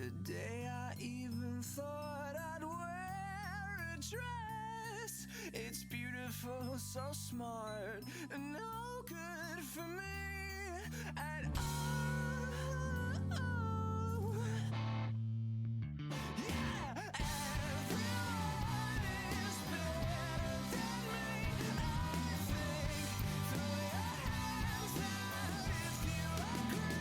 Today I even thought I'd wear a dress. It's beautiful, so smart, and no good for me at all. Yeah, everyone is better than me. I think throw your hands out if you agree with me.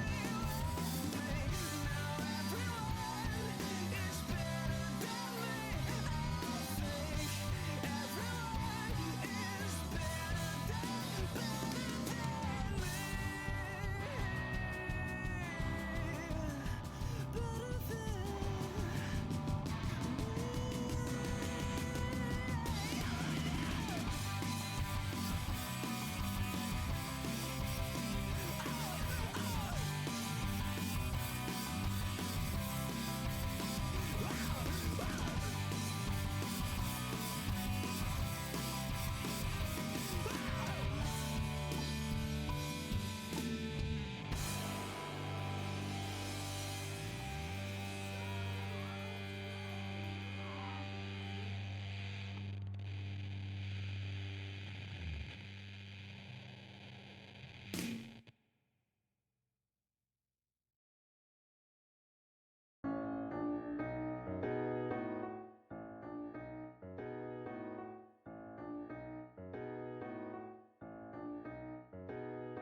Now everyone is better than me. I think everyone is better than me.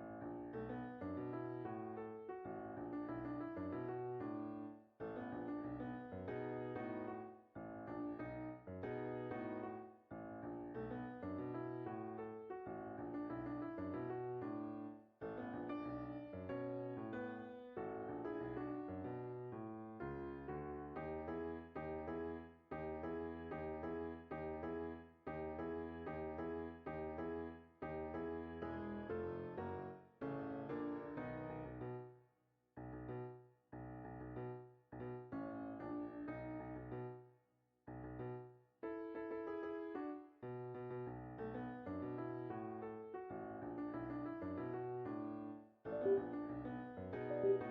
Better than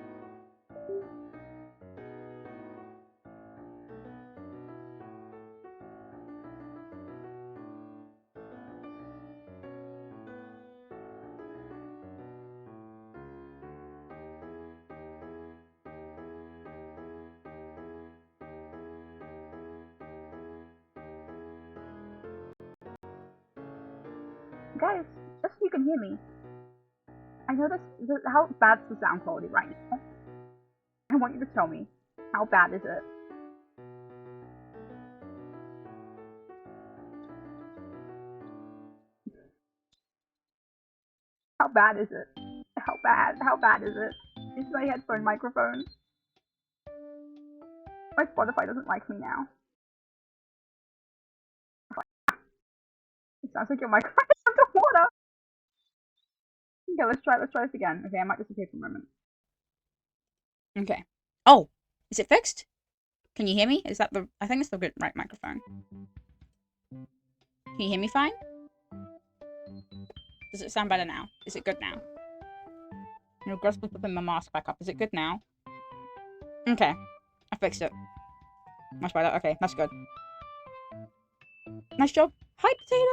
Guys, just so you can hear me, I know how bad's the sound quality right now. I want you to tell me, how bad is it? How bad is it? How bad is it? Is my headphone microphone? My Spotify doesn't like me now. It sounds like your microphone is underwater. Okay, let's try this again. Okay, I might disappear for a moment. Okay. Oh, is it fixed? Can you hear me? Is that the... I think it's the good right microphone. Can you hear me fine? Does it sound better now? Is it good now? I'm aggressively putting my mask back up. Is it good now? Okay. I fixed it. Much better. Okay, that's good. Nice job. Hi, Potato!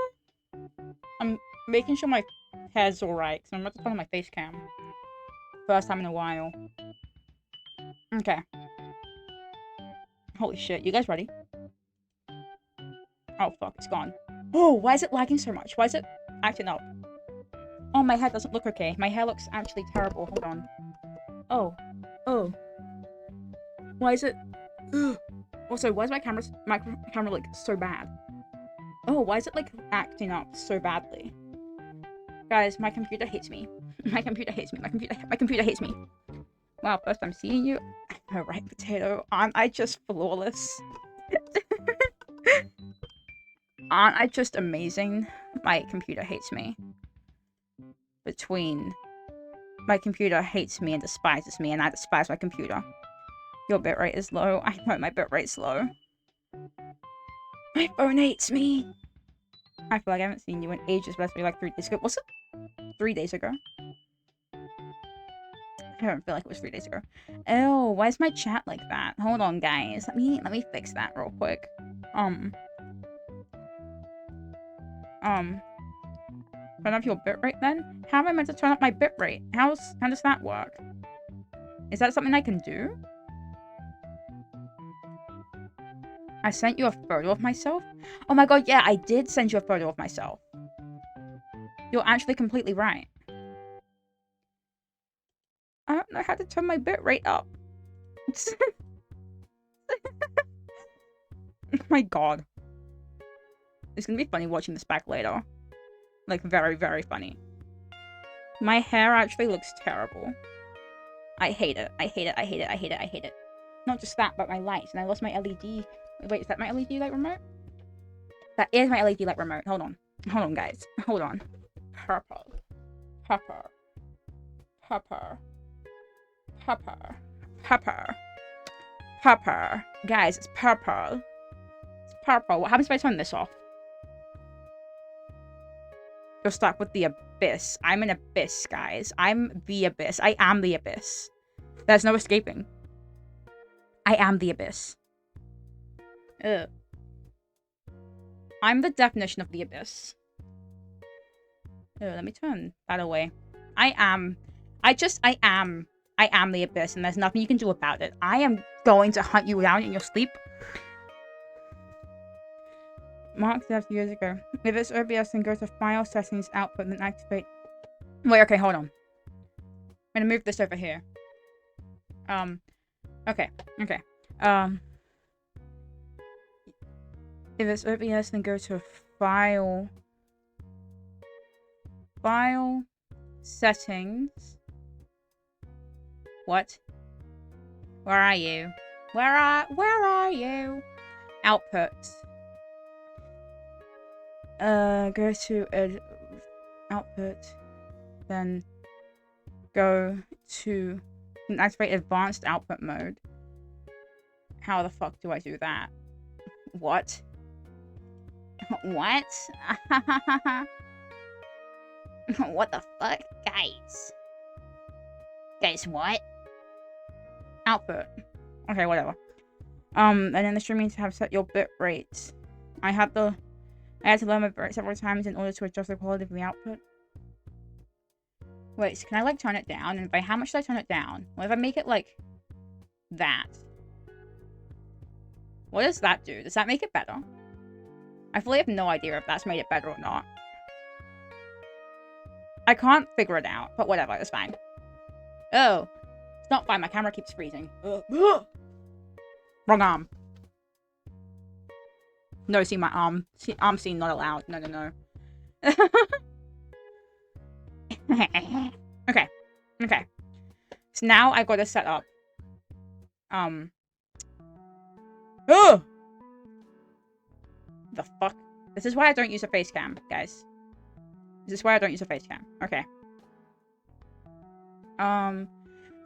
I'm making sure my hair's alright, because I'm about to put on my face cam. First time in a while. Okay. Holy shit, you guys ready? Oh fuck, it's gone. Oh, why is it lagging so much? Why is it acting up? Oh, my hair doesn't look okay. My hair looks actually terrible. Hold on. Oh. Oh. Why is it... Also, why is my camera, like, so bad? Oh, why is it, like, acting up so badly? Guys, my computer hates me. My computer hates me. My computer hates me. Wow, first time seeing you. Alright, Potato. Aren't I just flawless? Aren't I just amazing? My computer hates me. Between my computer hates me and despises me, and I despise my computer. Your bitrate is low. I know my bitrate's low. My phone hates me. I feel like I haven't seen you in ages, but it's been like 3 days ago. Was it 3 days ago? I don't feel like it was 3 days ago. Oh, why is my chat like that? Hold on, guys. Let me fix that real quick. Turn up your bitrate then? How am I meant to turn up my bitrate? How does that work? Is that something I can do? I sent you a photo of myself? Oh my god, yeah, I did send you a photo of myself. You're actually completely right. I don't know how to turn my bitrate up. Oh my god. It's gonna be funny watching this back later. Like, very, very funny. My hair actually looks terrible. I hate it. I hate it. I hate it. I hate it. I hate it. Not just that, but my lights. And I lost my LED. Wait, is that my LED light remote? That is my LED light remote. Hold on. Hold on, guys. Hold on. Purple. Purple. Purple. Purple. Purple. Purple. Guys, it's purple. It's purple. What happens if I turn this off? You're stuck with the abyss. I'm an abyss, guys. I'm the abyss. I am the abyss. There's no escaping. I am the abyss. Ugh. I'm the definition of the abyss. Ugh, let me turn that away. I am the abyss, and there's nothing you can do about it. I am going to hunt you down in your sleep. Mark left years ago. If it's OBS, then go to File, Settings, Output, then activate. Wait, okay, hold on. I'm gonna move this over here. Okay. If it's OBS, then go to File, Settings. What? Where are you? Where are you? Output. Go to output, then go to activate advanced output mode. How the fuck do I do that? What? What? What the fuck? Guys, what? Output. Okay, whatever. And then the streaming to have set your bit rate. I had to lower my bitrate several times in order to adjust the quality of the output. Wait, so can I, like, turn it down? And by how much should I turn it down? What if I make it, like, that? What does that do? Does that make it better? I fully have no idea if that's made it better or not. I can't figure it out, but whatever, it's fine. Oh. It's not fine, my camera keeps freezing. Wrong arm. No, see my arm. Arm scene not allowed. No. Okay. So now I gotta set up. Oh! The fuck? This is why I don't use a face cam, guys. This is why I don't use a face cam. Okay. So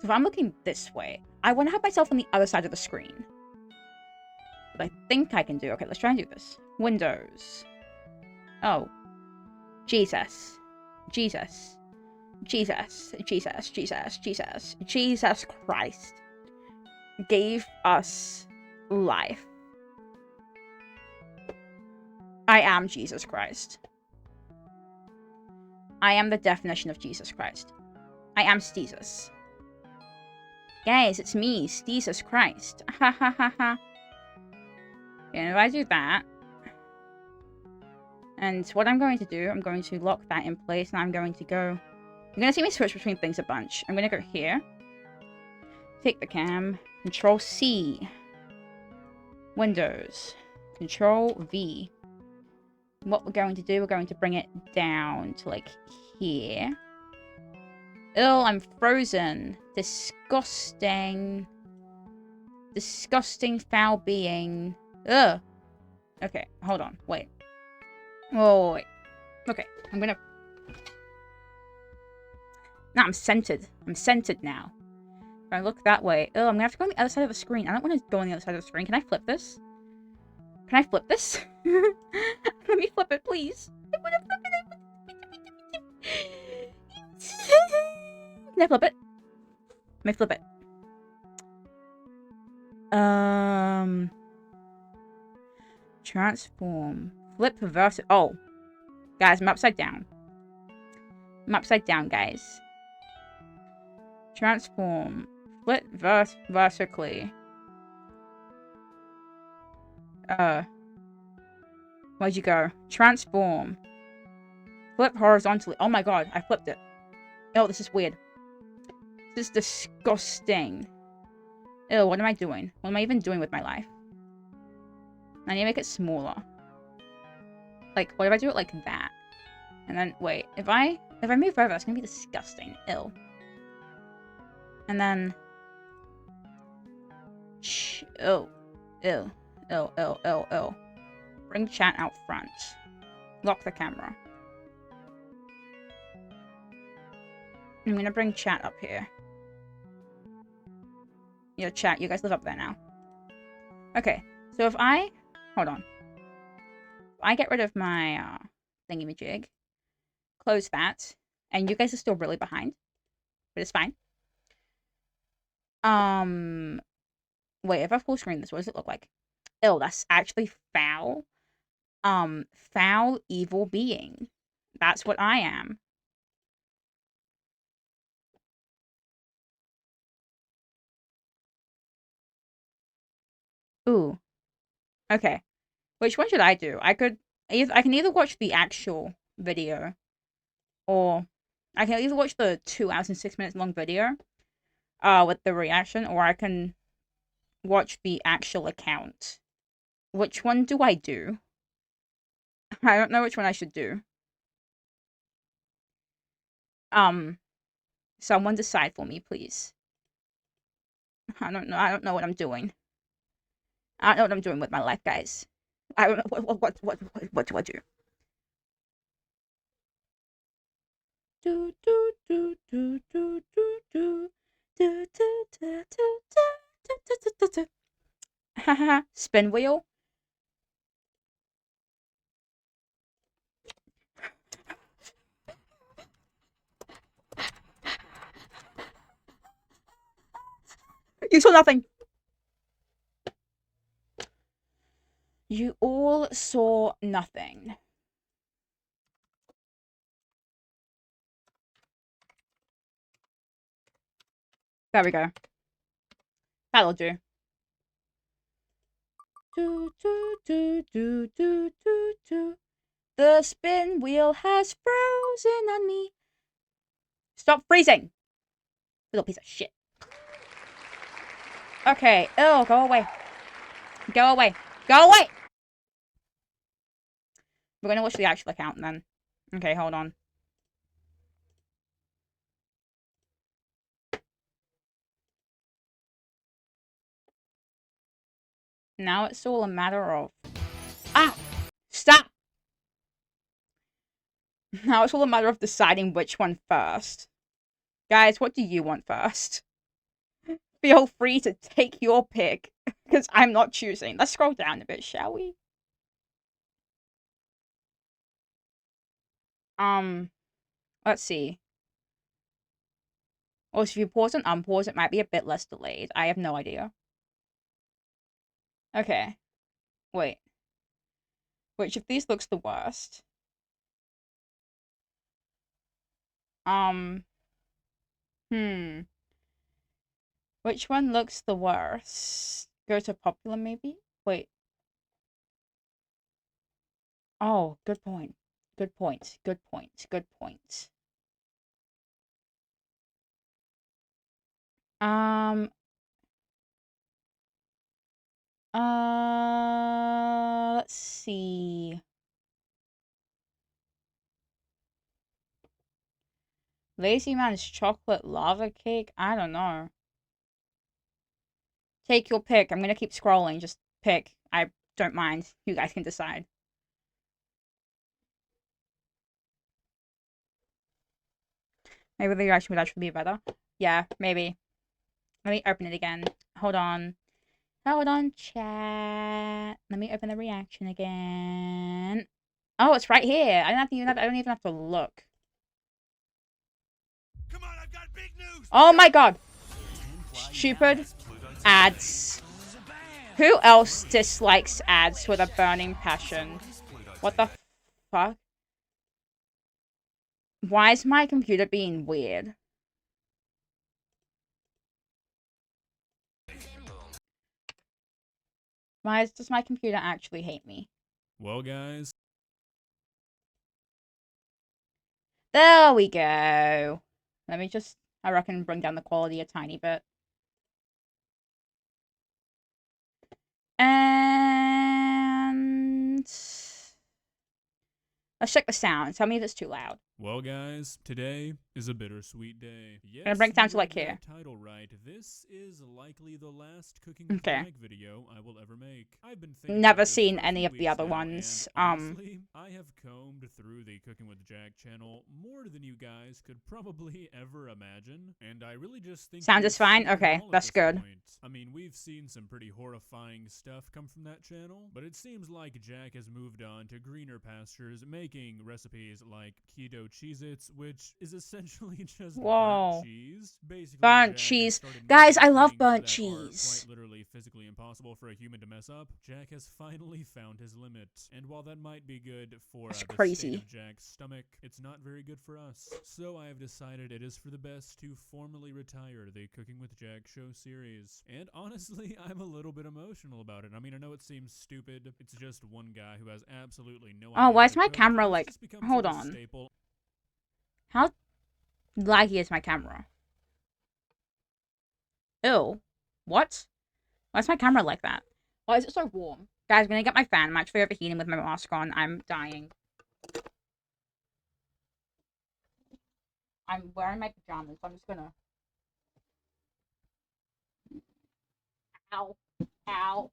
if I'm looking this way, I want to have myself on the other side of the screen. But I think I can do. Okay, let's try and do this. Windows. Oh. Jesus Christ gave us life. I am Jesus Christ. I am the definition of Jesus Christ. I am Steezus. Guys, it's me, Steezus Christ. Ha ha ha ha. And if I do that, and what I'm going to do, I'm going to lock that in place, and I'm going to go... You're going to see me switch between things a bunch. I'm going to go here. Take the cam. Control C. Windows. Control V. What we're going to do, we're going to bring it down to, like, here. Oh, I'm frozen. Disgusting. Disgusting foul being. Ugh. Okay, hold on. Wait. Oh, wait. Okay, I'm gonna... Now I'm centered. I'm centered now. If I look that way... Oh, I'm gonna have to go on the other side of the screen. I don't want to go on the other side of the screen. Can I flip this? Can I flip this? Let me flip it, please. I want to flip it. Can I flip it? me flip it. Transform. Flip versus. Oh. Guys, I'm upside down. I'm upside down, guys. Transform. Flip vertically. Where'd you go? Transform. Flip horizontally. Oh my god, I flipped it. Oh, this is weird. This is disgusting. Ew, what am I doing? What am I even doing with my life? I need to make it smaller. Like, what if I do it like that? And then, wait, if I move over, it's gonna be disgusting. Ew. And then... Ew. Ew. Ew, ew, ew, ew. Bring chat out front. Lock the camera. I'm gonna bring chat up here. Yo, chat, you guys live up there now. Okay, so if I... Hold on. If I get rid of my thingy-majig, close that, and you guys are still really behind, but it's fine. Wait, if I full screen this, what does it look like? Ew, that's actually foul. Foul evil being. That's what I am. Ooh. Okay. Which one should I do? I can either watch the actual video, or I can either watch the 2 hours and 6 minutes long video, with the reaction, or I can watch the actual account. Which one do I do? I don't know which one I should do. Someone decide for me, please. I don't know what I'm doing. I don't know what I'm doing with my life, guys. I don't know what do I do? Do do do do do do do do do do do do do. Haha, spin wheel. You saw nothing. You all saw nothing. There we go. That'll do. Do, do, do, do, do, do, do. The spin wheel has frozen on me. Stop freezing! Little piece of shit. Okay. Oh, go away. Go away. Go away! We're gonna watch the actual account then. Okay, hold on. Now it's all a matter of... Ah! Stop! Now it's all a matter of deciding which one first. Guys, what do you want first? Feel free to take your pick, because I'm not choosing. Let's scroll down a bit, shall we? Let's see. Also, if you pause and unpause, it might be a bit less delayed. I have no idea. Okay. Wait. Which of these looks the worst? Which one looks the worst? Go to popular, maybe? Wait. Oh, good point. Good point. Good point. Good point. Let's see. Lazy Man's chocolate lava cake? I don't know. Take your pick. I'm gonna keep scrolling. Just pick. I don't mind. You guys can decide. Maybe the reaction would actually be better. Yeah, maybe. Let me open it again. Hold on. Hold on, chat. Let me open the reaction again. Oh, it's right here. I don't even have to look. Come on, I've got big news. Oh my god. stupid ads. Who else dislikes ads with a burning passion? What the fuck? Why is my computer being weird? Does my computer actually hate me? Well, guys. There we go. Let me just, I reckon, bring down the quality a tiny bit. And let's check the sound. Tell me if it's too loud. Well, guys, today is a bittersweet day. Yes, Gonna bring it down to you like read here. that title right. This is likely the last Cooking with Okay. Jack video I will ever make. I've been thinking Never about this seen for a any few of the weeks other now, ones. and honestly, I have combed through the Cooking with Jack channel more than you guys could probably ever imagine, and I really just think Sound we've is fine? seen it Okay, all at that's this good. point. I mean, we've seen some pretty horrifying stuff come from that channel, but it seems like Jack has moved on to greener pastures, making recipes like keto Cheez-Its, which is essentially just Whoa. burnt cheese. Basically, Burnt Jack has cheese. started Guys, making I love things burnt that are cheese. quite literally physically impossible for a human to mess up. Jack has finally found his limit, and while that might be good for That's the crazy. state of Jack's stomach, it's not very good for us. So I have decided it is for the best to formally retire the Cooking with Jack show series. And honestly, I'm a little bit emotional about it. I mean, I know it seems stupid. It's just one guy who has absolutely no idea Oh, why how is to my cook. camera It's like? just become Hold sort of a on. staple. How laggy is my camera? Ew. What? Why is my camera like that? Why is it so warm? Guys, I'm gonna get my fan. I'm actually overheating with my mask on. I'm dying. I'm wearing my pajamas, so I'm just gonna... Ow. Ow.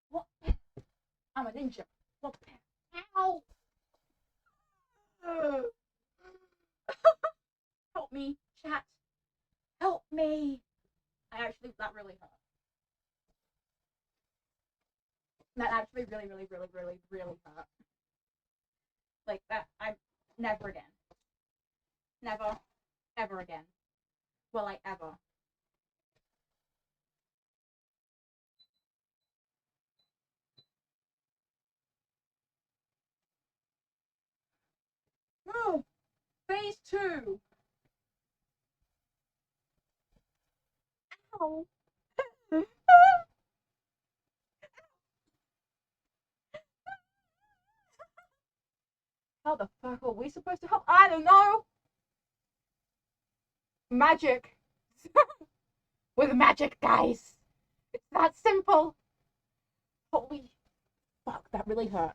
What? I'm a ninja. What? Ow. Help me, chat. Help me. That really hurt. That actually really hurt. Like that, never again. Never, ever again. Will I ever? Oh, phase 2. Ow. How the fuck are we supposed to help? I don't know. Magic. With magic, guys. It's that simple. Holy fuck, that really hurt.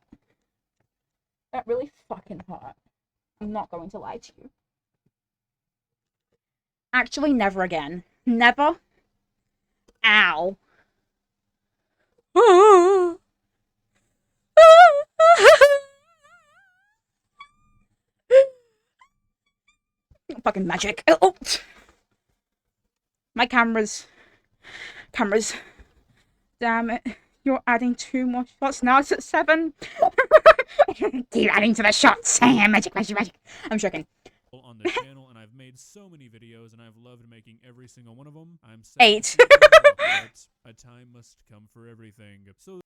That really fucking hurt. I'm not going to lie to you. Actually, never again. Never. Ow. Fucking magic. Oh. My cameras. Damn it. You're adding too much shots. Now it's at 7. Keep adding to the shots. Magic. I'm joking. On the channel, and I've made so many videos, and I've loved making every single one of them. I'm sad 8. to see them all, but a time must come for everything. So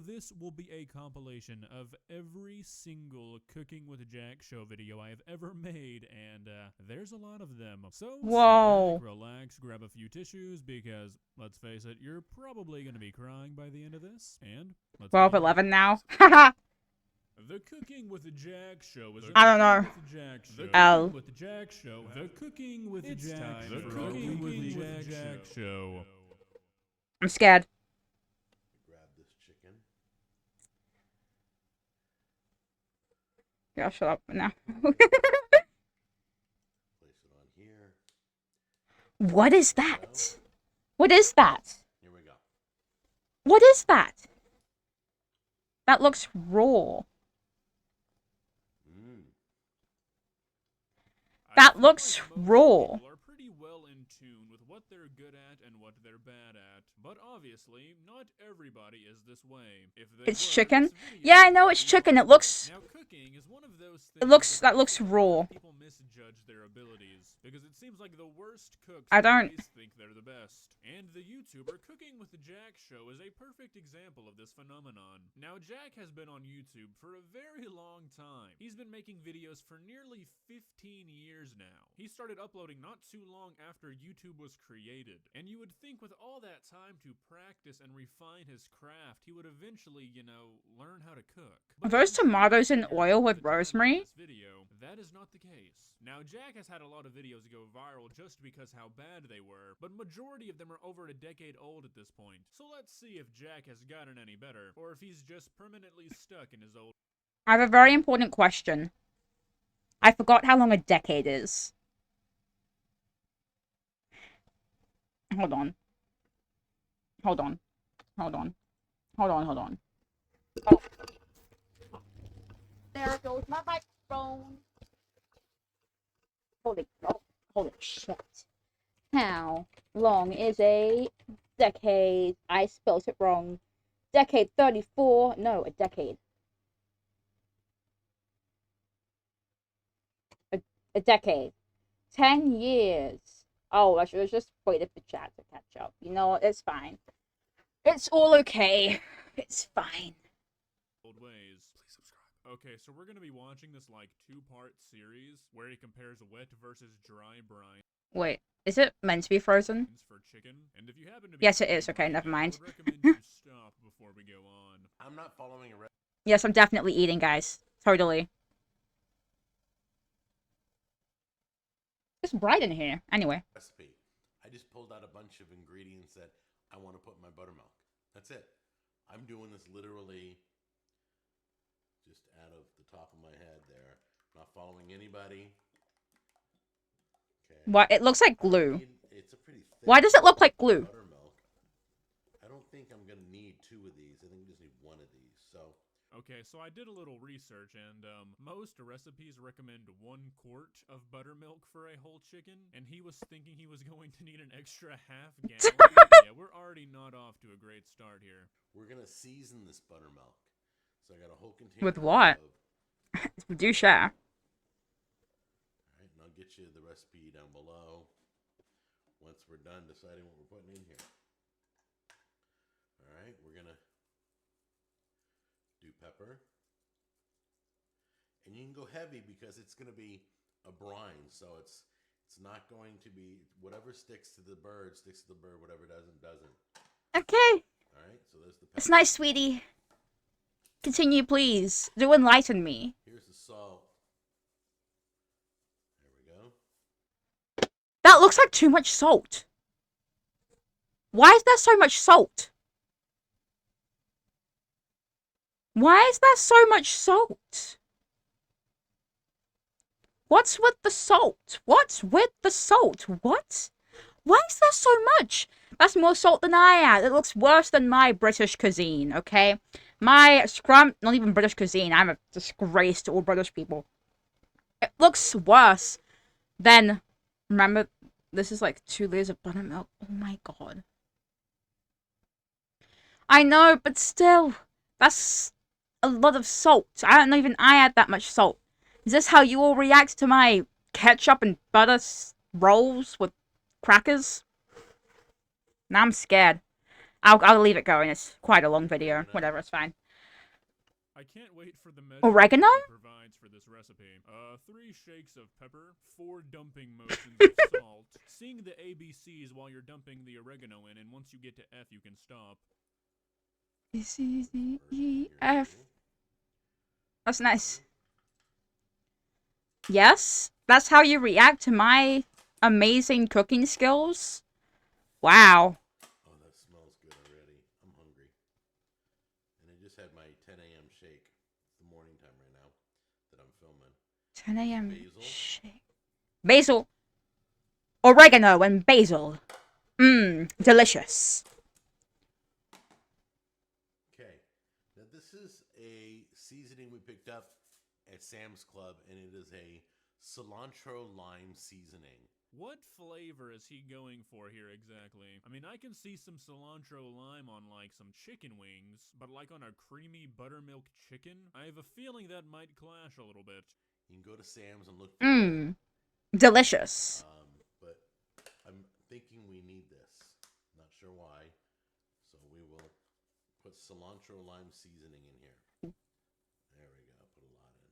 this will be a compilation of every single Cooking with Jack show video I have ever made, and there's a lot of them. So Whoa. sit back, relax, grab a few tissues, because let's face it, you're probably going to be crying by the end of this. And let's 12, begin. 11 now. Haha. The Cooking with Jack show is I don't know. L. with the Jack show. The Cooking with Jack show. The Cooking with Jack show. I'm scared. Grab this chicken. Yeah, shut up now. Place it on here. What is that? What is that? Here we go. What is that? That looks raw. That looks raw. People are pretty well in tune with what they're good at and what they're bad at. But obviously, not everybody is this way. If they It's were, chicken? this video Yeah, I know would it's be chicken. It horrible. looks... Now, cooking is one of those It things looks... that That looks I think a lot raw. of people misjudge their abilities because it seems like the worst cooks I don't. always think they're the best. And the YouTuber Cooking with Jack show is a perfect example of this phenomenon. Now, Jack has been on YouTube for a very long time. He's been making videos for nearly 15 years now. He started uploading not too long after YouTube was created. And you would think with all that time to practice and refine his craft, he would eventually, you know, learn how to cook. Are those tomatoes in oil with rosemary? This video, that is not the case. Now, Jack has had a lot of videos go viral just because how bad they were, but majority of them are over a decade old at this point. So let's see if Jack has gotten any better, or if he's just permanently stuck in his old... I have a very important question. I forgot how long a decade is. Hold on. Hold on. Hold on. Hold on, hold on. Oh. There goes my microphone. Holy shit. How long is a decade? I spelled it wrong. Decade 34. No, a decade. A decade. 10 years. Oh, I should have just waited for chat to catch up. You know what? It's fine. It's all okay. It's fine. old ways. Please subscribe. Okay, so we're gonna be watching this like 2-part series where he compares wet versus dry brine Wait, is it meant to be frozen? for chicken. And if you happen to be Yes, it is. eating Okay, right never now, I mind. would recommend you stop before we go on. I'm not following a Yes, I'm definitely eating, guys. Totally. It's bright in here. Anyway. recipe. I just pulled out a bunch of ingredients that I want to put in my buttermilk. That's it. I'm doing this literally just out of the top of my head there. Not following anybody. Okay. What? It looks like glue. It's a pretty thick Why does it look like glue? buttermilk. I don't think I'm going to need 2 of these. I think we just need 1 of these. So Okay, so I did a little research, and most recipes recommend 1 quart of buttermilk for a whole chicken, and he was thinking he was going to need an extra half gallon. Yeah, we're already not off to a great start here. we're going to season this buttermilk. So I got a whole container. With what? Of, Do share. all right, and I'll get you the recipe down below once we're done deciding what we're putting in here. All right, we're going to do pepper. And you can go heavy because it's going to be a brine, so it's not going to be whatever sticks to the bird sticks to the bird, whatever doesn't doesn't. Okay. All right, so there's the pepper. It's nice, sweetie. Continue, please. Do enlighten me. Here's the salt. There we go. That looks like too much salt. Why is there so much salt? Why is there so much salt? What's with the salt? What's with the salt? What? Why is there so much? That's more salt than I add. It looks worse than my British cuisine, okay? My scrum, not even British cuisine. I'm a disgrace to all British people. It looks worse than, remember, this is like 2 liters of buttermilk. Oh my god. I know, but still, that's a lot of salt. I don't even I add that much salt. Is this how you all react to my ketchup and butter rolls with crackers? Now I'm scared. I'll leave it going. It's quite a long video. Whatever, it's fine. I can't wait for the Oregano? he provides for this recipe. 3 shakes of pepper, 4 dumping motions of salt, seeing the ABCs while you're dumping the oregano in, and once you get to F, you can stop. C, D, E, F. That's nice. Yes? That's how you react to my amazing cooking skills? Wow. Oh, that smells good already. I'm hungry. And I just had my 10 a.m. shake. It's the morning time right now that I'm filming. 10 a.m. Basil. shake. Basil. Oregano and basil. Mmm, delicious. Okay. Now this is a seasoning we picked up at Sam's Club, and it is a cilantro lime seasoning. What flavor is he going for here exactly? I mean, I can see some cilantro lime on like some chicken wings, but like on a creamy buttermilk chicken? I have a feeling that might clash a little bit. You can go to Sam's and look for Mmm. Delicious. but I'm thinking we need this. Not sure why. So we will put cilantro lime seasoning in here. There we go. Put a lot in.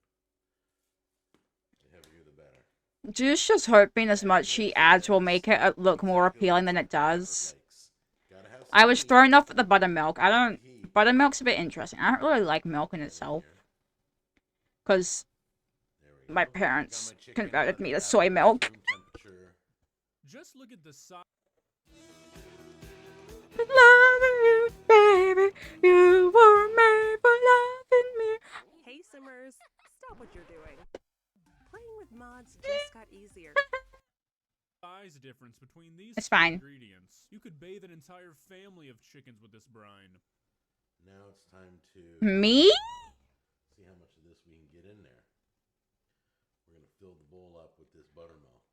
The heavier the better. Juice just hoping as much she adds will make it look more appealing than it does. I was thrown off at the buttermilk. Buttermilk's a bit interesting. I don't really like milk in itself. Because my parents converted me to soy milk. Just look at the size. Loving you, baby. You were made for loving me. Hey, Simmers, stop what you're doing. Playing with mods just got easier. Size difference between these It's fine. ingredients. You could bathe an entire family of chickens with this brine. Now it's time to Me? see how much of this we can get in there. We're going to fill the bowl up with this buttermilk.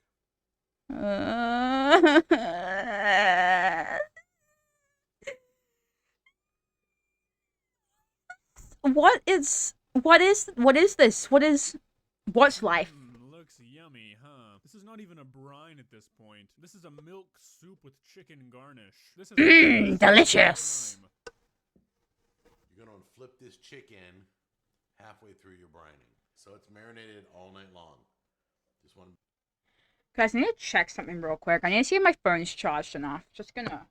What's life? Looks yummy, huh? This is not even a brine at this point. This is a milk soup with chicken garnish. This is Delicious. You're going to flip this chicken halfway through your brining. So it's marinated all night long. Just want to... Guys, I need to check something real quick. I need to see if my phone's charged enough. Just gonna...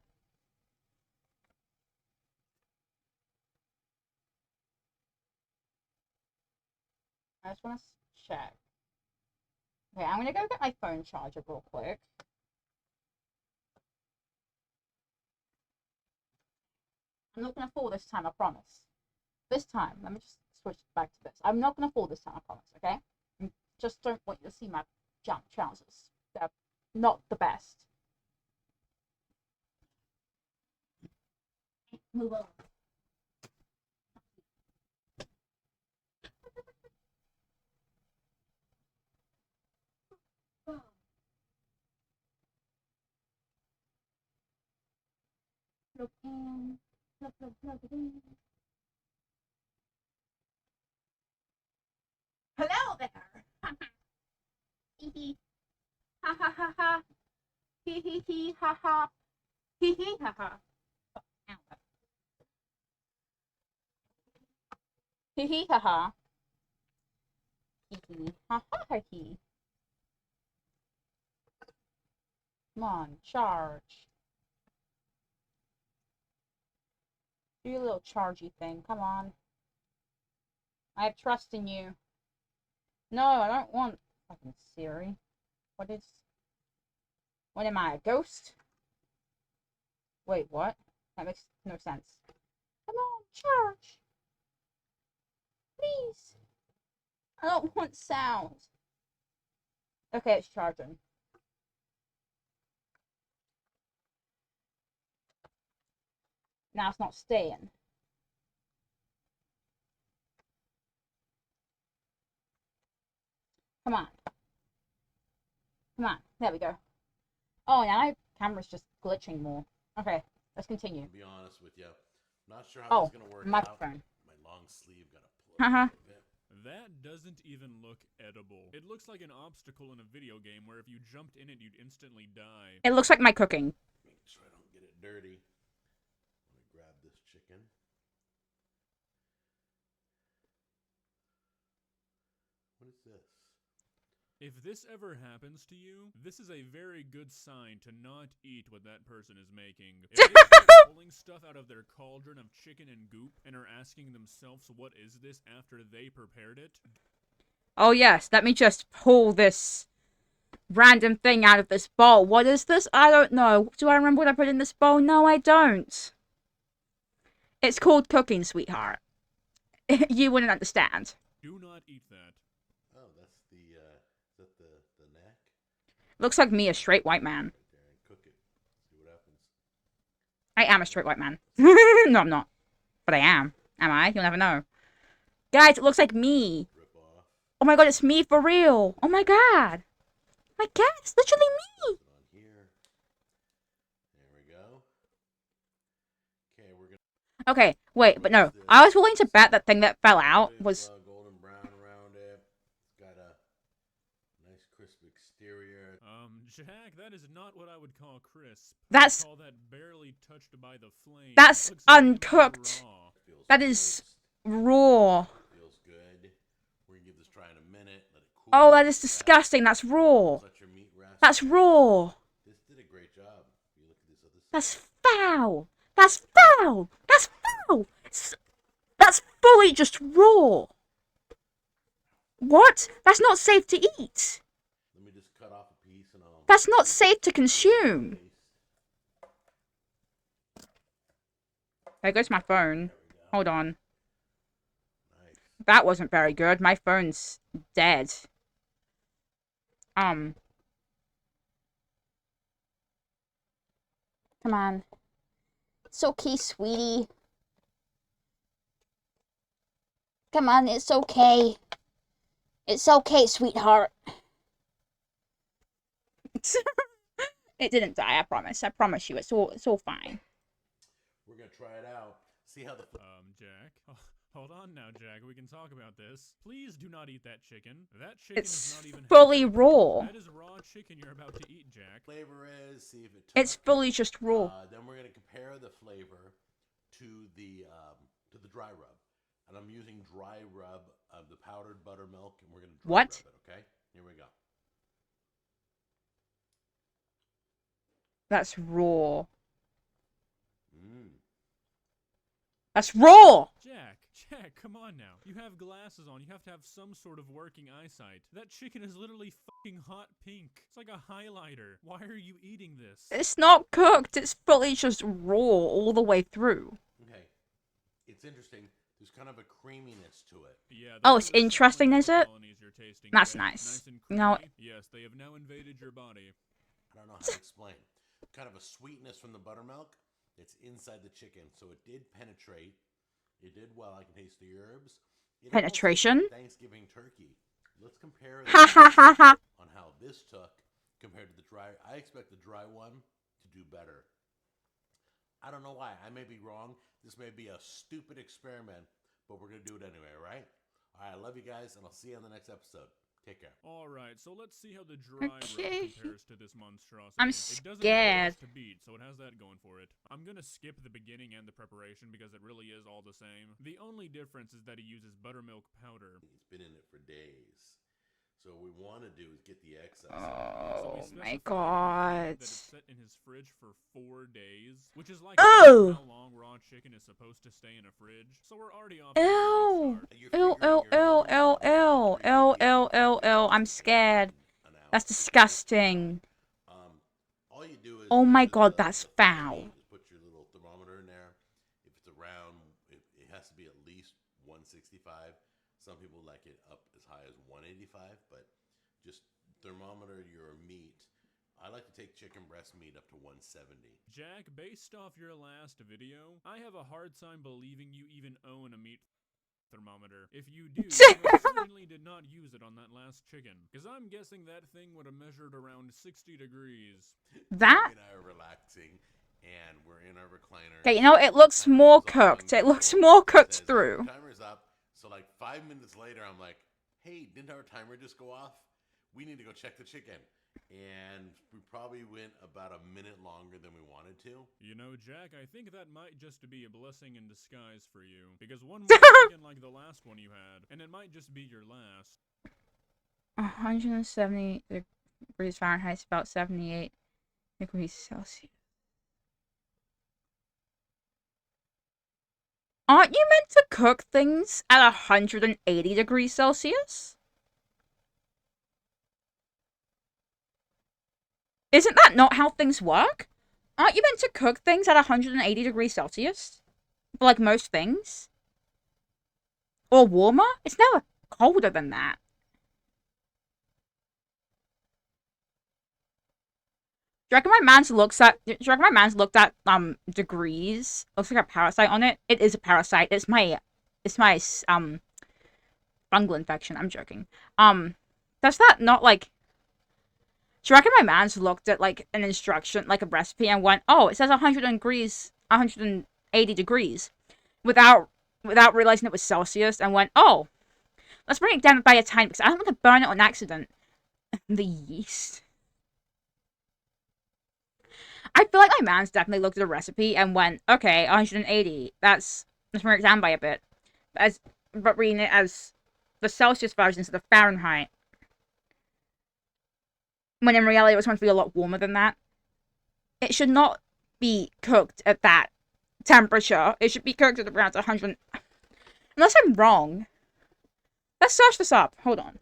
I just want to check. Okay, I'm gonna go get my phone charger real quick. I'm not gonna fall this time, I promise. This time, let me just switch back to this. I'm not gonna fall this time, I promise, okay? I just don't want you to see my jump trousers. They're not the best. Move on. Hello there. Hee hee. Ha ha ha ha. Hee hee hee ha ha. Hee hee ha ha. Hee hee ha ha. Hee hee ha ha ha hee. Come on, charge. Do your little chargy thing. Come on. I have trust in you. No, I don't want fucking Siri. What am I, a ghost? Wait, what? That makes no sense. Come on, charge. Please. I don't want sound. Okay, it's charging. Now it's not staying. Come on. Come on. There we go. Oh, now my camera's just glitching more. Okay, let's continue. To be honest with you, I'm not sure how Oh, this is going to work microphone. out. My long sleeve got to pull Uh-huh. up a little bit. That doesn't even look edible. It looks like an obstacle in a video game where if you jumped in it, you'd instantly die. It looks like my cooking. Make sure I don't get it dirty. Let me grab this chicken. What is this? If this ever happens to you, this is a very good sign to not eat what that person is making. If they start pulling stuff out of their cauldron of chicken and goop and are asking themselves what is this after they prepared it, Oh yes, let me just pull this random thing out of this bowl. What is this? I don't know. Do I remember what I put in this bowl? No, I don't. It's called cooking, sweetheart. You wouldn't understand. do not eat that. Oh, that's the, is that the neck? Looks like me, a straight white man. Right there, and cook it. See what happens. I am a straight white man. No, I'm not. But I am. Am I? You'll never know. Guys, it looks like me. Rip off. Oh my god, it's me for real. Oh my god. My cat, it's literally me. Put it on here. There we go. Okay, we're gonna Okay, wait, but no. I was willing to bet that thing that fell out was... golden brown around it. It's got a nice crisp exterior. Jack, that is not what I would call crisp. That's... I call that barely touched by the flame. That's Looks like uncooked. raw. Feels That is moist, raw. feels good. We're gonna give this a try in a minute. Let it cool. Oh, that is Rest. disgusting. That's raw. Let your meat rest. That's raw. This did a great job. You look at this other side. That's foul. That's foul. That's foul. That's fully just raw. What? That's not safe to eat. Let me just cut off a piece and I'll. That's not safe to consume. There goes my phone. Hold on. Nice. That wasn't very good. My phone's dead. Come on. It's okay, sweetie. Come on, it's okay. It's okay, sweetheart. It didn't die, I promise. I promise you, it's all fine. We're gonna try it out. See how the. Jack. Oh, hold on now, Jack. We can talk about this. Please do not eat that chicken. That chicken is It's not even fully half- raw. That is raw chicken you're about to eat, Jack. Flavor is. See if it. It's fully just raw. Then we're gonna compare the flavor to the dry rub, and I'm using dry rub of the powdered buttermilk, and we're gonna dry What? rub it. Okay, here we go. That's raw. Mmm. That's raw! Jack, come on now. You have glasses on. You have to have some sort of working eyesight. That chicken is literally fucking hot pink. It's like a highlighter. Why are you eating this? It's not cooked. It's fully just raw all the way through. Okay, it's interesting. There's kind of a creaminess to it. Yeah. Oh, those it's are the interesting, summer is it? colonies you're tasting, That's Jack. nice. And You know- creamy. Yes, they have now invaded your body. I don't know how to explain. Kind of a sweetness from the buttermilk. It's inside the chicken, so it did penetrate. It did well. I can taste the herbs. It almost Penetration? tastes like Thanksgiving turkey. Let's compare Ha ha ha ha! on how this took compared to the dry. I expect the dry one to do better. I don't know why. I may be wrong. This may be a stupid experiment, but we're gonna do it anyway, right? All right. I love you guys, and I'll see you on the next episode. Take care. Alright, so let's see how the dry Okay. rub compares to this monstrosity. I'm It doesn't scared. have to beat, so it has that going for it. I'm gonna skip the beginning and the preparation because it really is all the same. The only difference is that he uses buttermilk powder. It's been in it for days. So what we want to do is get the excess. So Oh we my specified god. that it's set in his fridge for 4 days, which is like Oh! how long raw chicken is supposed to stay in a fridge. So we're already off to a great Ew! start. You're Ew, figuring ew, you're ew, going ew, from ew, 3 ew, to ew, ew, ew. I'm scared. an hour. That's disgusting. All you do is Oh my use god, the- that's the foul. thing, just put your little thermometer in there. If it's around, it has to be at least 165. Some people like it up as high as 185, but just thermometer your meat. I like to take chicken breast meat up to 170. Jack, based off your last video, I have a hard time believing you even own a meat thermometer. If you do, you certainly did not use it on that last chicken. Because I'm guessing that thing would have measured around 60 degrees. That? Jamie and I are relaxing, and we're in our recliner. Okay, you know, it looks Timer's more up, cooked. and It looks Google more cooked says, through. Timer's up. So like 5 minutes later, I'm like, hey, didn't our timer just go off? We need to go check the chicken. And we probably went about a minute longer than we wanted to. You know, Jack, I think that might just be a blessing in disguise for you. Because one more chicken like the last one you had, and it might just be your last. 170 degrees Fahrenheit, about 78 degrees Celsius. Aren't you meant to cook things at 180 degrees Celsius? Isn't that not how things work? Aren't you meant to cook things at 180 degrees Celsius? For like most things? Or warmer? It's never colder than that. Do you reckon my man's looked at degrees? Looks like a parasite on it. It is a parasite. It's my fungal infection. I'm joking. Does that not like Do you reckon my man's looked at like an instruction, like a recipe, and went, "Oh, it says 180 degrees," without realizing it was Celsius, and went, "Oh, let's bring it down by a tiny because I don't want to burn it on accident." The yeast. I feel like my man's definitely looked at a recipe and went, "Okay, 180. Let's bring it down by a bit," but reading it as the Celsius version instead of Fahrenheit. When in reality it was going to be a lot warmer than that. It should not be cooked at that temperature. It should be cooked at around 100. Unless I'm wrong. Let's search this up. Hold on.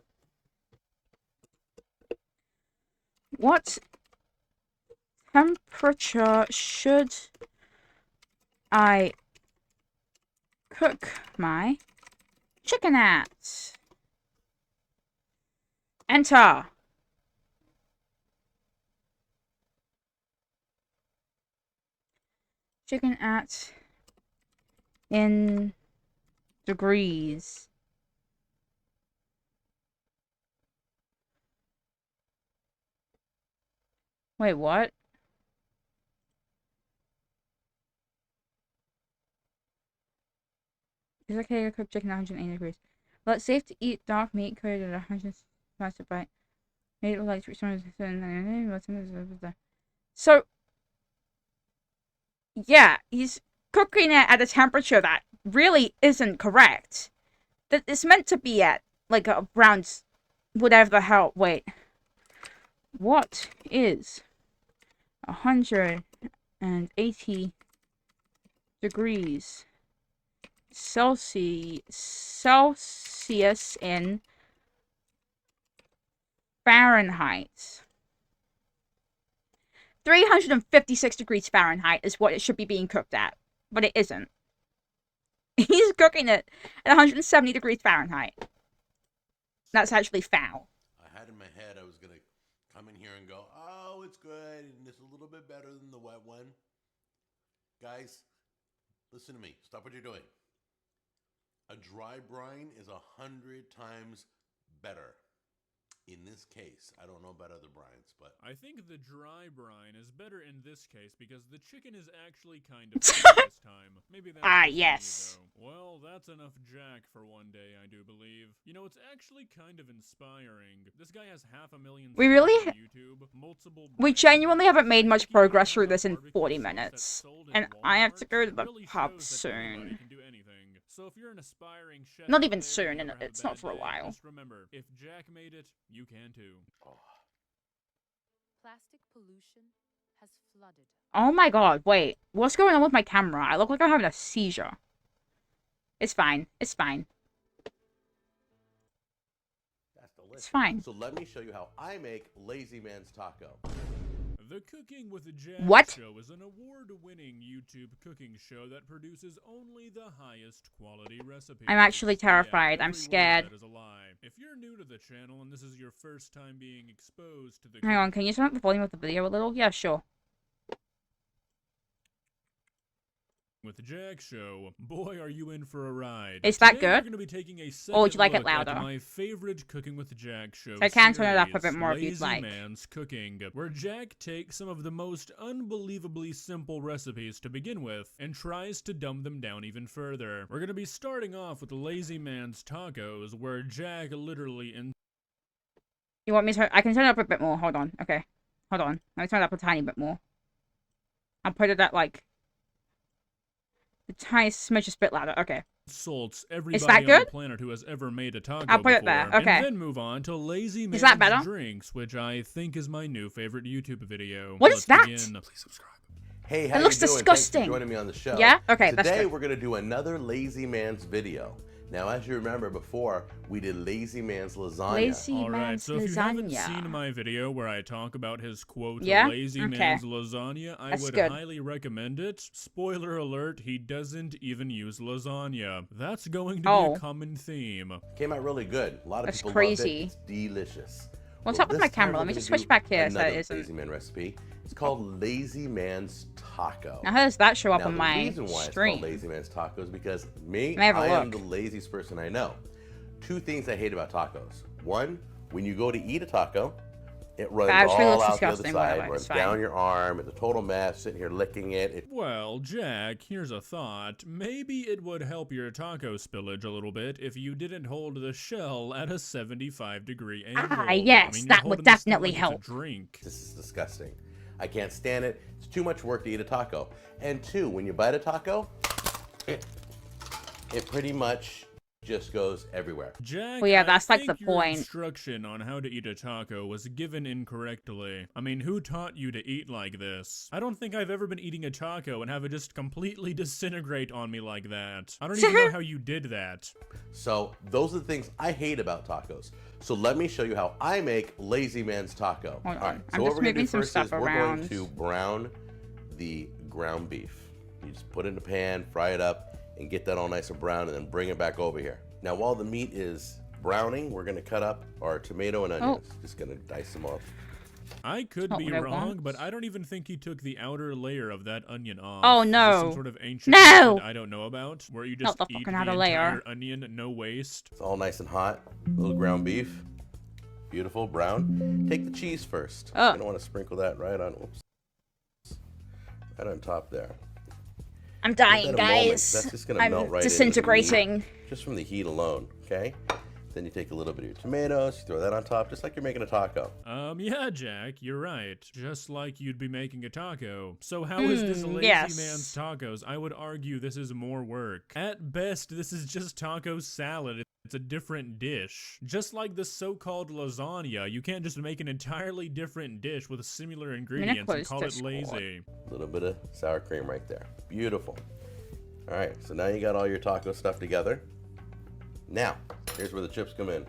What temperature should I cook my chicken at? Enter. Chicken at in degrees. Wait, what? It's okay to cook chicken at 180 degrees. Well, it's safe to eat dark meat cooked at 100 by made it like so. Yeah, he's cooking it at a temperature that really isn't correct. That it's meant to be at like around whatever the hell. Wait, what is 180 degrees Celsius in Fahrenheit? 356 degrees Fahrenheit is what it should be being cooked at, but it isn't. He's cooking it at 170 degrees Fahrenheit. That's actually foul. I had in my head I was going to come in here and go, "Oh, it's good, and it's a little bit better than the wet one." Guys, listen to me. Stop what you're doing. A dry brine is 100 times better. In this case, I don't know about other brines, but I think the dry brine is better in this case because the chicken is actually kind of thin this time. Maybe that's just me, yes. though. Well, that's enough Jack for one day, I do believe. You know, it's actually kind of inspiring. This guy has 500,000 We really subs on YouTube, multiple We brands, genuinely haven't made much cooking progress through brands this in on 40 barbecue sauce minutes. that's sold in And I have to go to the Walmart really pub shows that anybody soon. can do anything. So if you're an aspiring chef Not out even there soon, and you and ever have it's a not bad for a day, while. just remember, if Jack made it, you can too. Plastic pollution has flooded. Oh my god, wait. What's going on with my camera? I look like I'm having a seizure. It's fine. It's fine. that's delicious. It's fine. So let me show you how I make Lazy Man's Taco. The Cooking with Jack What? Show is an award-winning YouTube cooking show that produces only the highest quality recipes. I'm actually terrified. Yeah, I'm every word scared. of that is a lie. If you're new to the channel and this is your first time being exposed to the Hang on, can you turn up the volume of the video a little? Yeah, sure. with Jack Show, boy, are you in for a ride. Is that Today we're good? going to be taking a Or would you like it second look at louder? my favorite Cooking with Jack Show So I can turn it up a series, bit more if you'd Lazy like. Man's Cooking, where Jack takes some of the most unbelievably simple recipes to begin with and tries to dumb them down even further. We're going to be starting off with Lazy Man's Tacos, where Jack literally You want me to? I can turn it up a bit more. Hold on. Okay. Hold on. Let me turn it up a tiny bit more. I'll put it at like the tiniest smidge a bit louder. Okay. insults everybody that on good? the planet who has ever made a taco I'll put it before, there, okay. and then move on to Lazy Man's Is that better? Drinks, which I think is my new favorite YouTube video. What is Let's that? begin. Please subscribe. Hey, how It looks you doing? disgusting. Thanks for joining me on the show. Yeah? Okay, that's Today good. we're going to do another Lazy Man's video. Now, as you remember before, we did Lazy Man's lasagna. Lazy Alright, man's so if you haven't lasagna. seen my video where I talk about his quote, Yeah? Lazy Okay. Man's Lasagna, I That's would good. highly recommend it. Spoiler alert, he doesn't even use lasagna. That's going to be Oh. a common theme. Came out really good. A lot of That's people crazy. loved it. It's delicious. What's Well, up with this my time camera? we're Let me gonna just switch do back here so it another isn't. Lazy Man recipe. It's called Lazy Man's Taco. Now how does that show up Now, on the my reason why it's stream? called Lazy Man's Taco is because me, Let me have a I am look. the laziest person I know. Two things I hate about tacos. One, when you go to eat a taco It runs That actually all looks out the other disgusting, by the side, way, runs it's fine. down your arm. It's a total mess. Sitting here licking it. Well, Jack, here's a thought. Maybe it would help your taco spillage a little bit if you didn't hold the shell at a 75-degree angle. Ah, yes, you're that would holding this thing definitely like help. It's a drink. This is disgusting. I can't stand it. It's too much work to eat a taco. And two, when you bite a taco, it pretty much just goes everywhere. Jack, Well, yeah, I that's like think the your point. instruction on how to eat a taco was given incorrectly. I mean, who taught you to eat like this? I don't think I've ever been eating a taco and have it just completely disintegrate on me like that. I don't even know how you did that. So those are the things I hate about tacos. So let me show you how I make Lazy Man's taco. Hold on. All right, I'm so what just we're gonna do moving some first stuff is we're going around. to brown the ground beef. You just put it in a pan, fry it up, and get that all nice and brown, and then bring it back over here. Now, while the meat is browning, we're gonna cut up our tomato and onions. Just gonna dice them up. I could Not be what I wrong, want. but I don't even think he took the outer layer of that onion off. Oh, Is this no. some sort of ancient No! method I don't know about, where you just Not the eat fucking the outer entire layer. onion, no waste. It's all nice and hot. A little ground beef. Beautiful, brown. Take the cheese first. Oh. You don't want to sprinkle that right on, oops, right on top there. I'm Give that dying, a moment. guys. That's just gonna I'm melt right into the disintegrating. meat, just from the heat alone, okay? Then you take a little bit of your tomatoes, you throw that on top, just like you're making a taco. Yeah, Jack, you're right. Just like you'd be making a taco. So how is this Lazy yes. Man's tacos? I would argue this is more work. At best, this is just taco salad. It's a different dish. Just like the so-called lasagna, you can't just make an entirely different dish with similar ingredients and close call it Discord. lazy. A little bit of sour cream right there. Beautiful. All right, so now you got all your taco stuff together. Now, here's where the chips come in.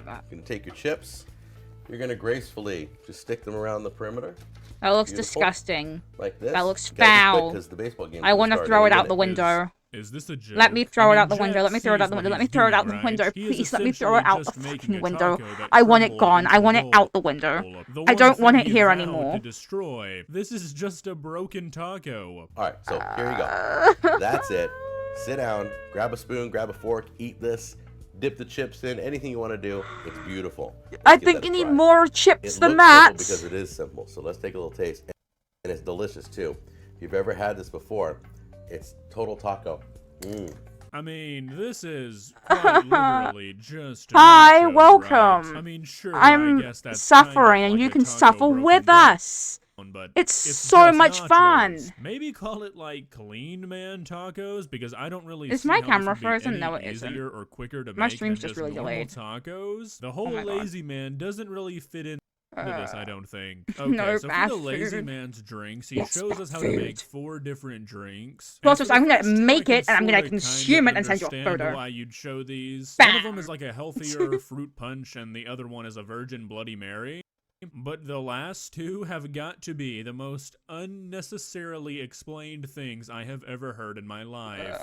You're gonna take your chips. You're gonna gracefully just stick them around the perimeter That looks Beautiful. disgusting. like this. That looks You gotta be quick foul. 'cause the baseball game's I gonna want to start throw it any out the minute. window. Is this a joke? Let me throw it out the Jack window. Let me throw it out the sees window. what Let me he's throw it doing, out the right? window. He is Please let me throw it essentially out the just making fucking a window. taco that I want it crumbled gone. into I a want it bowl. out the window. The I one don't want thing it you here vowed anymore. To destroy. This is just a broken taco. All right, so here you go. That's it. Sit down, grab a spoon, grab a fork, eat this, dip the chips in, anything you want to do. It's beautiful. Let's I give think that you a need try. more It chips than looks that. simple because it is simple. So let's take a little taste. And it's delicious too. If you've ever had this before, it's total taco. I mean, this is quite literally just. Hi, nachos, welcome. Right? I mean, sure. I'm I guess that's suffering, kind of and you like a can taco suffer broken with down, us. But It's so just much nachos. fun. Maybe call it like clean man tacos because I don't really Is see my how this camera would be frozen? any No, it isn't. easier or quicker to My make stream's than just really normal delayed. tacos. The Oh whole my God. lazy man doesn't really fit in. This, I don't think. Okay, no so bad for the lazy food. man's drinks, he Yes, shows bad us how to make food. 4 different drinks. Plus, And for I'm the gonna first two, I make can it, and I'm gonna sorta consume kinda it and send you a understand photo. why you'd show these. One of them Bam. is like a healthier fruit punch, and the other one is a virgin Bloody Mary. But the last two have got to be the most unnecessarily explained things I have ever heard in my life.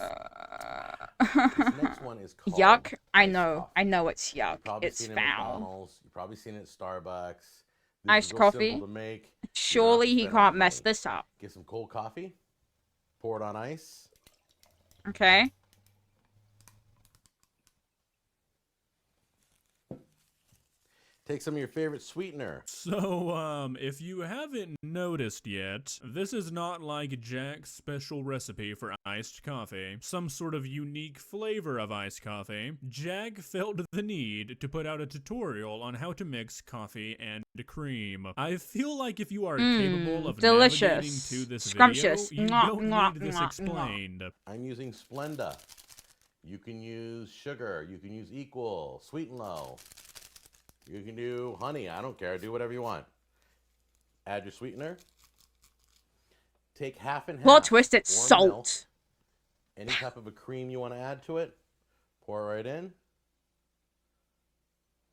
This next one is called Yuck. I iced know. coffee. I know it's You've yuck. probably It's seen it at foul. McDonald's. You've probably seen it at Starbucks. This Iced is real coffee? simple to make. You don't have Surely to he spend can't much mess money. this up. Get some cold coffee. Pour it on ice. Okay. Take some of your favorite sweetener. So, if you haven't noticed yet, this is not like Jack's special recipe for iced coffee, some sort of unique flavor of iced coffee. Jack felt the need to put out a tutorial on how to mix coffee and cream. I feel like if you are capable of delicious. navigating to this Scrumptious. video, you Mwah, don't mwah, need this mwah, mwah. explained. I'm using Splenda. You can use sugar. You can use Equal, Sweet and Low. You can do honey. I don't care. Do whatever you want. Add your sweetener. Take half and half. Plot twist, it's warm milk, salt. any type of a cream you want to add to it. Pour it right in.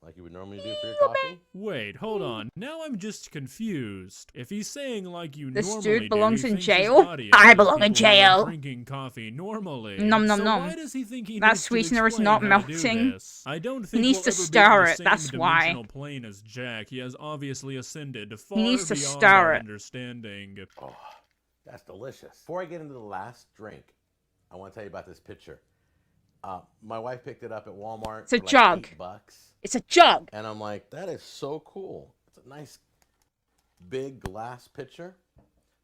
Like you would normally do for your coffee. Wait, hold on. Now I'm just confused. If he's saying like you This normally dude belongs do, he in thinks his jail? audience I is belong in people who are jail. Drinking coffee normally. Nom, nom, so nom. why does he think he That needs to sweetener is explain not how to do melting. this? I don't think needs we'll to ever be stir on the it, same that's why. dimensional plane as Jack. He has obviously ascended far needs to beyond stir our it. understanding. Oh, that's delicious. Before I get into the last drink, I want to tell you about this picture. My wife picked it up at Walmart. It's a for like jug. $8. It's a jug. And I'm like, that is so cool. It's a nice big glass pitcher.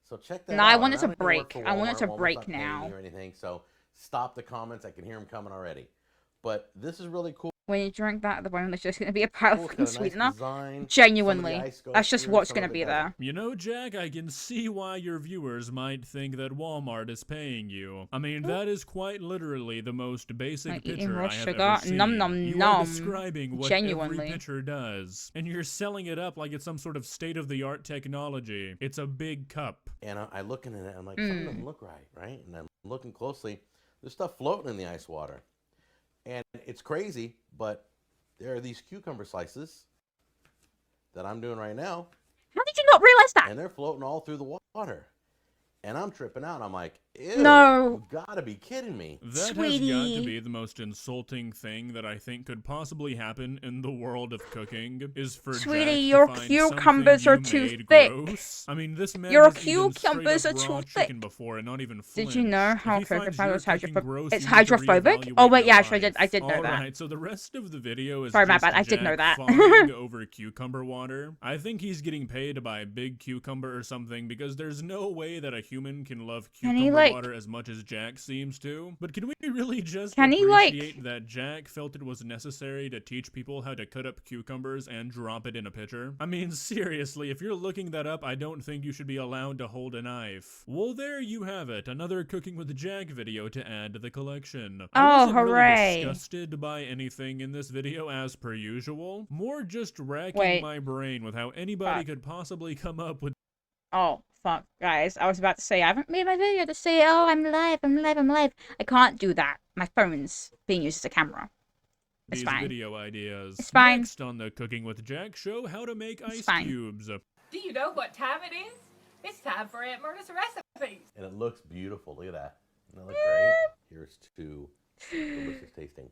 So check that No, out. I want And it to don't even work break. for I want it Walmart. to Walmart's break not paying me now. or anything. So stop the comments. I can hear them coming already. But this is really cool. When you drink that, the bone is just going to be a pile Cool. of It's got a nice sweetener. design. Genuinely. Some of the ice goes That's just through, what's some going of to it be doesn't. there. You know, Jack, I can see why your viewers might think that Walmart is paying you. I mean, that is quite literally the most basic Like eating picture raw I have sugar? ever seen. Nom nom You nom. are describing what Genuinely. every picture does, and you're selling it up like it's some sort of state-of-the-art technology. It's a big cup. And I'm looking at it. I'm like, something doesn't look right? And I'm looking closely. There's stuff floating in the ice water. And it's crazy, but there are these cucumber slices that I'm doing right now, How did you not realize that? and they're floating all through the water. And I'm tripping out. I'm like, ew, No. you gotta be kidding me. That has got Sweetie. to be the most insulting thing that I think could possibly happen in the world of cooking, is for Sweetie, Jack to your find cucumbers something are you too made thick. gross. I mean, this man Your has eaten cucumbers straight are up raw too chicken thick. before and not even Did you know flinched. how If he finds cooking your is cooking hydrophobic? gross, It's you need to hydrophobic? reevaluate Oh wait, your yeah, actually, life. I did know that. Alright, so the rest of the video is Sorry, my just bad, I did Jack know that. fawning over cucumber water. I think he's getting paid to buy a big cucumber or something, because there's no way that a human can love Can he, cucumber like- water as much as Jack seems to. But can we really just Can he, like- appreciate that Jack felt it was necessary to teach people how to cut up cucumbers and drop it in a pitcher? I mean, seriously, if you're looking that up, I don't think you should be allowed to hold a knife. Well, there you have it, another Cooking with Jack video to add to the collection. I Oh, wasn't hooray. really disgusted by anything in this video as per usual. More just racking Wait. my brain with how anybody Fuck. could possibly come up with Oh, fuck, guys. I was about to say, I haven't made my video to say, oh, I'm live. I can't do that. My phone's being used as a camera. It's these fine. video ideas. It's fine. Next on the Cooking with Jack show, how to make ice fine. cubes. Do you know what time it is? It's time for Aunt Myrna's recipes. And it looks beautiful. Look at that. Doesn't that look great? Here's to delicious tasting.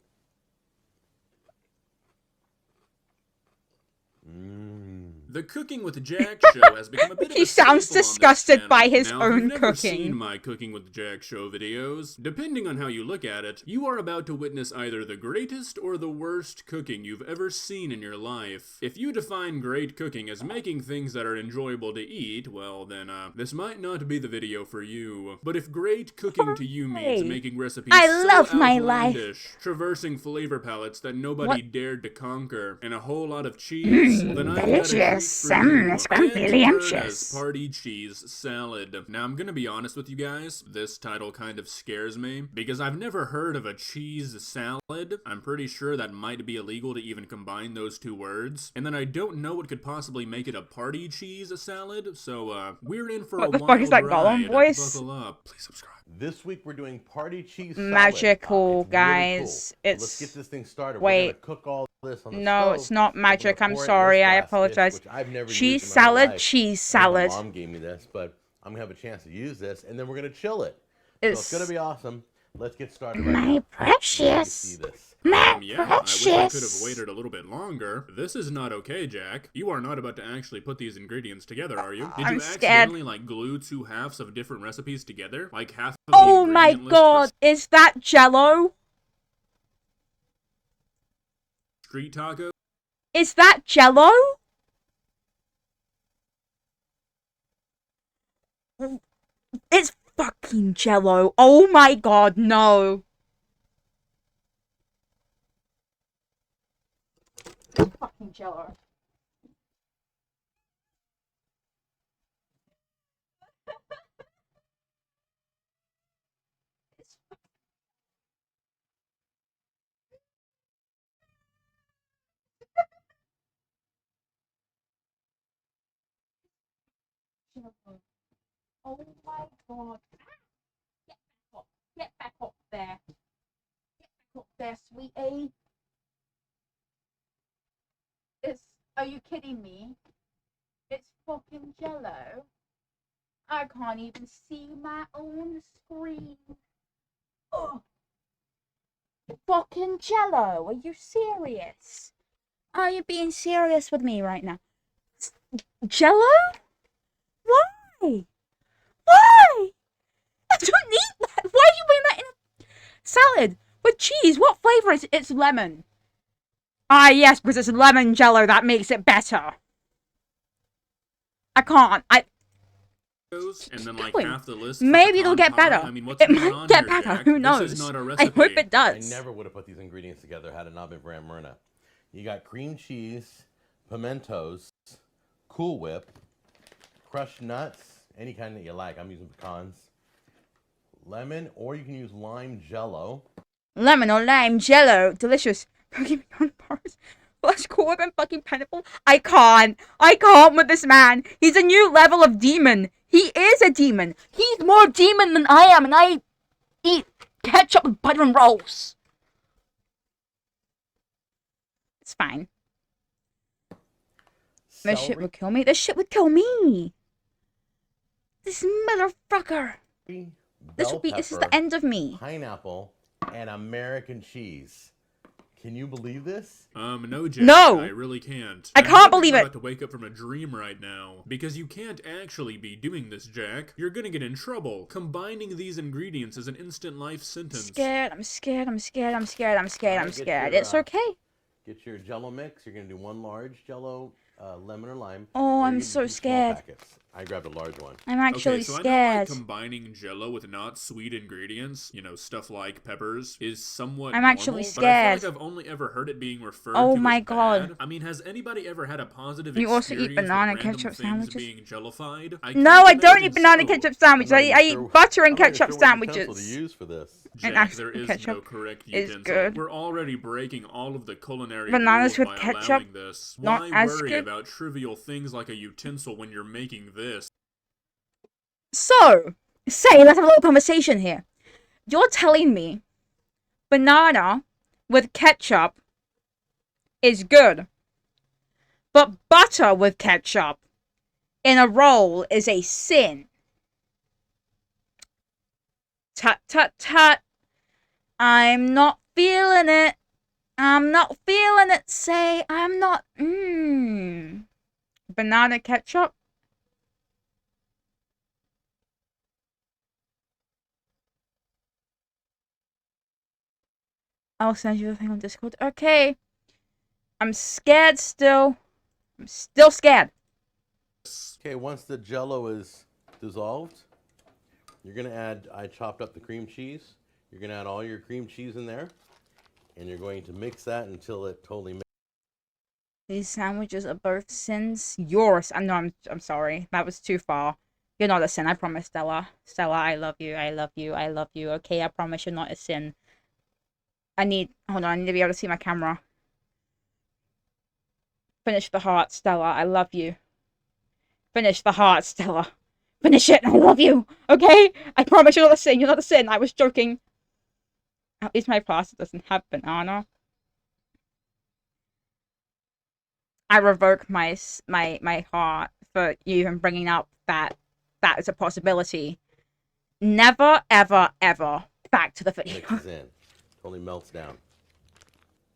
The Cooking with Jack show has become a bit of He a sounds staple on this disgusted channel. by his now, own if you've never cooking. seen my Cooking with Jack show videos, depending on how you look at it, you are about to witness either the greatest or the worst cooking you've ever seen in your life. If you define great cooking as making things that are enjoyable to eat, well then, this might not be the video for you. But if great cooking to you means Hey, making recipes I so love my life. outlandish, traversing flavor palettes that nobody dared to conquer, and a whole lot of cheese, well, then I've got a treat delicious. for you. Scrumptious. Party cheese salad. Now I'm gonna be honest with you guys, this title kind of scares me, because I've never heard of a cheese salad. I'm pretty sure that might be illegal to even combine those two words, and then I don't know what could possibly make it a party cheese salad, so we're in for What a the fuck wild is that ride. Gollum voice? Buckle up. Please subscribe. This week we're doing party cheese salad. Magical, It's really guys. cool. It's- Let's get this thing started. wait. We're gonna cook all this on the No, stove. it's not We're gonna magic. I'm pour it in sorry. this I glass dish, apologize. which I've never Cheese used in my salad, life. cheese I think salad. My mom gave me this, but I'm gonna have a chance to use this, and then we're gonna chill it. It's So it's gonna be awesome. Let's get started right my now. precious. See this. My Yeah, I wish I could have precious. waited a little bit longer. This is not okay, Jack. You are not about to actually put these ingredients together, are you? Did I'm you scared. accidentally, like, glue two halves of different recipes together? Like, half of Oh the my ingredient list god, for is that Jello? street tacos? Is that Jello? It's fucking Jello. Oh my god, no. Fucking Jello. Oh my god. Get back up there. Get back up there, sweetie. Are you kidding me? It's fucking Jello. I can't even see my own screen. Oh. Fucking Jello, are you serious? Are you being serious with me right now? Jello? Why? Why? I don't need that. Why are you putting that in a salad with cheese. What flavor is it? It's lemon. Ah, yes, because it's lemon jello. That makes it better. I can't. and then keep like going. half the list. for Maybe pecan it'll get pie? better. I mean, what's It going might on get here, better. Jack? Who This knows? is not a I recipe. hope it I does. never would have put these ingredients together had it not been for Aunt Myrna. You got cream cheese, pimentos, Cool Whip, crushed nuts, any kind that you like. I'm using pecans. Lemon, or you can use lime jello. Lemon or lime jello. Delicious. Pokemon bars. Flash Core and fucking pineapple. I can't with this man. He's a new level of demon. He is a demon. He's more demon than I am, and I eat ketchup with butter and rolls. It's fine. This shit would kill me. This shit would kill me. This motherfucker. This is the end of me. Pineapple, and American cheese. Can you believe this? No, Jack. No! I really can't. I can't believe I'm it. about to wake up from a dream right now. Because you can't actually be doing this, Jack. You're gonna get in trouble. Combining these ingredients is an instant life sentence. I'm scared. It's okay. Get your Jello mix. You're gonna do one large Jello, lemon or lime. Oh, or I'm you can so do small scared. packets. I grabbed a large one. I'm actually okay, so I know scared. like combining Jello with not sweet ingredients, you know, stuff like peppers, is somewhat I'm actually normal, but I scared. feel like I've only ever heard it being referred Oh to my as God. bad. I mean, has anybody ever had a positive You also eat experience banana with random ketchup things sandwiches? being jellified? No, I don't eat banana ketchup sandwiches. I eat butter and I'm not even ketchup sure what utensil sandwiches. to use for this. And Jack, there is ketchup no correct is utensil. good. We're already breaking all of the culinary Bananas rules with by ketchup, allowing this. not Why as worry good. about trivial things like a utensil when you're making this? So, let's have a little conversation here. You're telling me banana with ketchup is good, but butter with ketchup in a roll is a sin. Tut tut tut. I'm not feeling it. Say, I'm not. Banana ketchup? I'll send you the thing on Discord. Okay. I'm scared still. I'm still scared. Okay, once the Jello is dissolved, you're gonna add. I chopped up the cream cheese. You're gonna add all your cream cheese in there, and you're going to mix that until it totally. These sandwiches are both sins. Yours. No, I'm sorry. That was too far. You're not a sin. I promise, Stella. Stella, I love you. I love you. I love you. Okay, I promise you're not a sin. Hold on, I need to be able to see my camera. Finish the heart, Stella. I love you. Finish the heart, Stella. Finish it. I love you. Okay? I promise you're not a sin. You're not a sin. I was joking. At least my pasta doesn't have banana. I revoke my heart for you even bringing up that is a possibility. Never, ever, ever. Back to the video. Mixes in. Totally melts down.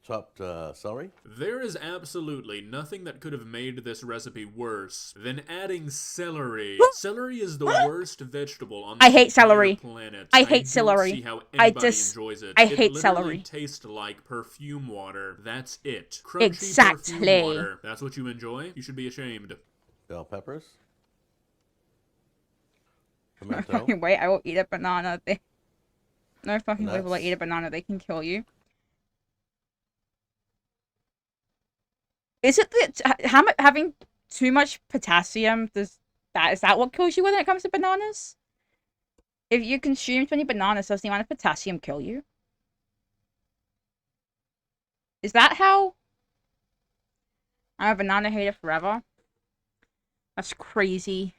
Chopped celery. There is absolutely nothing that could have made this recipe worse than adding celery. Celery is the worst vegetable on the I hate celery. planet. I hate celery. Don't see how I anybody just- enjoys it. I It hate literally celery. tastes like perfume water. That's it. Crunchy Exactly. perfume water. That's what you enjoy? You should be ashamed. Bell peppers. No Pimento. fucking way, I will eat a banana. No fucking way will I Nuts. eat a banana. They can kill you. Is it that having too much potassium is that what kills you when it comes to bananas? If you consume 20 bananas, does the amount of potassium kill you? Is that how? I'm a banana hater forever. That's crazy.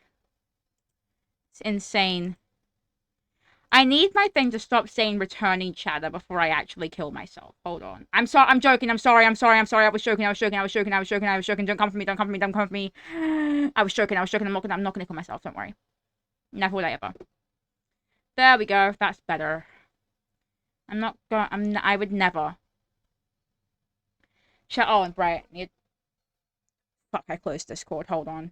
It's insane. I need my thing to stop saying returning chatter before I actually kill myself. Hold on. I'm sorry. I'm joking. I'm sorry. I was joking. Don't come for me. I was joking. I'm not gonna kill myself. Don't worry. Never would I ever. There we go. That's better. I would never. Oh, and right. Fuck, I closed Discord. Hold on.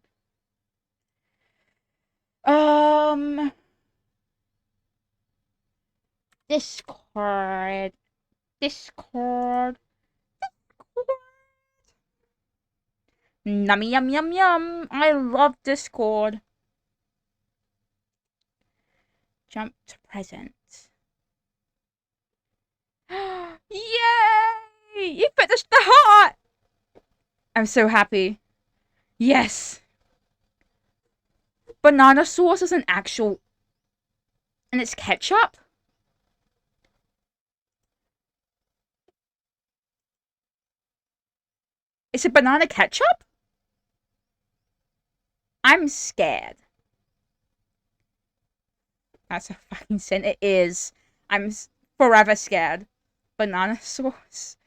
Discord. Discord. Nummy yum yum yum. I love Discord. Jump to present. Yay! You finished the heart! I'm so happy. Yes! Banana sauce is an actual... And it's ketchup? Is it banana ketchup? I'm scared. That's a fucking sin. It is. I'm forever scared. Banana sauce.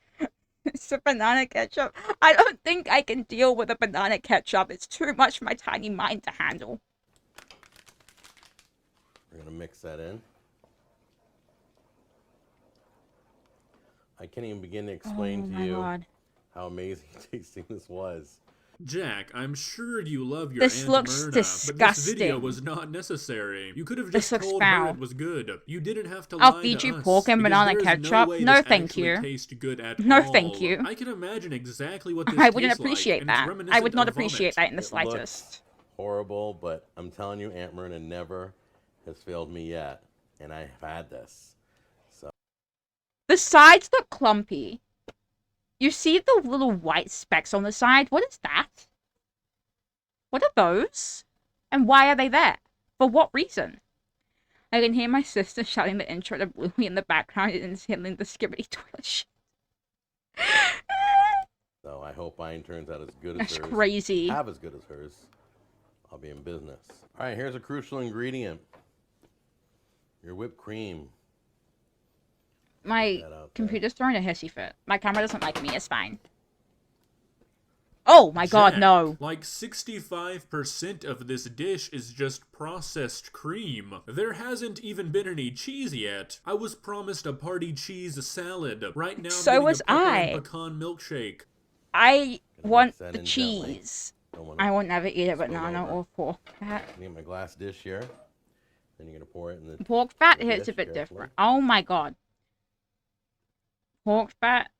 It's a banana ketchup. I don't think I can deal with a banana ketchup. It's too much for my tiny mind to handle. We're gonna mix that in. I can't even begin to explain to you how amazing tasting this was. Jack, I'm sure you love your This Aunt looks Myrna, disgusting. but this video was not necessary. You could have This just looks told her foul. it was good. You didn't have to I'll lie feed to you us, pork and because banana there's ketchup. way No, this thank actually you. tastes good at No, all. thank you. I can imagine exactly what this I wouldn't tastes appreciate like, and that. it's I reminiscent would not of appreciate vomit. that in the It slightest. looks horrible, but I'm telling you, Aunt Myrna never has failed me yet, and I have had this. So The sides look clumpy. You see the little white specks on the side? What is that? What are those? And why are they there? For what reason? I can hear my sister shouting the intro to Bluey in the background and handling the skibbity toilet shit. So I hope mine turns out as good as That's hers. crazy. Have as good as hers. I'll be in business. All right, here's a crucial ingredient. Your whipped cream. My Get that out there. computer's throwing a hissy fit. My camera doesn't like me, it's fine. Oh my god, Jack, no. Like 65% of this dish is just processed cream. There hasn't even been any cheese yet. I was promised a party cheese salad. Right now I'm So getting was a pepper I. and pecan milkshake. I Gonna want mix that the in gently. cheese. Don't wanna I won't never eat a spill banana over. or pork fat. get my glass dish here. Then you're gonna pour it in the Pork fat the hits a dish bit carefully. different. Oh my god. Pork fat.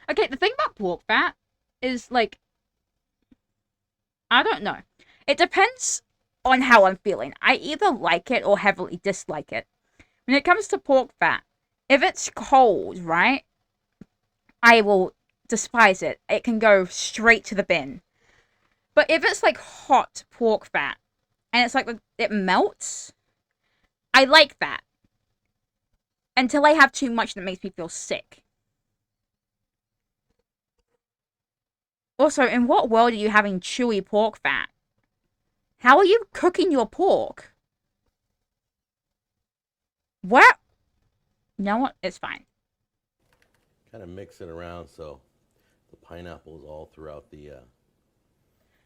Okay, the thing about pork fat is, like, I don't know. It depends on how I'm feeling. I either like it or heavily dislike it. When it comes to pork fat, if it's cold, right, I will despise it. It can go straight to the bin. But if it's, like, hot pork fat, and it's like, it melts, I like that. Until I have too much that makes me feel sick. Also, in what world are you having chewy pork fat? How are you cooking your pork? What? You know what? It's fine. kind of mix it around so the pineapple is all throughout the,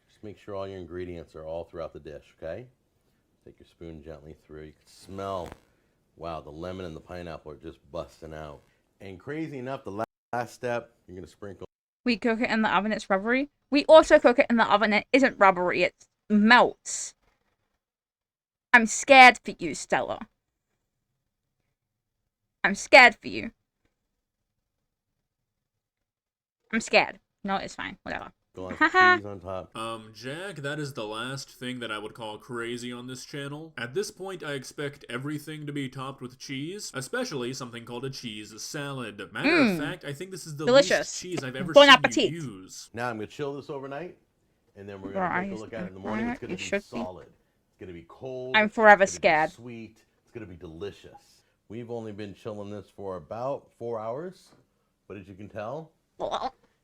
just make sure all your ingredients are all throughout the dish, okay? Take your spoon gently through. You can smell, wow, the lemon and the pineapple are just busting out. And crazy enough, the last step, you're going to sprinkle. We cook it in the oven, it's rubbery. We also cook it in the oven, it isn't rubbery, it melts. I'm scared for you, Stella. I'm scared for you. I'm scared. No, it's fine. Whatever. Cheese on top. Jack, that is the last thing that I would call crazy on this channel. At this point, I expect everything to be topped with cheese, especially something called a cheese salad. Matter of fact, I think this is the Delicious. least cheese I've ever Bon seen appetit. you use. Now I'm going to chill this overnight, and then we're going Right, to take a look at it in the morning. It's going you to be should be. solid. It's going to be cold. I'm forever it's gonna be scared. Sweet. It's going to be delicious. We've only been chilling this for about 4 hours, but as you can tell,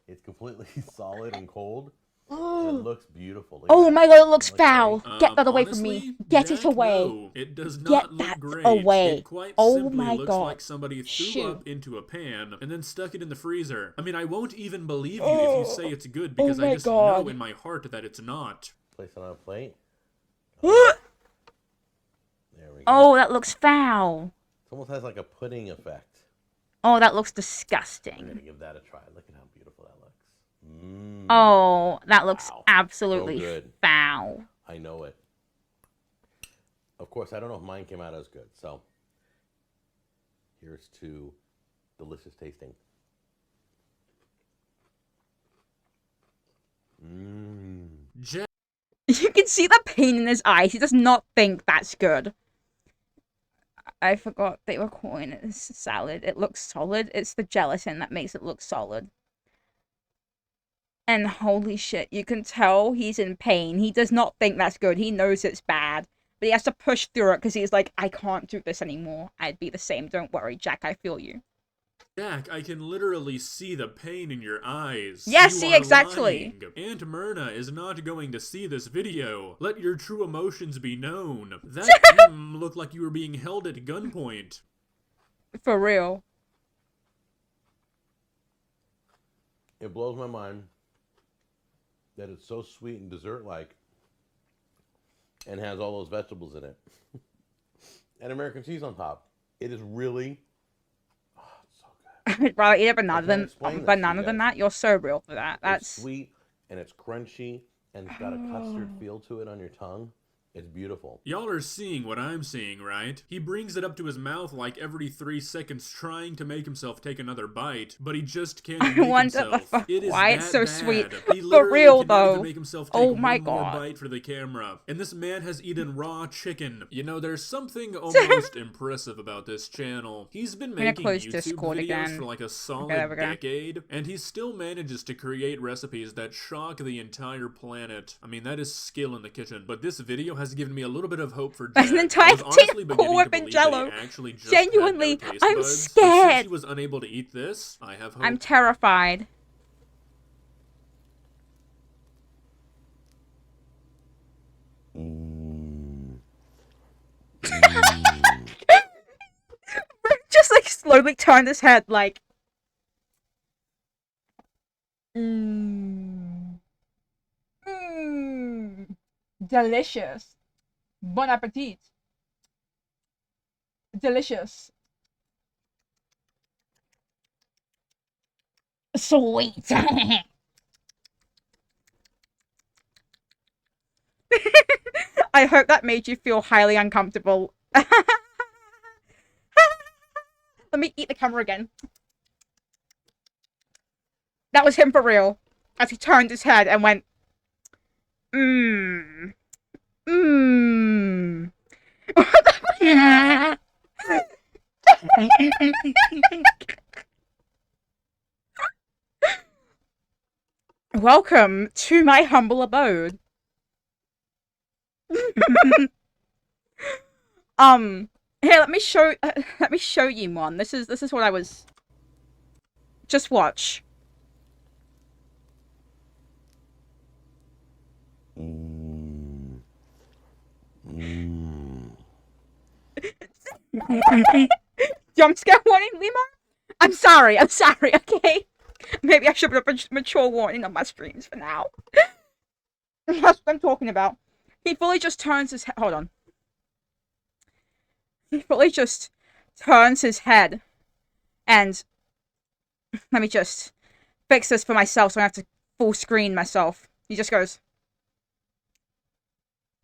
it's completely solid and cold. And it looks beautiful. Look at Oh that. my god, it looks Looks foul. great. Get that away from me. Honestly, Get it Jack, away. no, it does Get not look that great. away. It quite Oh simply my looks God. like somebody threw Shoot. up into a pan and then stuck it in the freezer. I mean, I won't even believe you if you say it's good because my I just God. know in my heart that it's not. Place it on a plate. Oh, There we go. that looks foul. It almost has like a pudding effect. Oh, that looks I'm going disgusting. to give that a try. Look at how beautiful that looks. Mmm. Oh, that looks Wow. absolutely So good. foul. I know it. Of course, I don't know if mine came out as good. So Here's to delicious tasting. Jack You can see the pain in his eyes. He does not think that's good. I forgot they were calling it salad. It looks solid. It's the gelatin that makes it look solid. And holy shit, you can tell he's in pain. He does not think that's good. He knows it's bad. But he has to push through it because he's like, I can't do this anymore. I'd be the same. Don't worry, Jack. I feel you. Jack, I can literally see the pain in your eyes. Yeah, You see, are exactly. lying. Aunt Myrna is not going to see this video. Let your true emotions be known. That looked like you were being held at gunpoint. For real. It blows my mind that it's so sweet and dessert-like and has all those vegetables in it. And American cheese on top. It is really... Oh, it's so good. I'd rather eat a I banana can't than explain this to you than guys. that. You're so real for that. That's It's sweet and it's crunchy and it's got a custard feel to it on your tongue. It's beautiful. Y'all are seeing what I'm seeing, right? He brings it up to his mouth like every 3 seconds trying to make himself take another bite, but he just can't I make wonder himself. It is why it's that so bad. sweet. He For literally real, cannot even though. make himself take Oh my one more God. bite for the camera. And this man has eaten raw chicken. You know, there's something almost impressive about this channel. He's been gonna making close YouTube Discord videos again. for like a solid there we go. decade, and he still manages to create recipes that shock the entire planet. I mean, that is skill in the kitchen. But this video has given me a little bit of hope for Jack. An entire I was honestly tin beginning full to of believe Jello. that he actually just Genuinely, had no taste I'm buds. But since scared. he was unable to eat this, I have hope. I'm terrified. Just like slowly turned his head like delicious. Bon appetit. Delicious. Sweet. I hope that made you feel highly uncomfortable. Let me eat the camera again. That was him for real. As he turned his head and went, mmm. Mmm. Welcome to my humble abode. Here, let me show you one. This is what I was. Just watch. Jump scare warning, Lima? I'm sorry, okay? Maybe I should put a mature warning on my streams for now. That's what I'm talking about. He fully just turns his head. Hold on. He fully just turns his head. And let me just fix this for myself so I have to full screen myself. He just goes,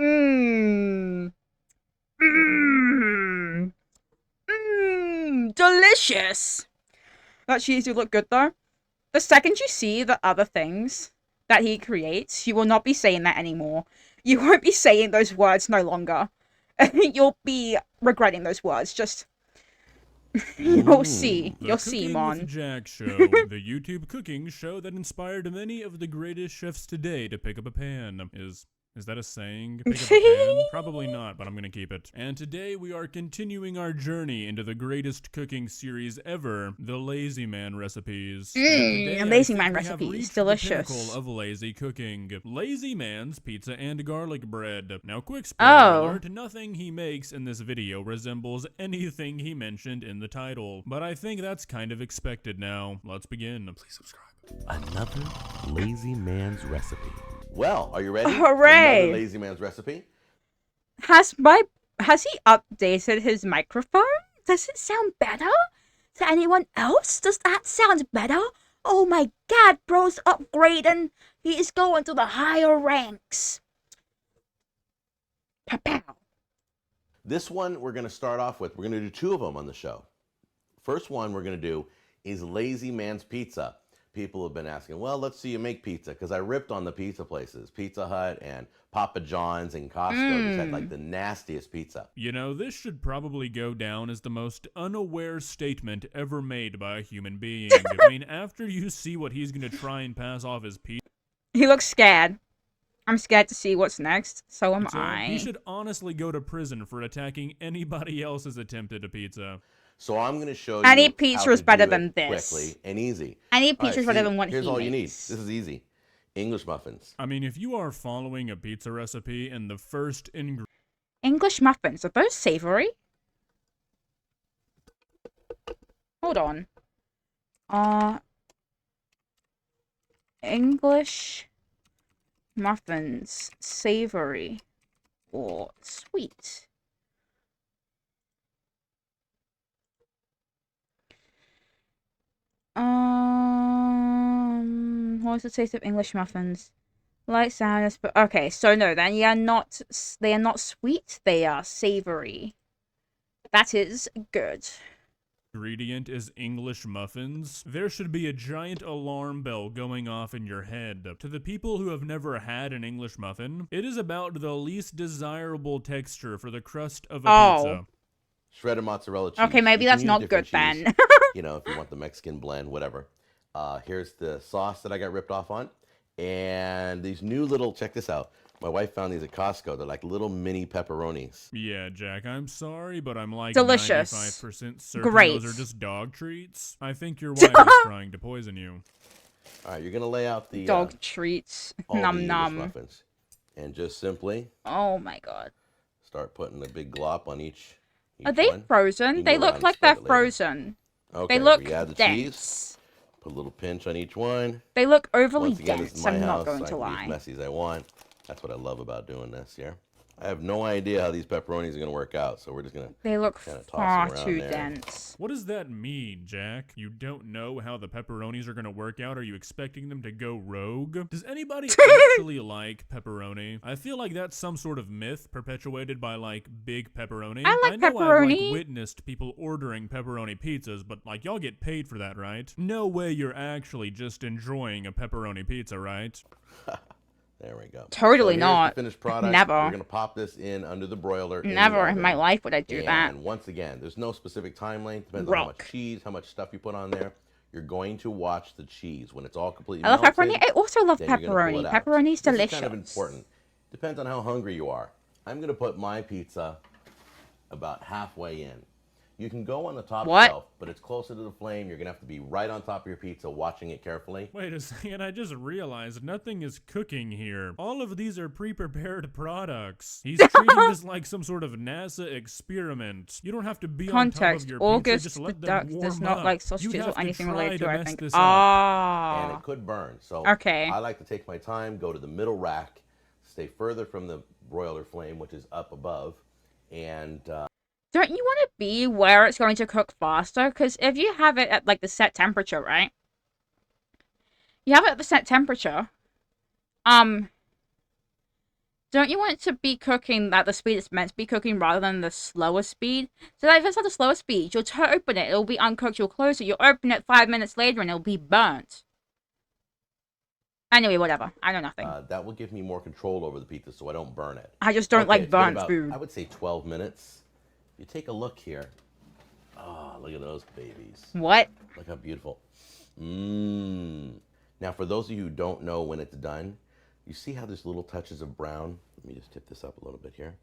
mmm. Mmm. Mmm. Delicious. That cheese do look good though. The second you see the other things that he creates, you will not be saying that anymore. You won't be saying those words no longer. You'll be regretting those words. Just you'll see. The You'll see, Cooking Mon. with Jack show, the YouTube cooking show that inspired many of the greatest chefs today to pick up a pan. Is that a saying? Pick up a pan? Probably not, but I'm gonna keep it. And today we are continuing our journey into the greatest cooking series ever, the Lazy Man recipes. And today, Lazy I Man think we have recipes, reached delicious. The pinnacle of lazy cooking. Lazy Man's pizza and garlic bread. Now, quick spoiler alert, nothing he makes in this video resembles anything he mentioned in the title. But I think that's kind of expected now. Let's begin. Please subscribe. Another Lazy Man's recipe. Well, are you ready? Hooray! Another Lazy Man's recipe. Has he updated his microphone? Does it sound better? To anyone else? Does that sound better? Oh my god, bro's upgrading. He is going to the higher ranks. Pow. This one we're going to start off with. We're going to do two of them on the show. First one we're going to do is Lazy Man's Pizza. People have been asking, well, let's see you make pizza, because I ripped on the pizza places. Pizza Hut and Papa John's and Costco just had like the nastiest pizza. You know, this should probably go down as the most unaware statement ever made by a human being. I mean, after you see what he's going to try and pass off as pizza, He looks scared. I'm scared to see what's next. So am I. he should honestly go to prison for attacking anybody else's attempt at a pizza. So I'm going to show you Any pizza how is to better do than it this. quickly and easy. Any All right, pizza is better see, than what here's he all you need. makes. This is easy. English muffins. I mean, if you are following a pizza recipe and the first ingredient English muffins. Are those savory? Hold on. English muffins. Savory. Or sweet? What's the taste of English muffins? Light sourness, but okay. So no, then they are not sweet. They are savory. That is good. is English muffins, there should be a giant alarm bell going off in your head. To the people who have never had an English muffin, it is about the least desirable texture for the crust of a pizza. Shredded mozzarella cheese. Okay, maybe You can that's use not different good cheese, then. you know, if you want the Mexican blend, whatever. Here's the sauce that I got ripped off on. And these new little, check this out. My wife found these at Costco. They're like little mini pepperonis. Yeah, Jack, I'm sorry, but I'm like Delicious. 95% certain Great. those are just dog treats. I think your wife is trying to poison you. All right, you're going to lay out the Dog treats. all the Num English num. muffins. And just simply Oh my god. start putting a big glop on each Are they one. You frozen? can They go look around like and spread they're it later. frozen. Okay, They look we add the dense. cheese. Put a little pinch on each one. They look overly Once again, this is dense. my I'm house. not going I to can be lie. as messy as I want. That's what I love about doing this here. I have no idea how these pepperonis are going to work out, so we're just going to... They look Kinda toss far them around too there. dense. What does that mean, Jack? You don't know how the pepperonis are gonna work out? Are you expecting them to go rogue? Does anybody actually like pepperoni? I feel like that's some sort of myth perpetuated by, like, big pepperoni. I like know I've, pepperoni. like, witnessed people ordering pepperoni pizzas, but, like, y'all get paid for that, right? No way you're actually just enjoying a pepperoni pizza, right? There we go. Totally here's not. The finished product. Never. We're going to pop this in under the broiler. in the Never in my oven. life would I do that. And once again, there's no specific time length. Depends on how Rock. much cheese, how much stuff you put on there. You're going to watch the cheese. When it's all completely I love melted, pepperoni. I also love then you're gonna pull pepperoni. it out. Pepperoni's This delicious. is kind of important. Depends on how hungry you are. I'm going to put my pizza about halfway in. You can go on the top What? shelf, but it's closer to the flame. You're going to have to be right on top of your pizza, watching it carefully. Wait a second, I just realized nothing is cooking here. All of these are pre-prepared products. He's treating this like some sort of NASA experiment. You don't have to be on top Context. of your pizza, August just the let them duck warm does not up. like You'd sausages have or to anything try related to to, I mess think. this up. And Ah. it could burn. So Okay. I like to take my time, go to the middle rack, stay further from the broiler flame, which is up above, and Don't you want to be where it's going to cook faster? Because if you have it at like the set temperature, right? You have it at the set temperature. Don't you want it to be cooking at the speed it's meant to be cooking rather than the slower speed? So that if it's at the slower speed, you'll open it, it'll be uncooked, you'll close it, you'll open it 5 minutes later and it'll be burnt. Anyway, whatever. I know nothing. that will give me more control over the pizza so I don't burn it. I just don't Okay, like it's been burnt about, food. I would say 12 minutes. You take a look here. Oh, look at those babies. What? Look how beautiful. Mmm. Now, for those of you who don't know when it's done, you see how there's little touches of brown? Let me just tip this up a little bit here.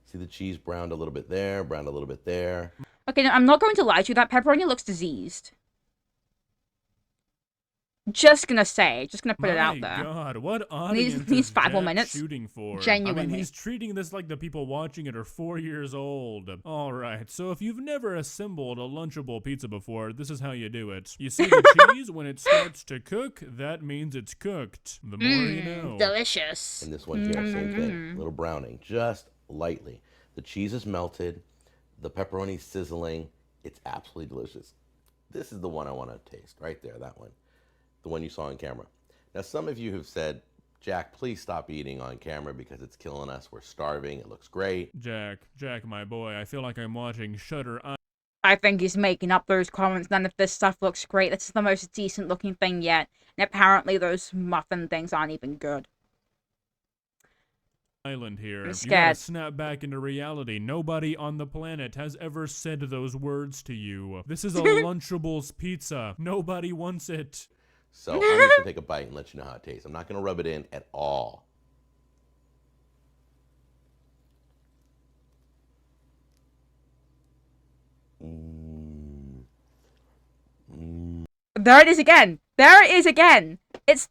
See the cheese browned a little bit there, browned a little bit there. Okay, no, I'm not going to lie to you. That pepperoni looks diseased. Just gonna say. Just gonna put it out there. My God, what audience These is 5 more Jack minutes. shooting for? I Genuinely. mean, he's treating this like the people watching it are 4 years old. All right, so if you've never assembled a Lunchable pizza before, this is how you do it. You see the cheese, when it starts to cook, that means it's cooked. The more you know. Delicious. And this one here, same thing. Little browning, just lightly. The cheese is melted. The pepperoni sizzling. It's absolutely delicious. This is the one I want to taste, right there, that one. The one you saw on camera. Now, some of you have said, Jack, please stop eating on camera because it's killing us. We're starving. It looks great. Jack, my boy, I feel like I'm watching Shutter I think he's making up those comments. None of this stuff looks great. This is the most decent looking thing yet. And apparently those muffin things aren't even good. Island here. I'm You scared. gotta snap back into reality. Nobody on the planet has ever said those words to you. This is a Lunchables pizza. Nobody wants it. So I'm just gonna take a bite and let you know how it tastes. I'm not gonna rub it in at all. There it is again. There it is again. It's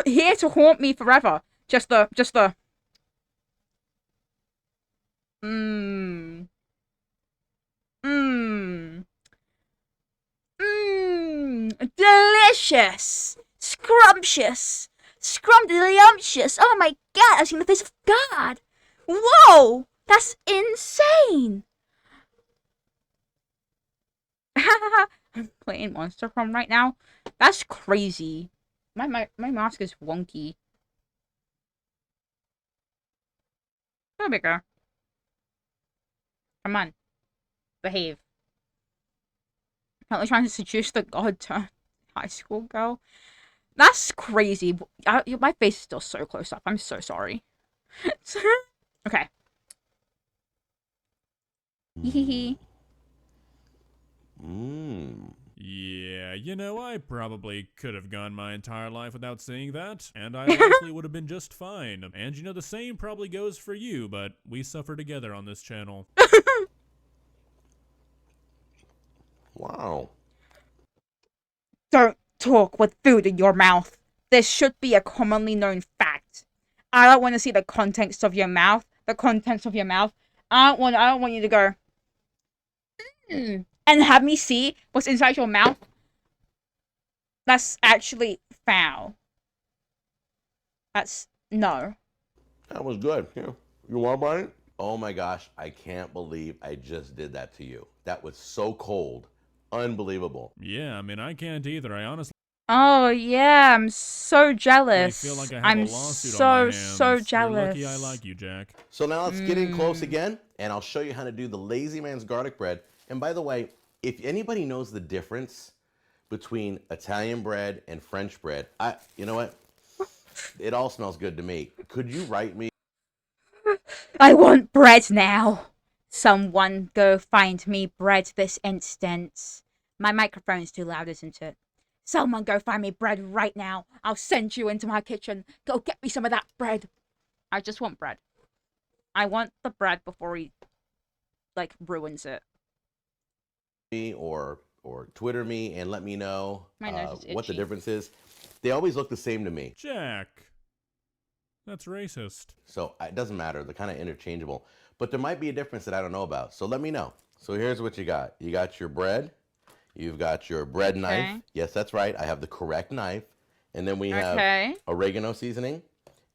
here to haunt me forever. Just the Mmm. Mmm. Mmm. Delicious. Scrumptious. Scrumptious. Oh my god, I've seen the face of God. Whoa! That's insane. I'm playing Monster Prom right now. That's crazy. My mask is wonky. Go bigger. Come on. Behave. Apparently trying to seduce the god to high school girl. That's crazy. My face is still so close up. I'm so sorry. Okay. Hee. Yeah, you know, I probably could have gone my entire life without seeing that, and I likely would have been just fine. And you know, the same probably goes for you, but we suffer together on this channel. Wow. Don't talk with food in your mouth. This should be a commonly known fact. I don't want to see the contents of your mouth. The contents of your mouth. I don't want you to go and have me see what's inside your mouth. That's actually foul. That's no. That was good. Yeah. You want to bite it? Oh my gosh, I can't believe I just did that to you. That was so cold. Unbelievable. Yeah, I mean, I can't either. I honestly Oh yeah, I'm so jealous. feel like I have I'm a lawsuit so on my hands. so jealous. You're lucky I like you, Jack. So now let's get in close again, and I'll show you how to do the Lazy Man's garlic bread. And by the way, if anybody knows the difference between Italian bread and French bread, you know what? It all smells good to me. Could you write me? I want bread now. Someone go find me bread this instant. My microphone's too loud, isn't it? Someone go find me bread right now. I'll send you into my kitchen. Go get me some of that bread. I just want bread. I want the bread before he, like, ruins it. Or Twitter me and let me know My nose is what the itchy. difference is. They always look the same to me. Jack. That's racist. So it doesn't matter. They're kind of interchangeable. But there might be a difference that I don't know about. So let me know. So here's what you got. You got your bread. You've got your bread knife. Yes, that's right. I have the correct knife. And then we have oregano seasoning.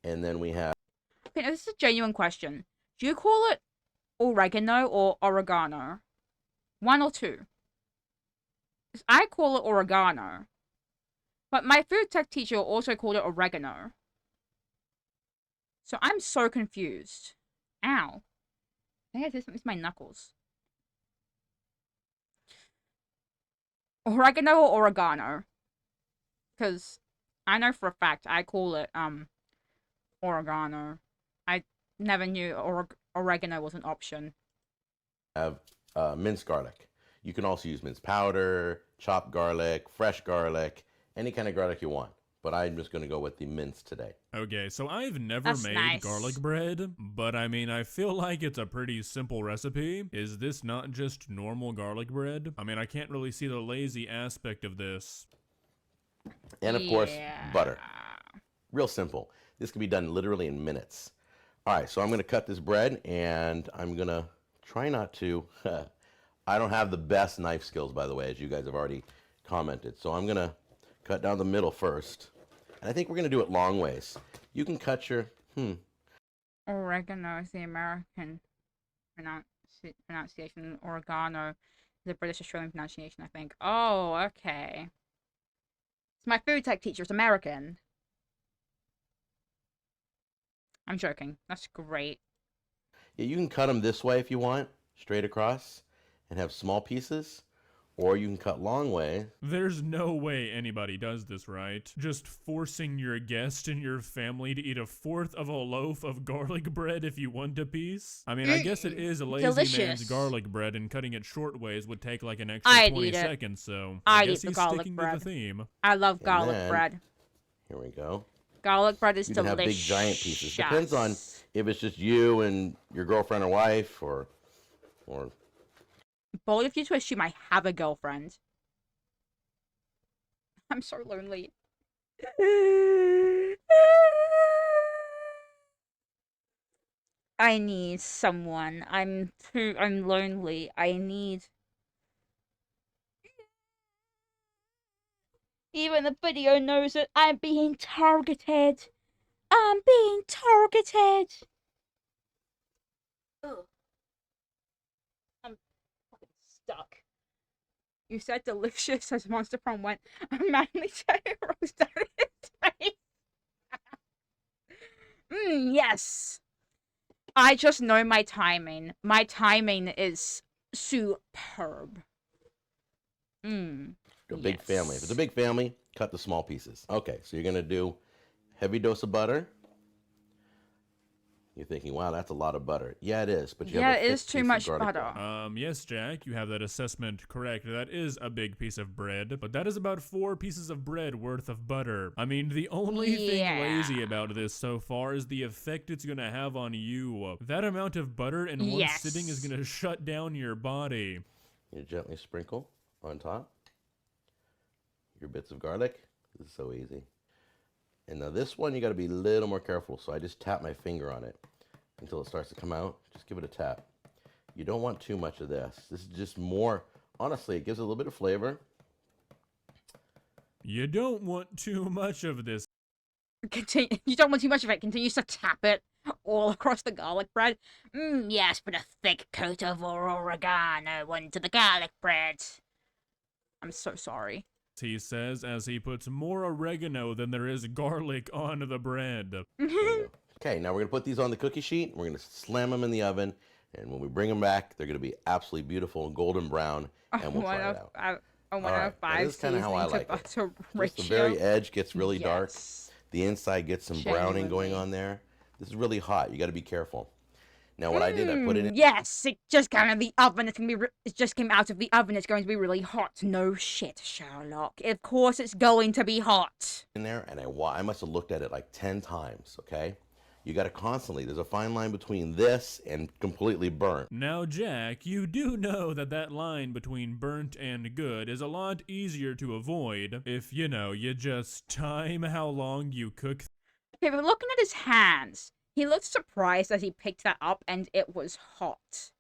And then we have... Okay, now this is a genuine question. Do you call it oregano or oregano? One or two? 'Cause I call it oregano. But my food tech teacher also called it oregano. So I'm so confused. Ow. I think I did something to my knuckles. Oregano or oregano? Because I know for a fact I call it, oregano. I never knew oregano was an option. Have minced garlic. You can also use minced powder, chopped garlic, fresh garlic, any kind of garlic you want. But I'm just going to go with the minced today. Okay, so I've never That's made nice. garlic bread, but I mean, I feel like it's a pretty simple recipe. Is this not just normal garlic bread? I mean, I can't really see the lazy aspect of this. And of course, butter. Real simple. This can be done literally in minutes. All right, so I'm going to cut this bread, and I'm going to try not to... I don't have the best knife skills, by the way, as you guys have already commented. So I'm going to cut down the middle first. And I think we're going to do it long ways. You can cut your... Oregano is the American pronunciation. Oregano is the British Australian pronunciation, I think. Oh, okay. So my food tech teacher is American. I'm joking. That's great. Yeah, you can cut them this way if you want, straight across. and have small pieces, or you can cut long way. There's no way anybody does this, right? Just forcing your guest and your family to eat a fourth of a loaf of garlic bread if you want a piece? I mean, I guess it is a lazy man's delicious. garlic bread, and cutting it short ways would take like an extra I'd 20 eat it. seconds, so I'd I eat guess the he's garlic sticking bread. to the theme. I love And garlic then- bread. Here we go. Garlic bread is You can delicious. have big giant pieces. Depends on if it's just you and your girlfriend or wife, or Bold of you to assume I have a girlfriend. I'm so lonely. I need someone. I'm lonely. I need. Even the video knows that I'm being targeted. I'm being targeted. Ugh. I'm fucking stuck. You said delicious as Monster Prom went a manly rose down his face. Yes. I just know my timing. My timing is superb. a big family. If it's a big family, cut the small pieces. Okay, so you're gonna do heavy dose of butter. You're thinking, wow, that's a lot of butter. Yeah, it is, but you have a Yeah, it is thick too piece of much garlic butter. bread. Yes, Jack, you have that assessment correct. That is a big piece of bread, but that is about 4 pieces of bread worth of butter. I mean, the only thing lazy about this so far is the effect it's gonna have on you. That amount of butter in one sitting is gonna shut down your body. You gently sprinkle on top your bits of garlic. This is so easy. And now this one, you gotta be a little more careful. So I just tap my finger on it until it starts to come out. Just give it a tap. You don't want too much of this. This is just more, honestly, it gives it a little bit of flavor. You don't want too much of this. You don't want too much of it. Continues to tap it all across the garlic bread. Yes, put a thick coat of oregano into the garlic bread. I'm so sorry. He says as he puts more oregano than there is garlic on the bread. Okay, now we're gonna put these on the cookie sheet. We're gonna slam them in the oven, and when we bring them back, they're gonna be absolutely beautiful and golden brown, and we'll try it out. One All right, out of 5 this is kind of how I seasoning to like it. butter Just the ratio. very edge gets really dark. Yes. The inside gets some browning going on there. This is really hot. You got to be careful. Now, what I did, I put it in. Yes, it just came out of the oven. It's gonna be. It just came out of the oven. It's going to be really hot. No shit, Sherlock. Of course, it's going to be hot. In there, and I must have looked at it like 10 times. Okay, you got to constantly. There's a fine line between this and completely burnt. Now, Jack, you do know that that line between burnt and good is a lot easier to avoid if, you know, you just time how long you cook. Okay, but looking at his hands, he looked surprised as he picked that up and it was hot.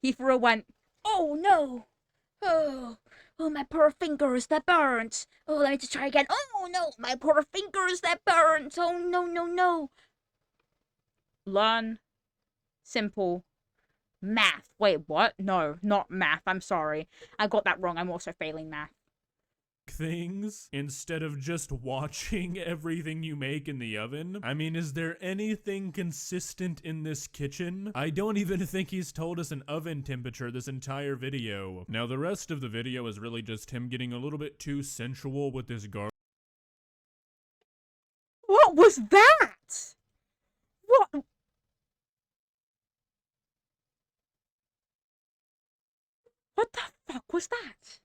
He for a went, "Oh no! Oh, my poor fingers, they're burnt. Oh, let me just try again. Oh no, my poor fingers, they're burnt. Oh no, no, no." Learn simple math. Wait, what? No, not math. I'm sorry. I got that wrong. I'm also failing math. Things instead of just watching everything you make in the oven. I mean, is there anything consistent in this kitchen? I don't even think he's told us an oven temperature this entire video. Now, the rest of the video is really just him getting a little bit too sensual with this garlic. What was that? What? What the fuck was that?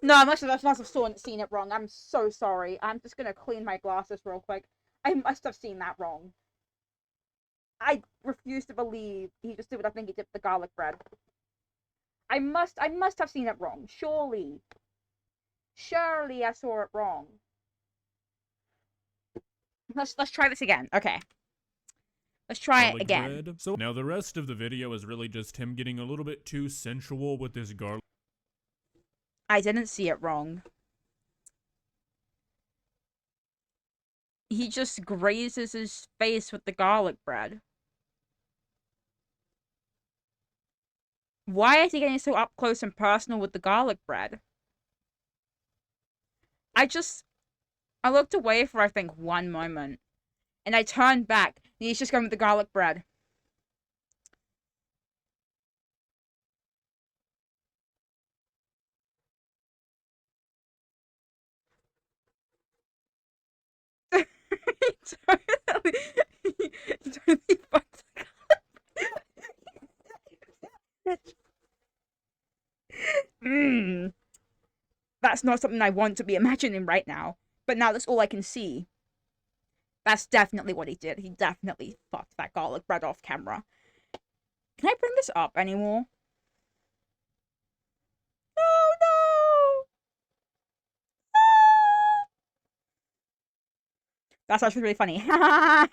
No, I must have seen it wrong. I'm so sorry. I'm just gonna clean my glasses real quick. I must have seen that wrong. I refuse to believe he just did what I think he did with the garlic bread. I must have seen it wrong. Surely I saw it wrong. Let's try this again. Okay. Let's try it again. Bread. So now the rest of the video is really just him getting a little bit too sensual with this garlic. I didn't see it wrong. He just grazes his face with the garlic bread. Why is he getting so up close and personal with the garlic bread? I looked away for, I think, one moment. And I turned back, and he's just going with the garlic bread. Totally fucked. That's not something I want to be imagining right now. But now that's all I can see. That's definitely what he did. He definitely fucked that garlic bread off camera. Can I bring this up anymore? Oh no! That's actually really funny. I'm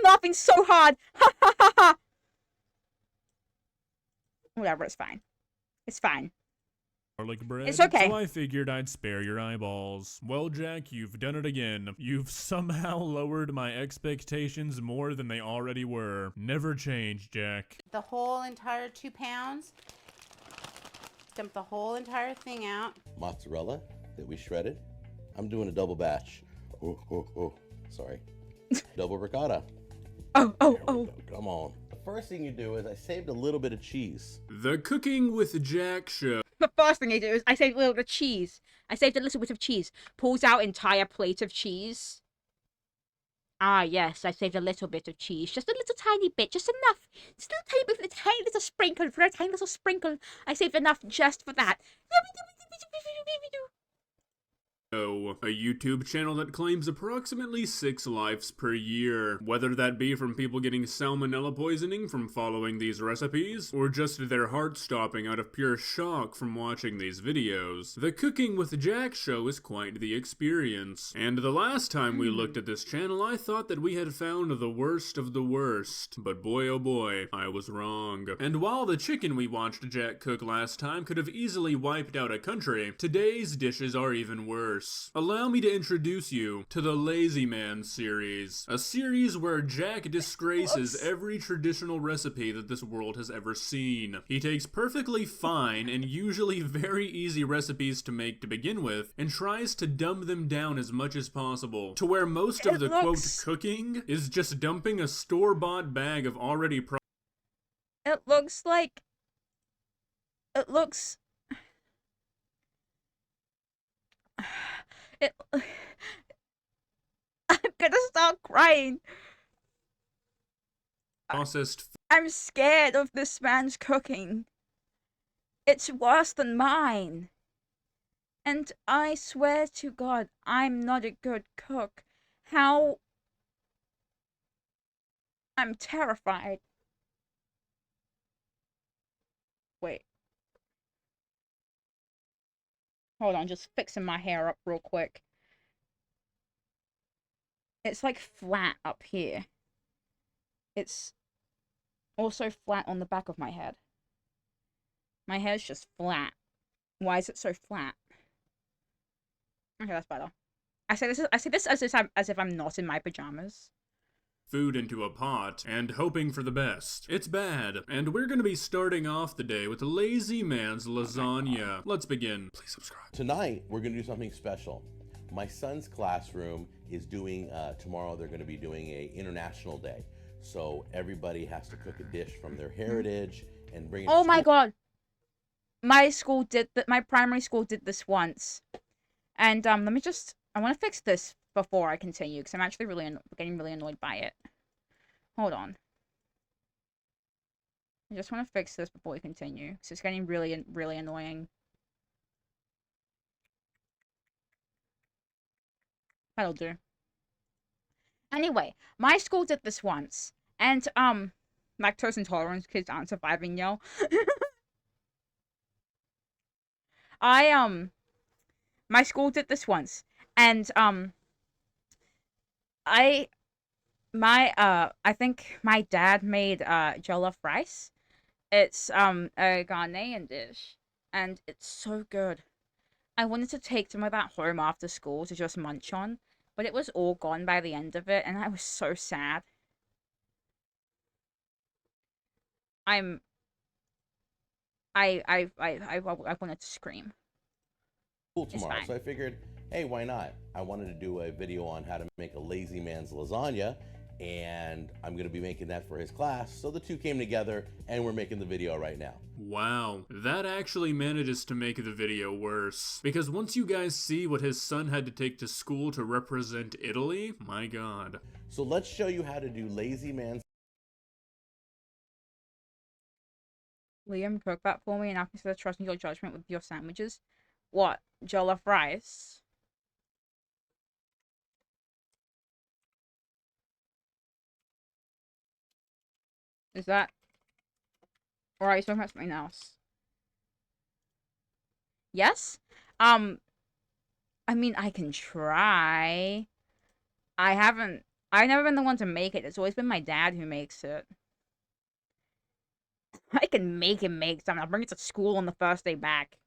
laughing so hard. Whatever, it's fine. It's fine. Garlic bread. It's okay. So I figured I'd spare your eyeballs. Well, Jack, you've done it again. You've somehow lowered my expectations more than they already were. Never change, Jack. The whole entire 2 pounds. Dump the whole entire thing out. Mozzarella that we shredded. I'm doing a double batch. Oh, sorry. Double ricotta. Oh. There we go. Come on. The first thing you do is I saved a little bit of cheese. The Cooking with Jack show. The first thing I do is I saved a little bit of cheese. I saved a little bit of cheese. Pulls out entire plate of cheese. Ah, yes, I saved a little bit of cheese. Just a little tiny bit. Just enough. Just a little tiny bit, a tiny little sprinkle. For a tiny little sprinkle. I saved enough just for that. A YouTube channel that claims approximately 6 lives per year, whether that be from people getting salmonella poisoning from following these recipes, or just their heart stopping out of pure shock from watching these videos. The Cooking with Jack show is quite the experience, and the last time we looked at this channel I thought that we had found the worst of the worst, but boy oh boy, I was wrong. And while the chicken we watched Jack cook last time could have easily wiped out a country, today's dishes are even worse. Allow me to introduce you to the Lazy Man series, a series where Jack disgraces every traditional recipe that this world has ever seen. He takes perfectly fine and usually very easy recipes to make to begin with, and tries to dumb them down as much as possible, to where most of the quote cooking is just dumping a store-bought bag of already It looks like... It looks... I'm gonna start crying. processed I'm scared of this man's cooking. It's worse than mine. And I swear to God, I'm not a good cook. How... I'm terrified. Wait. Hold on, just fixing my hair up real quick. It's like flat up here. It's also flat on the back of my head. My hair's just flat. Why is it so flat? Okay, that's better. I say this as if I'm not in my pajamas. Food into a pot and hoping for the best. It's bad, and we're gonna be starting off the day with Lazy Man's lasagna. Let's begin. Please subscribe. Tonight, we're gonna do something special. My son's classroom is doing, tomorrow they're gonna be doing a international day. So everybody has to cook a dish from their heritage and bring it to Oh my school. God. My school did that. My primary school did this once. And, let me just, I want to fix this before I continue, because I'm actually getting really annoyed by it. Hold on. I just want to fix this before we continue, because it's getting really annoying. That'll do. Anyway, my school did this once, and, lactose intolerance kids aren't surviving, yo. My school did this once, and, I think my dad made, jollof rice. It's, a Ghanaian dish, and it's so good. I wanted to take some of that home after school to just munch on, but it was all gone by the end of it, and I was so sad. I wanted to scream. School tomorrow. fine. So I figured, hey, why not? I wanted to do a video on how to make a Lazy Man's lasagna, and I'm gonna be making that for his class. So the two came together and we're making the video right now. Wow, that actually manages to make the video worse. Because once you guys see what his son had to take to school to represent Italy, my god. So let's show you how to do lazy man. Liam, cook that for me and I'll consider trusting your judgment with your sandwiches. What? Jollof rice? Is that... Or are you talking about something else? Yes? I mean, I can try. I've never been the one to make it. It's always been my dad who makes it. I can make him make something. I'll bring it to school on the first day back.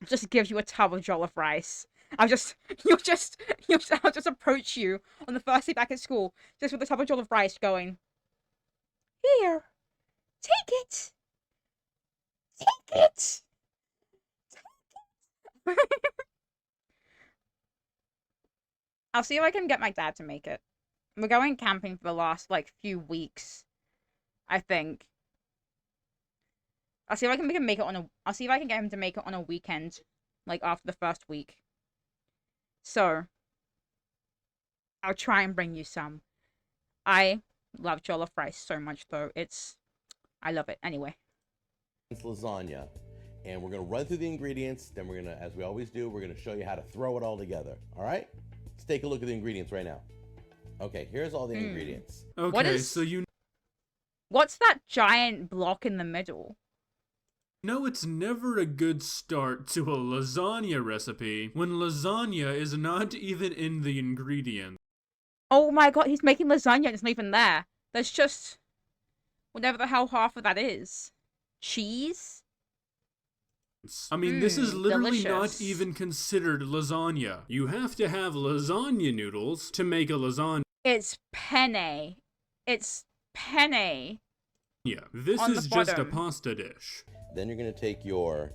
Just gives you a tub of jollof rice. I'll just approach you on the first day back at school, just with a tub of jollof rice going, here, take it. Take it. Take it. I'll see if I can get my dad to make it. We're going camping for the last, like, few weeks, I think. I'll see if I can make him make it on a... I'll see if I can get him to make it on a weekend, like, after the first week. So, I'll try and bring you some. I love jollof rice so much, though. I love it. Anyway. It's lasagna. And we're going to run through the ingredients. Then we're going to, as we always do, we're going to show you how to throw it all together. All right? Let's take a look at the ingredients right now. Okay, here's all the ingredients. Okay, so you... What's that giant block in the middle? No, it's never a good start to a lasagna recipe when lasagna is not even in the ingredients. Oh my god, he's making lasagna and it's not even there. There's just... whatever the hell half of that is. Cheese? I mean, this is literally delicious. not even considered lasagna. You have to have lasagna noodles to make a lasagna. It's penne. It's penne. Yeah, this On is the just a bottom. pasta dish. Then you're going to take your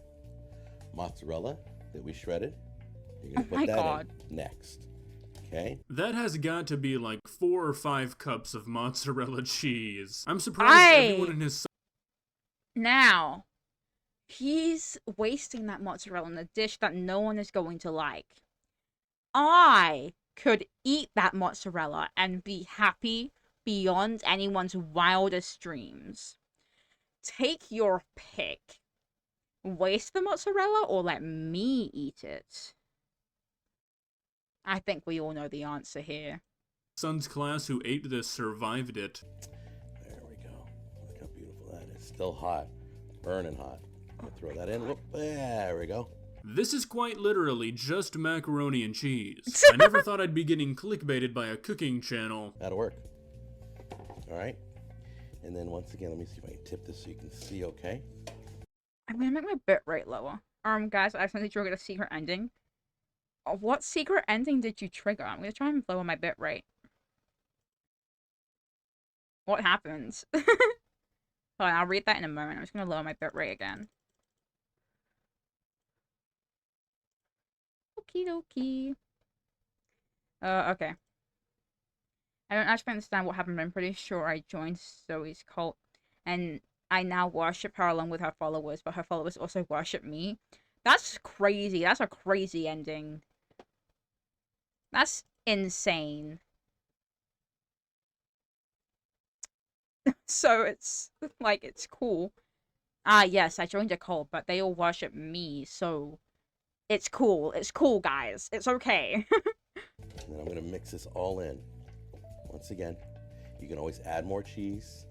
mozzarella that we shredded. You're going to Oh my put that God. in next. Okay? That has got to be like 4 or 5 cups of mozzarella cheese. I'm surprised everyone in his... Now, he's wasting that mozzarella in a dish that no one is going to like. I could eat that mozzarella and be happy beyond anyone's wildest dreams. Take your pick. Waste the mozzarella or let me eat it? I think we all know the answer here. son's class who ate this survived it. There we go. Look how beautiful that is. Still hot. Burning hot. I'm gonna throw that in. Look, there we go. This is quite literally just macaroni and cheese. I never thought I'd be getting clickbaited by a cooking channel. That'll work. Alright. And then once again, let me see if I can tip this so you can see okay. I'm gonna make my bit rate lower. Guys, I accidentally triggered a secret ending. What secret ending did you trigger? I'm gonna try and lower my bit rate. What happens? Hold on, I'll read that in a moment. I'm just gonna lower my bit rate again. Okie dokie. Okay. I don't actually understand what happened, but I'm pretty sure I joined Zoe's cult, and I now worship her along with her followers, but her followers also worship me. That's crazy. That's a crazy ending. That's insane. So it's, like, it's cool. Yes, I joined a cult, but they all worship me, so it's cool. It's cool, guys. It's okay. And then I'm going to mix this all in. Once again, you can always add more cheese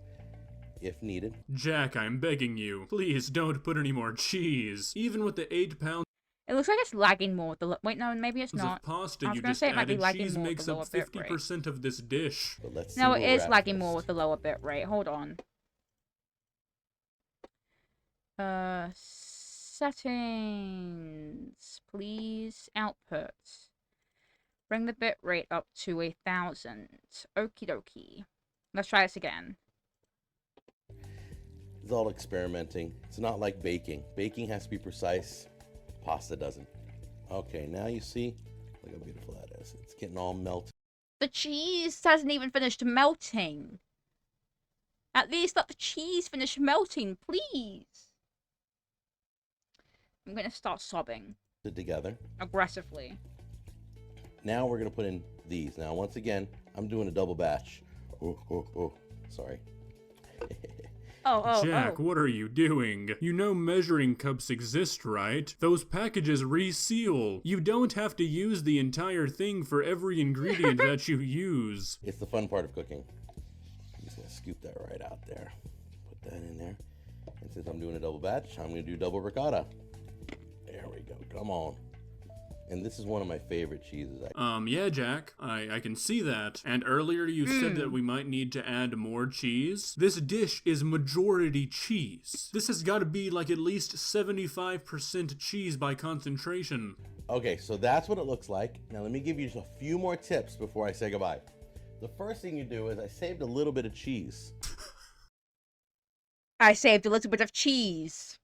if needed. Jack, I'm begging you, please don't put any more cheese. Even with the 8 pounds It looks like it's lagging more with the... Wait, no, maybe it's not. of pasta I was you gonna just say it might be added, lagging cheese more with makes the up lower bit rate. 50% of this dish. But let's see No, where it we're is at lagging first. more with the lower bit rate. Hold on. Settings. Please. Output. Bring the bit rate up to 1000. Okie dokie. Let's try this again. It's all experimenting. It's not like baking. Baking has to be precise. Pasta doesn't. Okay, now you see. Look how beautiful that is. It's getting all melted. The cheese hasn't even finished melting. At least let the cheese finish melting, please. I'm gonna start sobbing. It together. Aggressively. Now we're gonna put in these. Now, once again, I'm doing a double batch. Oh, sorry. Jack, what are you doing? You know measuring cups exist, right? Those packages reseal. You don't have to use the entire thing for every ingredient that you use. It's the fun part of cooking. I'm just gonna scoop that right out there. Put that in there. And since I'm doing a double batch, I'm gonna do double ricotta. There we go, come on. And this is one of my favorite cheeses. Yeah, Jack, I can see that. And earlier you said that we might need to add more cheese. This dish is majority cheese. This has got to be like at least 75% cheese by concentration. Okay, so that's what it looks like. Now let me give you just a few more tips before I say goodbye. The first thing you do is I saved a little bit of cheese. I saved a little bit of cheese.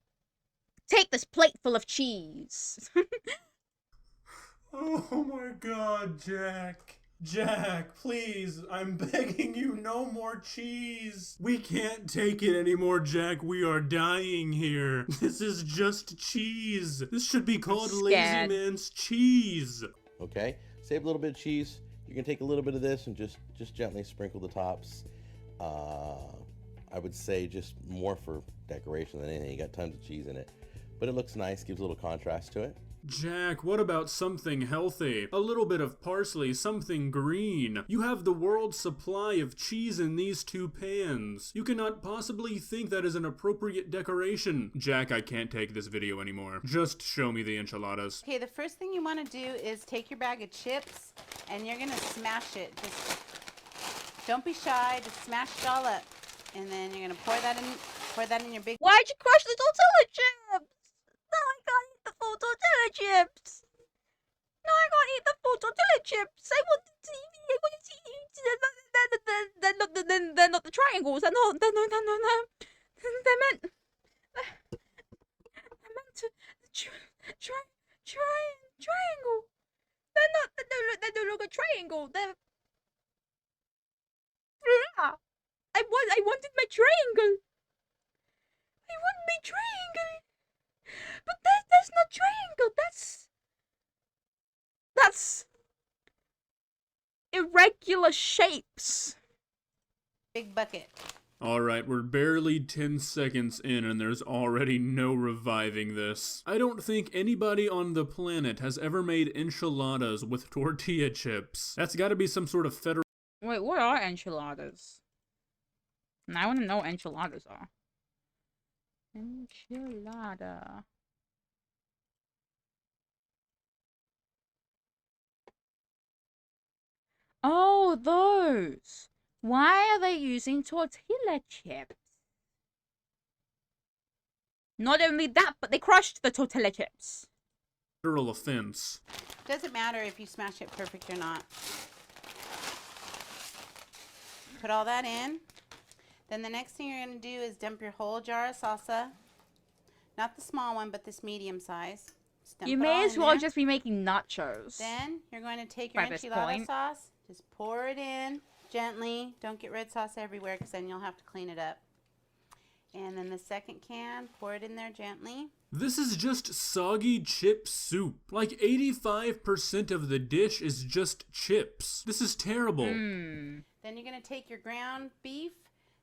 Take this plate full of cheese. Oh my god, Jack. Jack, please, I'm begging you, no more cheese. We can't take it anymore, Jack. We are dying here. This is just cheese. This should be called Lazy Man's cheese. Okay, save a little bit of cheese. You can take a little bit of this and just gently sprinkle the tops. I would say just more for decoration than anything. You got tons of cheese in it. But it looks nice, gives a little contrast to it. Jack, what about something healthy? A little bit of parsley, something green. You have the world's supply of cheese in these two pans. You cannot possibly think that is an appropriate decoration. Jack, I can't take this video anymore. Just show me the enchiladas. Okay, the first thing you want to do is take your bag of chips and you're going to smash it. Just don't be shy, just smash it all up. And then you're going to pour that in your big... Why'd you crush the tortilla chips? No, I can't eat the full tortilla chips. No, I can't eat the full tortilla chips. I want to eat. They're not the triangles. They're not. They're meant to triangle. They're not. They don't look a triangle. They're. I wanted my triangle. I want my triangle. But that's not triangle. That's irregular shapes. Big bucket. Alright, we're barely 10 seconds in and there's already no reviving this. I don't think anybody on the planet has ever made enchiladas with tortilla chips. That's gotta be some sort of federal... Wait, what are enchiladas? I want to know what enchiladas are. Enchilada. Oh, those. Why are they using tortilla chips? Not only that, but they crushed the tortilla chips. Federal offense. Doesn't matter if you smash it perfect or not. Put all that in. Then the next thing you're going to do is dump your whole jar of salsa. Not the small one, but this medium size. You may as well just be making nachos. Then you're going to take your enchilada sauce. Just pour it in gently. Don't get red sauce everywhere because then you'll have to clean it up. And then the second can, pour it in there gently. This is just soggy chip soup. Like 85% of the dish is just chips. This is terrible. Then you're going to take your ground beef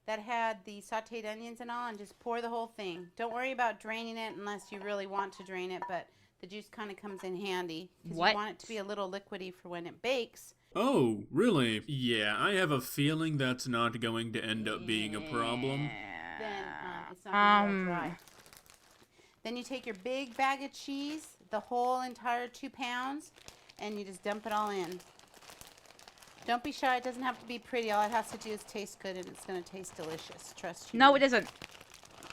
that had the sauteed onions and all and just pour the whole thing. Don't worry about draining it unless you really want to drain it, but the juice kind of comes in handy. Because you want it to be a little liquidy for when it bakes. Oh, really? Yeah, I have a feeling that's not going to end up being a problem. Then it's not going to be all dry. Then you take your big bag of cheese, the whole entire 2 pounds, and you just dump it all in. Don't be shy. It doesn't have to be pretty. All it has to do is taste good, and it's going to taste delicious. Trust you. No, it isn't.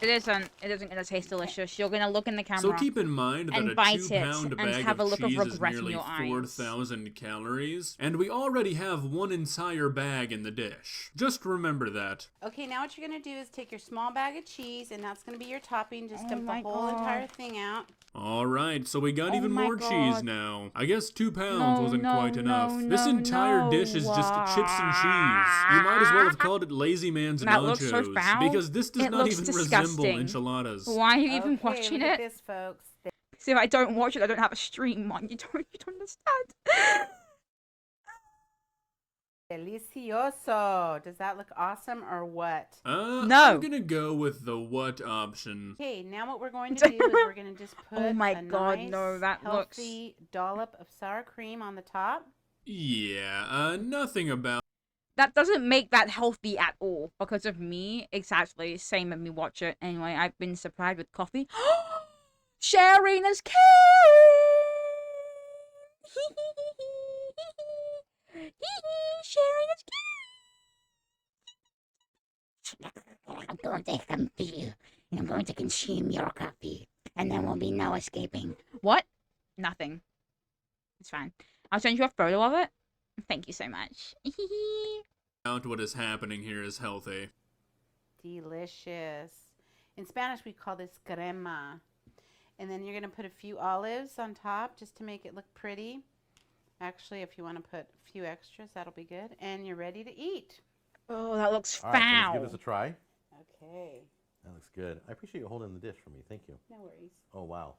It isn't. It isn't gonna taste delicious. You're gonna look in the camera. So keep in mind that and a bite 2-pound it and bag have a of look of cheese is regret in nearly your eyes. 4,000 calories, and we already have one entire bag in the dish. Just remember that. Okay, now what you're going to do is take your small bag of cheese, and that's going to be your topping. Just Oh dump the my whole God. entire thing out. Alright, so we got Oh even my more cheese God. now. I guess 2 pounds No, wasn't no, quite enough. no, This no, entire dish is just chips and cheese. You might as well have called it Lazy Man's That Nachos, looks so foul. because this does It not looks even disgusting. resemble enchiladas. Why are you even Okay, watching look at it? this, folks. See, if I don't watch it, I don't have a stream on. You don't understand. Delicioso. Does that look awesome or what? No. I'm gonna go with the what option. Okay, now what we're going to do is we're going to just put Oh my a God, nice, no, that looks- healthy dollop of sour cream on the top. Yeah, nothing about That doesn't make that healthy at all. Because of me, exactly. Same when we watch it. Anyway, I've been supplied with coffee. Sharing is caring! Sharing is caring! I'm going to come to you, and I'm going to consume your coffee, and there will be no escaping. What? Nothing. It's fine. I'll send you a photo of it. Thank you so much. what is happening here is healthy. Delicious. In Spanish, we call this crema. And then you're going to put a few olives on top just to make it look pretty. Actually, if you want to put a few extras, that'll be good. And you're ready to eat. Oh, that looks All right, so foul. let's give this a try. Okay. That looks good. I appreciate you holding the dish for me. Thank you. No worries. Oh, wow.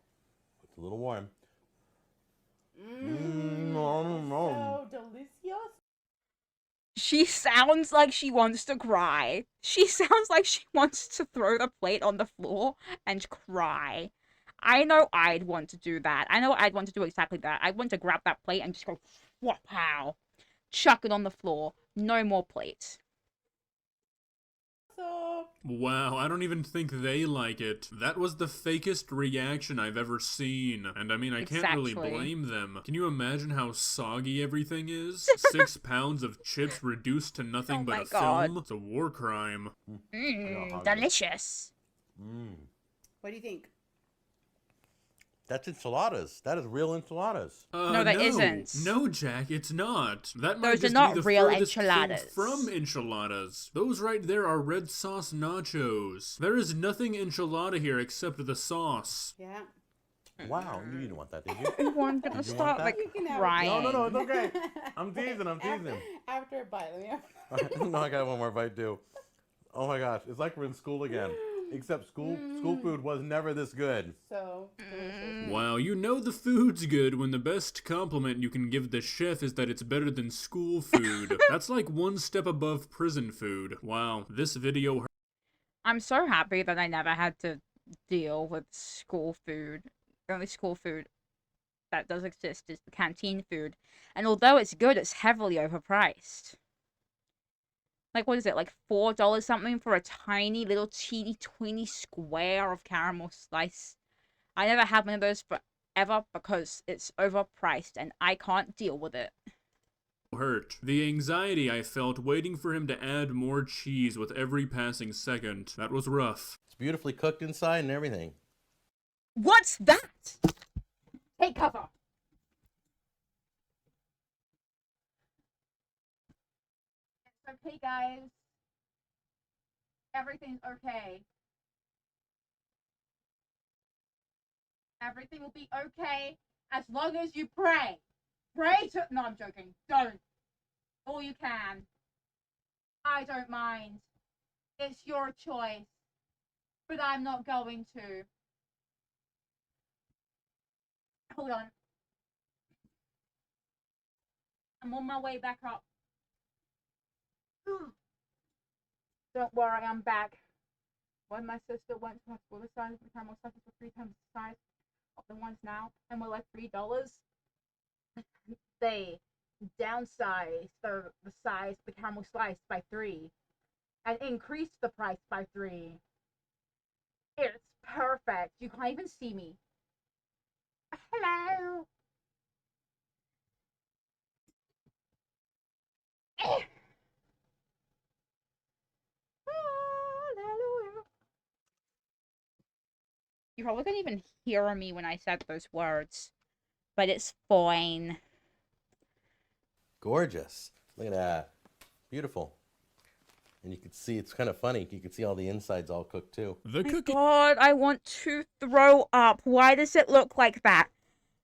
It's a little warm. So delicious. She sounds like she wants to cry. She sounds like she wants to throw the plate on the floor and cry. I know I'd want to do that. I know I'd want to do exactly that. I'd want to grab that plate and just go, pow, chuck it on the floor. No more plates. So, Wow, I don't even think they like it. That was the fakest reaction I've ever seen. And I mean, I can't really Exactly. blame them. Can you imagine how soggy everything is? 6 pounds of chips reduced to nothing Oh but my a God. film? It's a war crime. Delicious. what do you think? That's enchiladas. That is real enchiladas. No, that isn't. No, Jack, it's not. That might Those are just not be the real furthest thing enchiladas. from enchiladas. Those right there are red sauce nachos. There is nothing enchilada here except the sauce. Yeah. Wow, you didn't want that, did you? Oh, I'm gonna Did you want start that? like You can have it. crying. No, it's okay. I'm teasing, I'm teasing. After a bite, let me No, I got one more bite too. Oh my gosh, it's like we're in school again. Except school food was never this good. So delicious. Wow, you know the food's good when the best compliment you can give the chef is that it's better than school food. That's like one step above prison food. Wow, this video I'm so happy that I never had to deal with school food. The only school food that does exist is the canteen food. And although it's good, it's heavily overpriced. Like, what is it? Like $4 something for a tiny little teeny tweeny square of caramel slice. I never had one of those forever because it's overpriced and I can't deal with it. hurt. The anxiety I felt waiting for him to add more cheese with every passing second. That was rough. It's beautifully cooked inside and everything. What's that? Take cover. It's okay, guys. Everything's okay. Everything will be okay as long as you pray. Pray to... No, I'm joking. Don't. All you can. I don't mind. It's your choice. But I'm not going to. Hold on. I'm on my way back up. Don't worry, I'm back. When my sister went to her fuller size of the caramel slices for 3 times the size of the ones now, and were like $3, they downsized the size of the caramel slice by 3 and increased the price by 3. It's perfect. You can't even see me. Hello. Hallelujah. You probably couldn't even hear me when I said those words. But it's fine. Gorgeous. Look at that. Beautiful. And you can see, it's kind of funny. You can see all the insides all cooked too. My God, I want to throw up. Why does it look like that?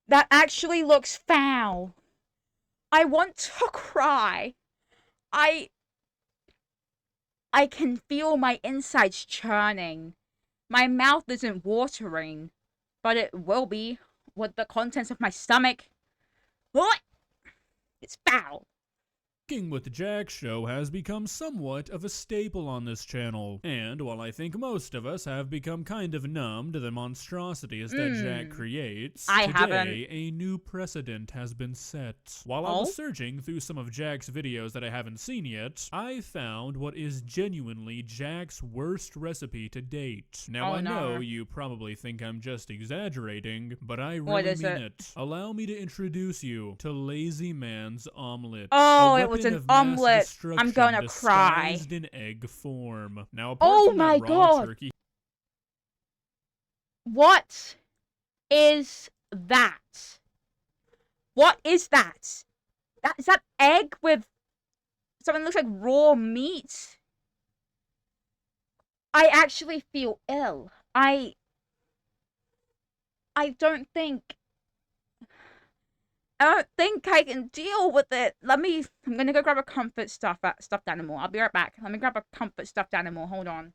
That actually looks foul. I want to cry. I can feel my insides churning. My mouth isn't watering, but it will be with the contents of my stomach. What? It's foul. Cooking with Jack show has become somewhat of a staple on this channel, and while I think most of us have become kind of numb to the monstrosities that Jack creates, today a new precedent has been set. While I was searching through some of Jack's videos that I haven't seen yet, I found what is genuinely Jack's worst recipe to date. Now I know you probably think I'm just exaggerating, but I really mean it. Allow me to introduce you to Lazy Man's Omelet. Oh, it was an omelet. I'm gonna cry. Disguised in egg form. Now, oh from my that raw God. Turkey, What is that? What is that? Is that egg with something that looks like raw meat? I actually feel ill. I don't think I can deal with it. I'm gonna go grab a comfort stuffed animal. I'll be right back. Let me grab a comfort stuffed animal. Hold on.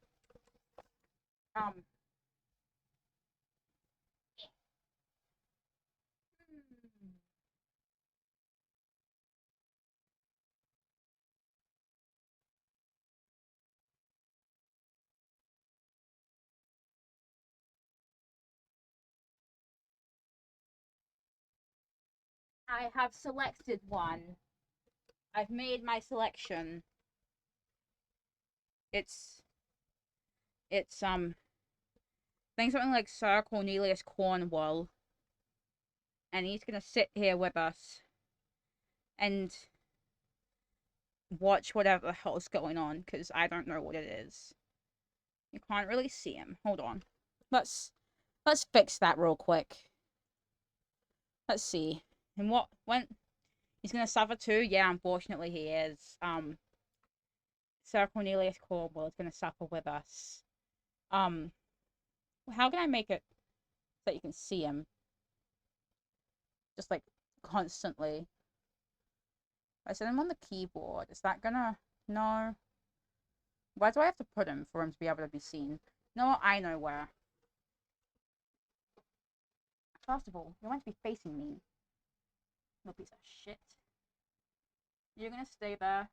I have selected one. I've made my selection. It's I think something like Sir Cornelius Cornwall. And he's gonna sit here with us and watch whatever the hell's going on, because I don't know what it is. You can't really see him. Hold on. Let's fix that real quick. Let's see. And when he's gonna suffer too? Yeah, unfortunately he is. Sir Cornelius Cornwall is gonna suffer with us. How can I make it so that you can see him? Just like constantly. I set him on the keyboard. Is that gonna... No. Where do I have to put him for him to be able to be seen? No, I know where. First of all, you're meant to be facing me. No piece of shit. You're gonna stay there.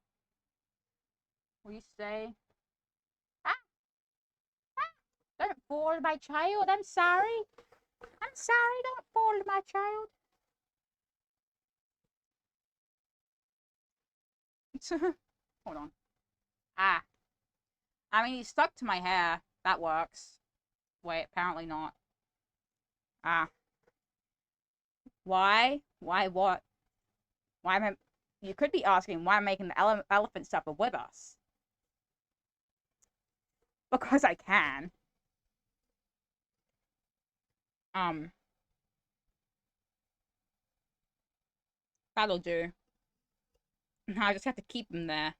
Will you stay? Ah! Don't fall, my child. I'm sorry. I'm sorry. Don't fall, my child. Hold on. Ah. I mean, he's stuck to my hair. That works. Wait, apparently not. Ah. Why? Why what? Why am I... You could be asking why I'm making the elephant supper with us. Because I can. That'll do. I just have to keep him there.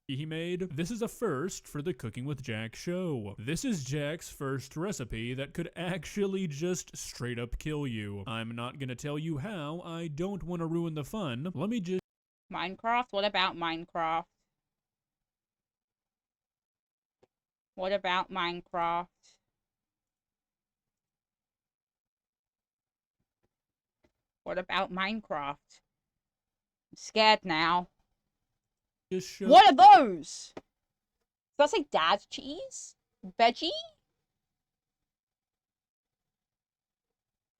he made. This is a first for the Cooking with Jack show. This is Jack's first recipe that could actually just straight up kill you. I'm not gonna tell you how. I don't want to ruin the fun. Let me just... Minecraft? What about Minecraft? What about Minecraft? What about Minecraft? I'm scared now. What are those? Does that say dad's cheese? Veggie?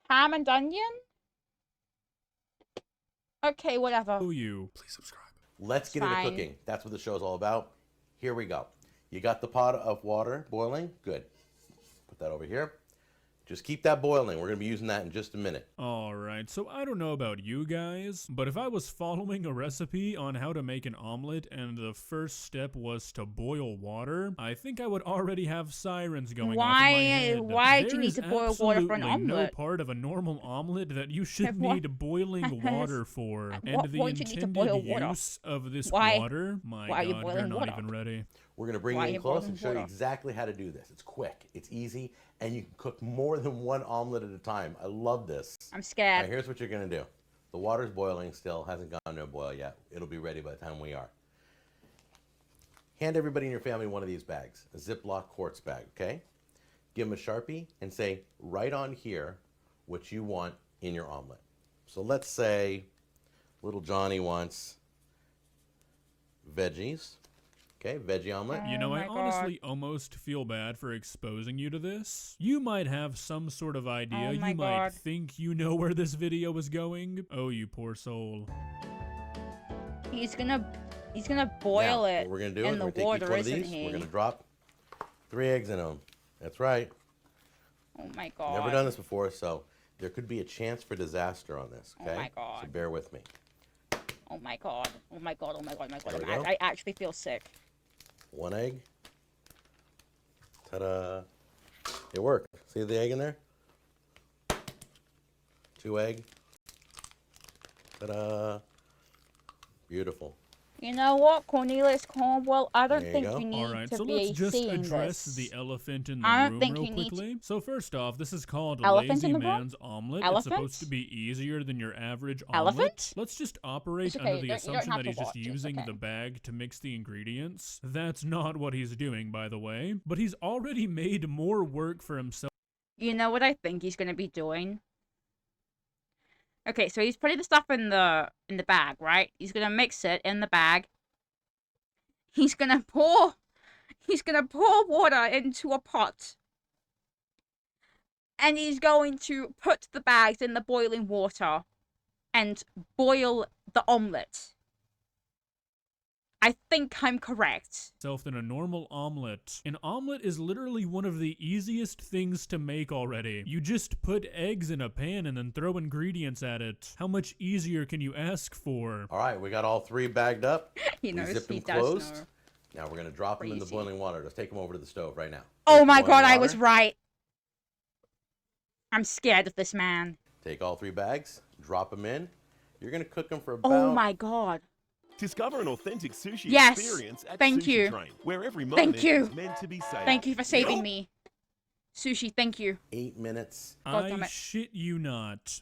Ham and onion? Okay, whatever. Please subscribe. Let's get into cooking. That's what the show's all about. Here we go. You got the pot of water boiling? Good. Put that over here. Just keep that boiling. We're going to be using that in just a minute. Alright, so I don't know about you guys, but if I was following a recipe on how to make an omelet and the first step was to boil water, I think I would already have sirens going off in my head. Why do you There need is to boil water for an absolutely no omelet? part of a normal omelet that you should What? need boiling water for. And What the point do you need to intended boil water? use of this Why? water, my Why are you god, boiling we're not water? even ready. We're going to bring Why you you in close boiling and show you water? exactly how to do this. It's quick, it's easy, and you can cook more than one omelet at a time. I love this. I'm All right, scared. here's what you're going to do. The water's boiling still, hasn't gone to a boil yet. It'll be ready by the time we are. Hand everybody in your family one of these bags, a Ziploc quartz bag, okay? Give them a Sharpie and say, right on here, what you want in your omelet. So let's say little Johnny wants veggies. Okay, veggie omelet. You know, Oh I my God. honestly almost feel bad for exposing you to this. You might have some sort of idea. Oh my You might God. think you know where this video is going. Oh, you poor soul. He's gonna boil Now, it what we're going to do in is the we're going to take water, each one of isn't these. he? We're going to drop 3 eggs in them. That's right. Oh my god. Never done this before, so there could be a chance for disaster on this, Oh okay? my God. So bear with me. Oh my god. Oh my god. Oh my god. Oh my god. There we go. I actually feel sick. 1 egg. Ta-da. It worked. See the egg in there? 2 egg. Ta-da. Beautiful. You know what, Cornelius Cornwell? I don't There you think go. you need Alright, to so be let's just seeing address this. the elephant in the I don't room think real you need to- quickly. So first off, this is called Elephant Lazy in the room? Man's Omelet. Elephant? It's supposed to be easier than your average Elephant? omelet. Let's just operate It's okay, under you the don't- you don't assumption have that to he's just watch, it's using okay. the bag to mix the ingredients. That's not what he's doing, by the way. But he's already made more work for himself. You know what I think he's gonna be doing? Okay, so he's putting the stuff in the bag, right? He's gonna mix it in the bag. He's gonna pour water into a pot. And he's going to put the bags in the boiling water and boil the omelet. I think I'm correct. Than a normal omelet. An omelet is literally one of the easiest things to make already. You just put eggs in a pan and then throw ingredients at it. How much easier can you ask for? All right, we got all 3 bagged up. He We knows, zipped he them does closed. know. Now we're going to drop them in the Crazy. boiling water. Let's take them over to the stove right now. Oh Take my boiling god, I was water. right. I'm scared of this man. Take all 3 bags, drop them in. You're going to cook them for about... Oh my god. Discover an authentic sushi Yes, experience at thank Sushi you. Train, where every Thank moment you. is meant to be saved. Thank you for saving me. Sushi, thank you. 8 minutes. God damn I it. shit you not.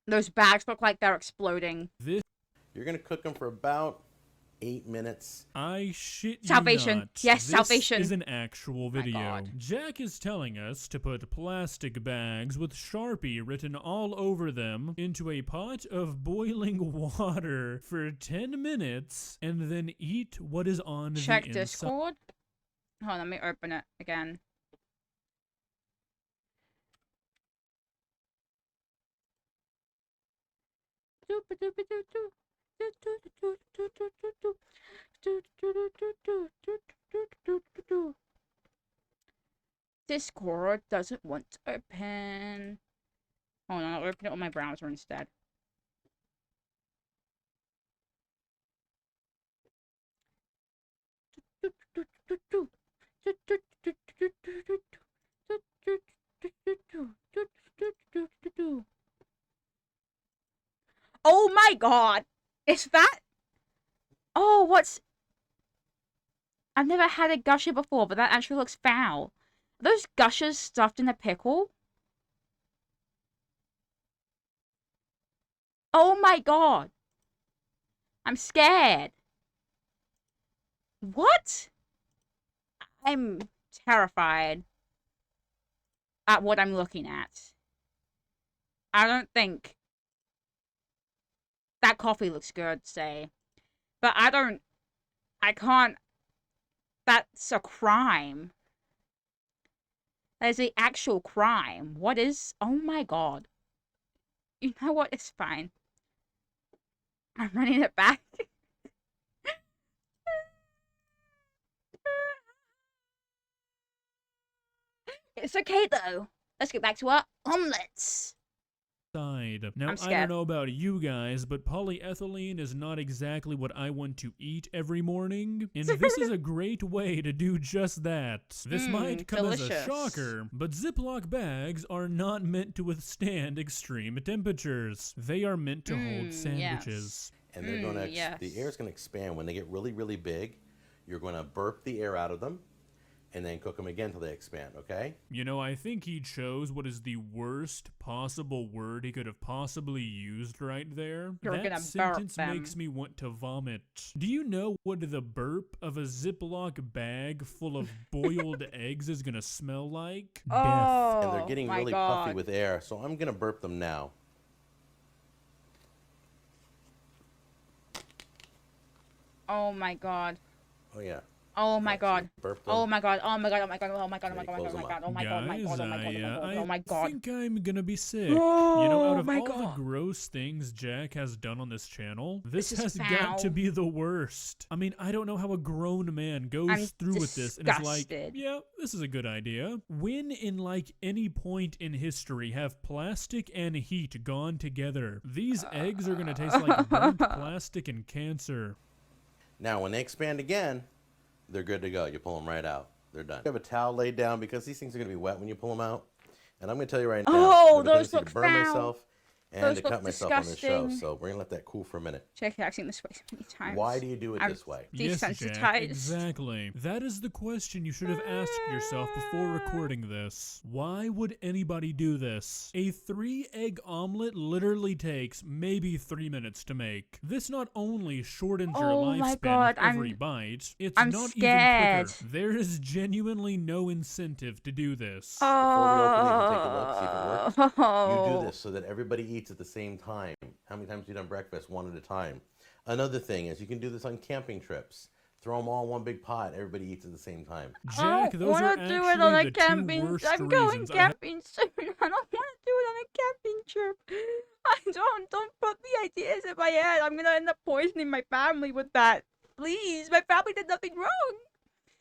Those bags look like they're exploding. This You're going to cook them for about 8 minutes. I shit you Salvation. not. Yes, This salvation. is an actual My video. God. Jack is telling us to put plastic bags with Sharpie written all over them into a pot of boiling water for 10 minutes and then eat what is on Check the inside. Discord. Hold on, let me open it again. Discord doesn't want to open. Hold on, I'll open it on my browser instead. Oh my god! Is that? Oh, what's... I've never had a gusher before, but that actually looks foul. Are those gushers stuffed in a pickle? Oh my god! I'm scared. What? I'm terrified at what I'm looking at. I don't think that coffee looks good, say. But I can't. That's a crime. That is an actual crime. What is? Oh my god. You know what? It's fine. I'm running it back. It's okay though. let's get back to our omelets. Side. Now, I'm I scared. don't know about you guys, but polyethylene is not exactly what I want to eat every morning, and this is a great way to do just that. This might come as a delicious. shocker, but Ziploc bags are not meant to withstand extreme temperatures. They are meant to hold sandwiches. And they're going to, yes. the air is going to expand. When they get really, really big, you're going to burp the air out of them and then cook them again till they expand, okay? You know, I think he chose what is the worst possible word he could have possibly used right there. You're that gonna burp sentence them. makes me want to vomit. Do you know what the burp of a Ziploc bag full of boiled eggs is gonna smell like? Oh, And they're getting my really God. puffy with air, so I'm going to burp them now. Oh my God. Oh, yeah. Oh my God. Burp them. Oh my God. Oh my God. Oh my God. Oh my God. Oh my Ready, God. Oh close my them God. up. Oh my God. Oh my God. Oh my God. Oh my Guys, God. I Oh my God. think I'm gonna be sick. You know, out of my all the God. gross things Jack has done on this channel, this This is has got to foul. be the worst. I mean, I don't know how a grown man goes I'm through with this and is like, disgusted. yeah, this is a good idea. When in like any point in history have plastic and heat gone together? These eggs are gonna taste like burnt plastic and cancer. Now, when they expand again, they're good to go. You pull them right out. They're done. You have a towel laid down because these things are going to be wet when you pull them out. And I'm going to tell you right now, Oh, I have a those tendency look to burn foul. myself and Those to look cut myself on this show. disgusting. So we're going to let that cool for a minute. Check it. I've seen this way so many times. Why do you do it I'm this way? Yes, Jack, desensitized. exactly. That is the question you should have asked yourself before recording this. Why would anybody do this? A 3-egg omelet literally takes maybe 3 minutes to make. This not only shortens your Oh my lifespan God, with every I'm- bite, it's I'm not scared. even quicker. There is genuinely no incentive to do this. Before we open these and take a look, see if it works, you Oh. do this so that everybody eats at the same time. How many times have you done breakfast? One at a time. Another thing is you can do this on camping trips. Throw them all in one big pot. Everybody eats at the same time. Jack, those are I don't want to do it on actually a the camping. two worst I'm going reasons I have. camping soon. I don't want to do it on a camping trip. Don't put the ideas in my head. I'm gonna end up poisoning my family with that. Please, my family did nothing wrong.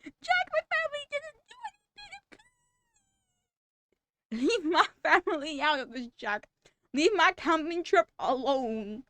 Jack, my family didn't do anything. Leave my family out of this, Jack. Leave my camping trip alone.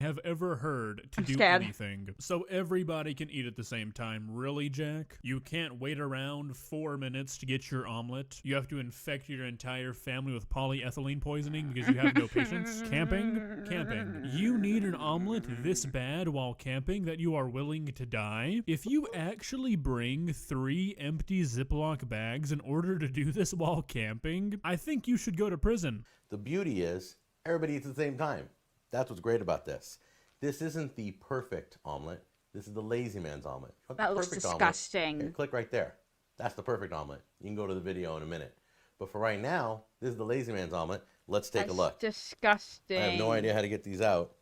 Have ever heard to I'm do scared. anything. So everybody can eat at the same time. Really, Jack? You can't wait around 4 minutes to get your omelet? You have to infect your entire family with polyethylene poisoning because you have no patience? Camping? Camping. You need an omelet this bad while camping that you are willing to die? If you actually bring 3 empty Ziploc bags in order to do this while camping, I think you should go to prison. The beauty is everybody eats at the same time. That's what's great about this. This isn't the perfect omelet. This is the lazy man's omelet. You want the That looks perfect omelet? disgusting. Here, click right there. That's the perfect omelet. You can go to the video in a minute. But for right now, this is the lazy man's omelet. Let's take a look. Disgusting. I have no idea how to get these out.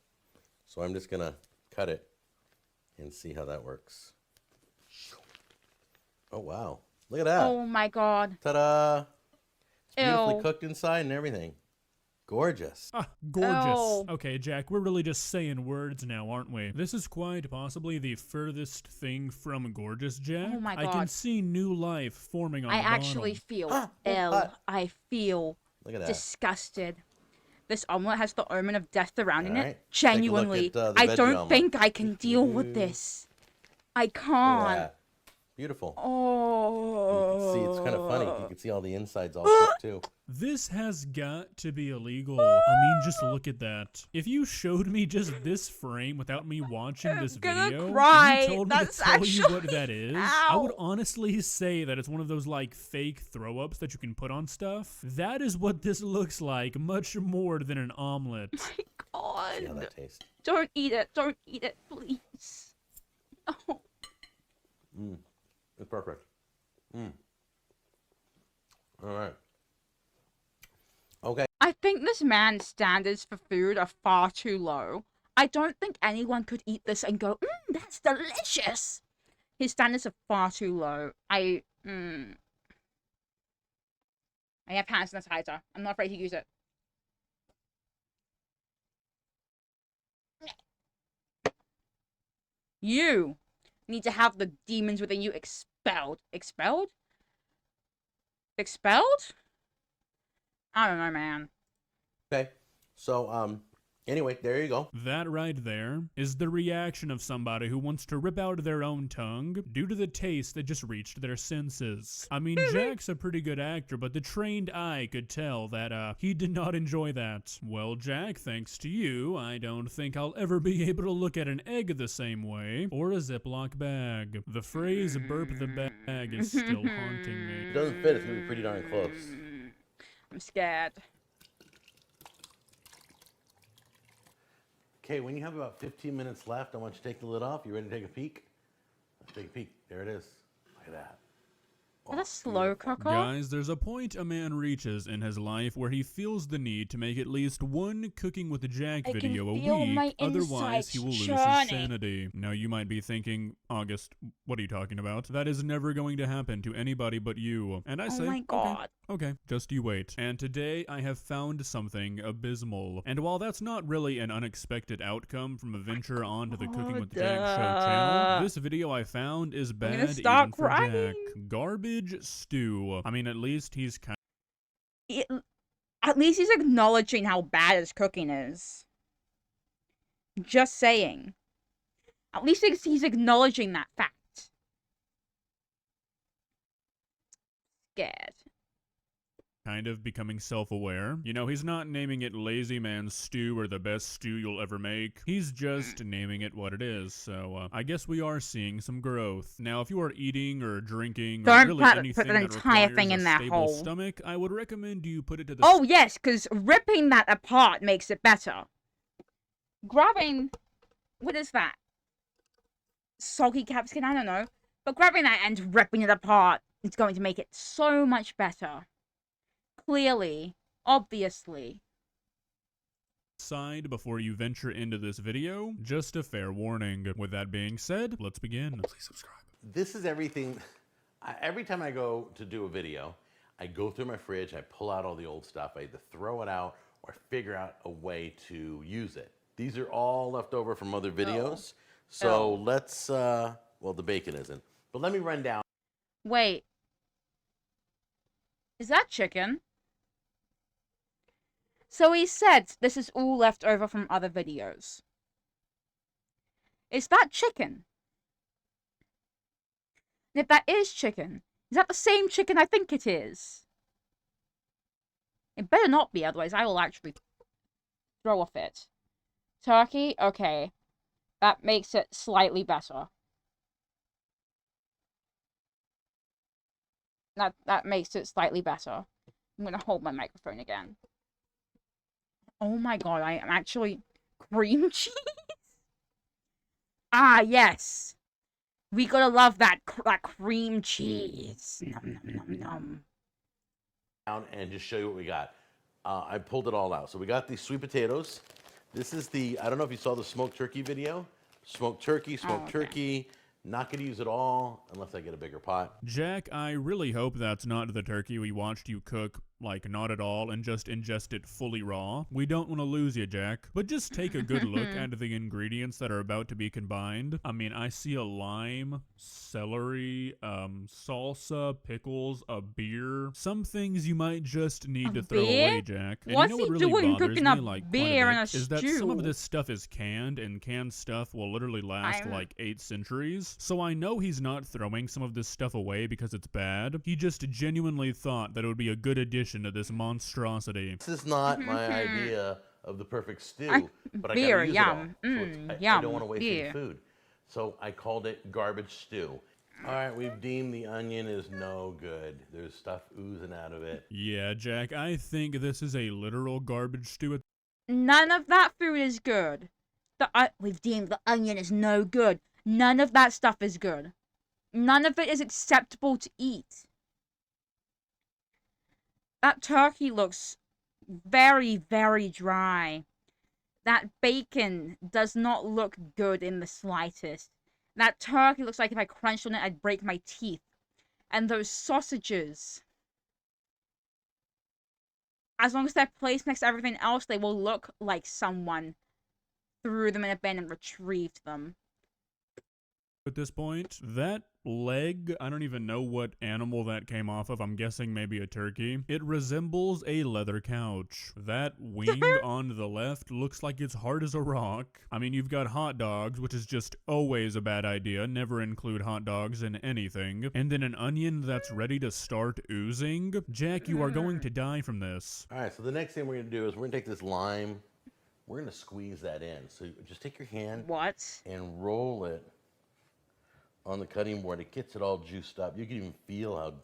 So I'm just going to cut it and see how that works. Oh, wow. Look at that. Oh my God. Ta-da. It's beautifully Ew. cooked inside and everything. Gorgeous. Ah, gorgeous. Oh. Okay, Jack, we're really just saying words now, aren't we? This is quite possibly the furthest thing from gorgeous, Jack. Oh my I can God. see new life forming on I the actually bottom. feel Ah, ill. hot. I feel Look at that. disgusted. This omelet has the omen of death surrounding All right. it. Take a look Genuinely, at, the I veggie don't omelet. think I can deal with this. I Look at can't. that. Beautiful. Oh. You can see, it's kind of funny. You can see all the insides all cooked too. This has got to be illegal. I mean, just look at that. If you showed me just this frame without me watching this gonna video, cry. and you told me That's to tell you what actually- that is, I would Ow. honestly say that it's one of those like fake throw-ups that you can put on stuff. That is what this looks like, much more than an omelet. See how God. that tastes. Don't eat it. Don't eat it, please. Oh. It's perfect. All right. Okay. I think this man's standards for food are far too low. I don't think anyone could eat this and go, that's delicious. His standards are far too low. I have hand sanitizer. I'm not afraid to use it. You need to have the demons within you expelled. Expelled? Expelled? I don't know, man. Okay. So, anyway, there you go. That right there is the reaction of somebody who wants to rip out their own tongue due to the taste that just reached their senses. I mean, Jack's a pretty good actor, but the trained eye could tell that, he did not enjoy that. Well, Jack, thanks to you, I don't think I'll ever be able to look at an egg the same way, or a Ziploc bag. The phrase burp the bag is still haunting me. It doesn't fit, it's gonna be pretty darn close. I'm scared. Okay, when you have about 15 minutes left, I want you to take the lid off. You ready to take a peek? Let's take a peek. There it is. Look at that. Is that a slow cooker? Guys, there's a point a man reaches in his life where he feels the need to make at least one Cooking with Jack video a week, otherwise he will lose his sanity. Now you might be thinking, August, what are you talking about? That is never going to happen to anybody but you. And I say, my God. Okay, just you wait. And today I have found something abysmal. And while that's not really an unexpected outcome from a venture onto the Cooking with Jack show channel, this video I found is bad even for Jack. Garbage stew. I mean, at least he's kind at least he's acknowledging how bad his cooking is. Just saying. At least he's acknowledging that fact. Scared. kind of becoming self-aware. You know, he's not naming it Lazy Man Stew or the best stew you'll ever make. He's just naming it what it is. So, I guess we are seeing some growth. Now, if you are eating or drinking or really anything put the that entire requires thing in a that stable hole. stomach, I would recommend you put it to the Oh, yes, because ripping that apart makes it better. Grabbing... What is that? Soggy capsicum? I don't know. But grabbing that and ripping it apart is going to make it so much better. Clearly. Obviously. side before you venture into this video. Just a fair warning. With that being said, let's begin. Please subscribe. This is everything. Every time I go to do a video, I go through my fridge, I pull out all the old stuff, I either throw it out or figure out a way to use it. These are all left over from other videos. So let's, well, the bacon isn't. But let me run down. Wait. Is that chicken? So he said this is all left over from other videos. Is that chicken? And if that is chicken, is that the same chicken I think it is? It better not be, otherwise I will actually throw a fit. Turkey? Okay. That makes it slightly better. That makes it slightly better. I'm gonna hold my microphone again. Oh my god, I am actually... Cream cheese? Ah, yes! We gotta love that cream cheese. Nom nom nom nom. Down and just show you what we got. I pulled it all out. So we got these sweet potatoes. This is the, I don't know if you saw the smoked turkey video. Smoked turkey, turkey. Not gonna use it all unless I get a bigger pot. Jack, I really hope that's not the turkey we watched you cook, like, not at all, and just ingest it fully raw. We don't want to lose you, Jack. But just take a good look at the ingredients that are about to be combined. I mean, I see a lime, celery, salsa, pickles, a beer. Some things you might just need to throw away, Jack. And What's you know what he really doing bothers cooking me, up like, beer quite a in a bit, is that some of stew? this stuff is canned, and canned stuff will literally last like 8 centuries. So I know he's not throwing some of this stuff away because it's bad. He just genuinely thought that it would be a good addition to this monstrosity. This is not my idea of the perfect stew, but I beer, gotta use yum. it all. So I Yum, don't want to waste beer. any food. So I called it garbage stew. All right, we've deemed the onion is no good. There's stuff oozing out of it. Yeah, Jack, I think this is a literal garbage stew. None of that food is good. We've deemed the onion is no good. None of that stuff is good. None of it is acceptable to eat. That turkey looks very, very dry. That bacon does not look good in the slightest. That turkey looks like if I crunched on it, I'd break my teeth. And those sausages, as long as they're placed next to everything else, they will look like someone threw them in a bin and retrieved them. At this point, that leg, I don't even know what animal that came off of. I'm guessing maybe a turkey. It resembles a leather couch. That wing on the left looks like it's hard as a rock. I mean, you've got hot dogs, which is just always a bad idea. Never include hot dogs in anything. And then an onion that's ready to start oozing. Jack, you are going to die from this. All right, so the next thing we're going to do is we're going to take this lime. We're going to squeeze that in. So just take your hand and roll it on the cutting board. It gets it all juiced up. You can even feel how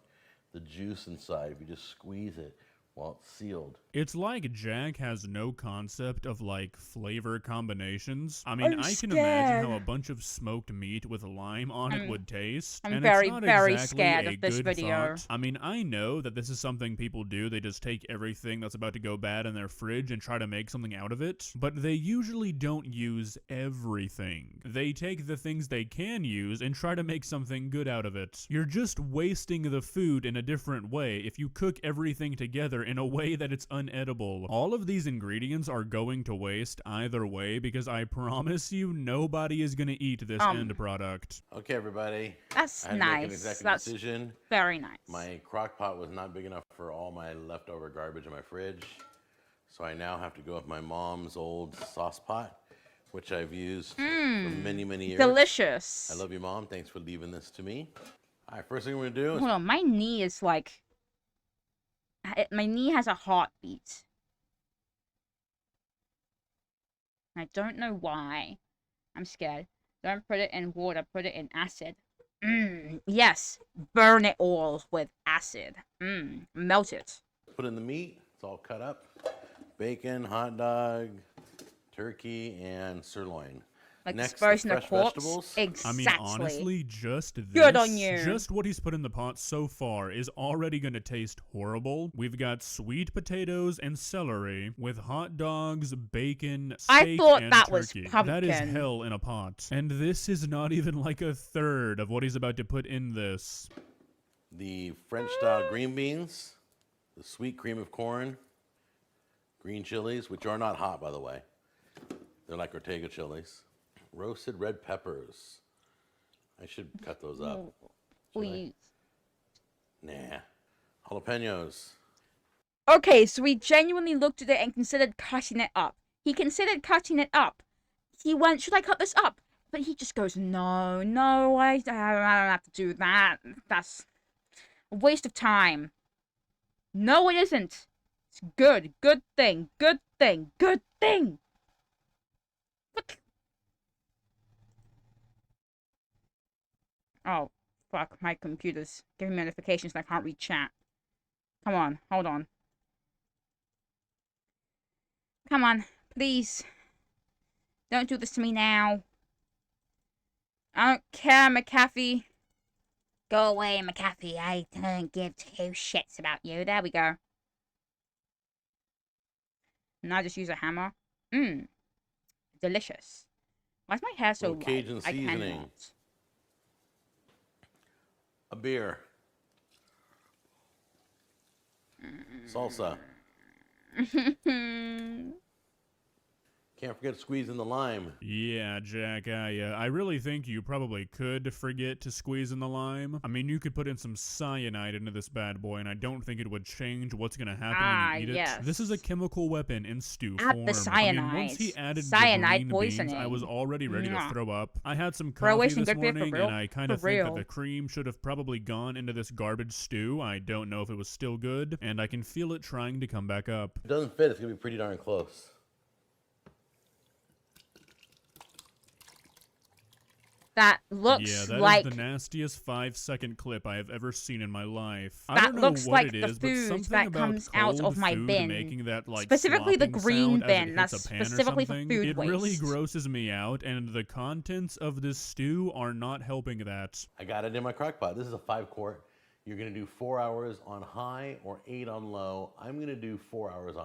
the juice inside if you just squeeze it while it's sealed. It's like Jack has no concept of like flavor combinations. I mean, I can imagine how a bunch of smoked meat with lime on it would taste. I'm and very, it's not very exactly scared a of this good video. thought. I mean, I know that this is something people do. They just take everything that's about to go bad in their fridge and try to make something out of it. But they usually don't use everything. They take the things they can use and try to make something good out of it. You're just wasting the food in a different way if you cook everything together in a way that it's unedible. All of these ingredients are going to waste either way because I promise you nobody is going to eat this end product. Okay, everybody. That's I had to nice. make an executive That's decision. very nice. My crock pot was not big enough for all my leftover garbage in my fridge. So I now have to go with my mom's old sauce pot, which I've used for many, many years. Delicious. I love you, Mom. Thanks for leaving this to me. All right, first thing we're going to do is... Hold on, my knee is like... my knee has a heartbeat. I don't know why. I'm scared. Don't put it in water, put it in acid. Yes, burn it all with acid. Melt it. Put in the meat. It's all cut up. Bacon, hot dog, turkey, and sirloin. Like Next, dispersing the the fresh corpse. vegetables. Exactly. I mean, honestly, just this, Good on you. just what he's put in the pot so far is already going to taste horrible. We've got sweet potatoes and celery with hot dogs, bacon, steak, I thought and that was turkey. pumpkin. That is hell in a pot. And this is not even like a third of what he's about to put in this. The French-style green beans, the sweet cream of corn, green chilies, which are not hot, by the way. They're like Ortega chilies. Roasted red peppers. I should cut those up. Please. Nah. Jalapenos. Okay, so he genuinely looked at it and considered cutting it up. He considered cutting it up. He went, should I cut this up? But he just goes, no, I don't have to do that. That's a waste of time. No, it isn't. It's good. Good thing. Good thing. Good thing. Look. Oh, fuck. My computer's giving me notifications and I can't read chat. Come on. Hold on. Come on. Please. Don't do this to me now. I don't care, McAfee. Go away, McAfee. I don't give two shits about you. There we go. Now just use a hammer. Delicious. Why is my hair so white? Cajun I seasoning. cannot. A beer. Salsa. Can't forget to squeeze in the lime. Yeah, Jack, I really think you probably could forget to squeeze in the lime. I mean, you could put in some cyanide into this bad boy, and I don't think it would change what's going to happen when you eat it. This is a chemical weapon in stew form. The cyanide. I mean, once he added cyanide the green poisoning. beans, I was already ready to throw up. I had some Throw away coffee some this good beer for morning, real? and I kind of For think real. that the cream should have probably gone into this garbage stew. I don't know if it was still good, and I can feel it trying to come back up. If it doesn't fit, it's going to be pretty darn close. That looks Yeah, that like is the nastiest 5-second clip I have ever seen in my life. I that don't know looks what like it the is, but food something that about comes out cold of my food bin. making that, like, Specifically the slopping green sound as it bin. hits That's a pan or specifically for something. food It waste. really grosses me out, and the contents of this stew are not helping that. I got it in my crock pot. This is a 5-quart. You're going to do 4 hours on high or 8 on low. I'm going to do 4 hours on.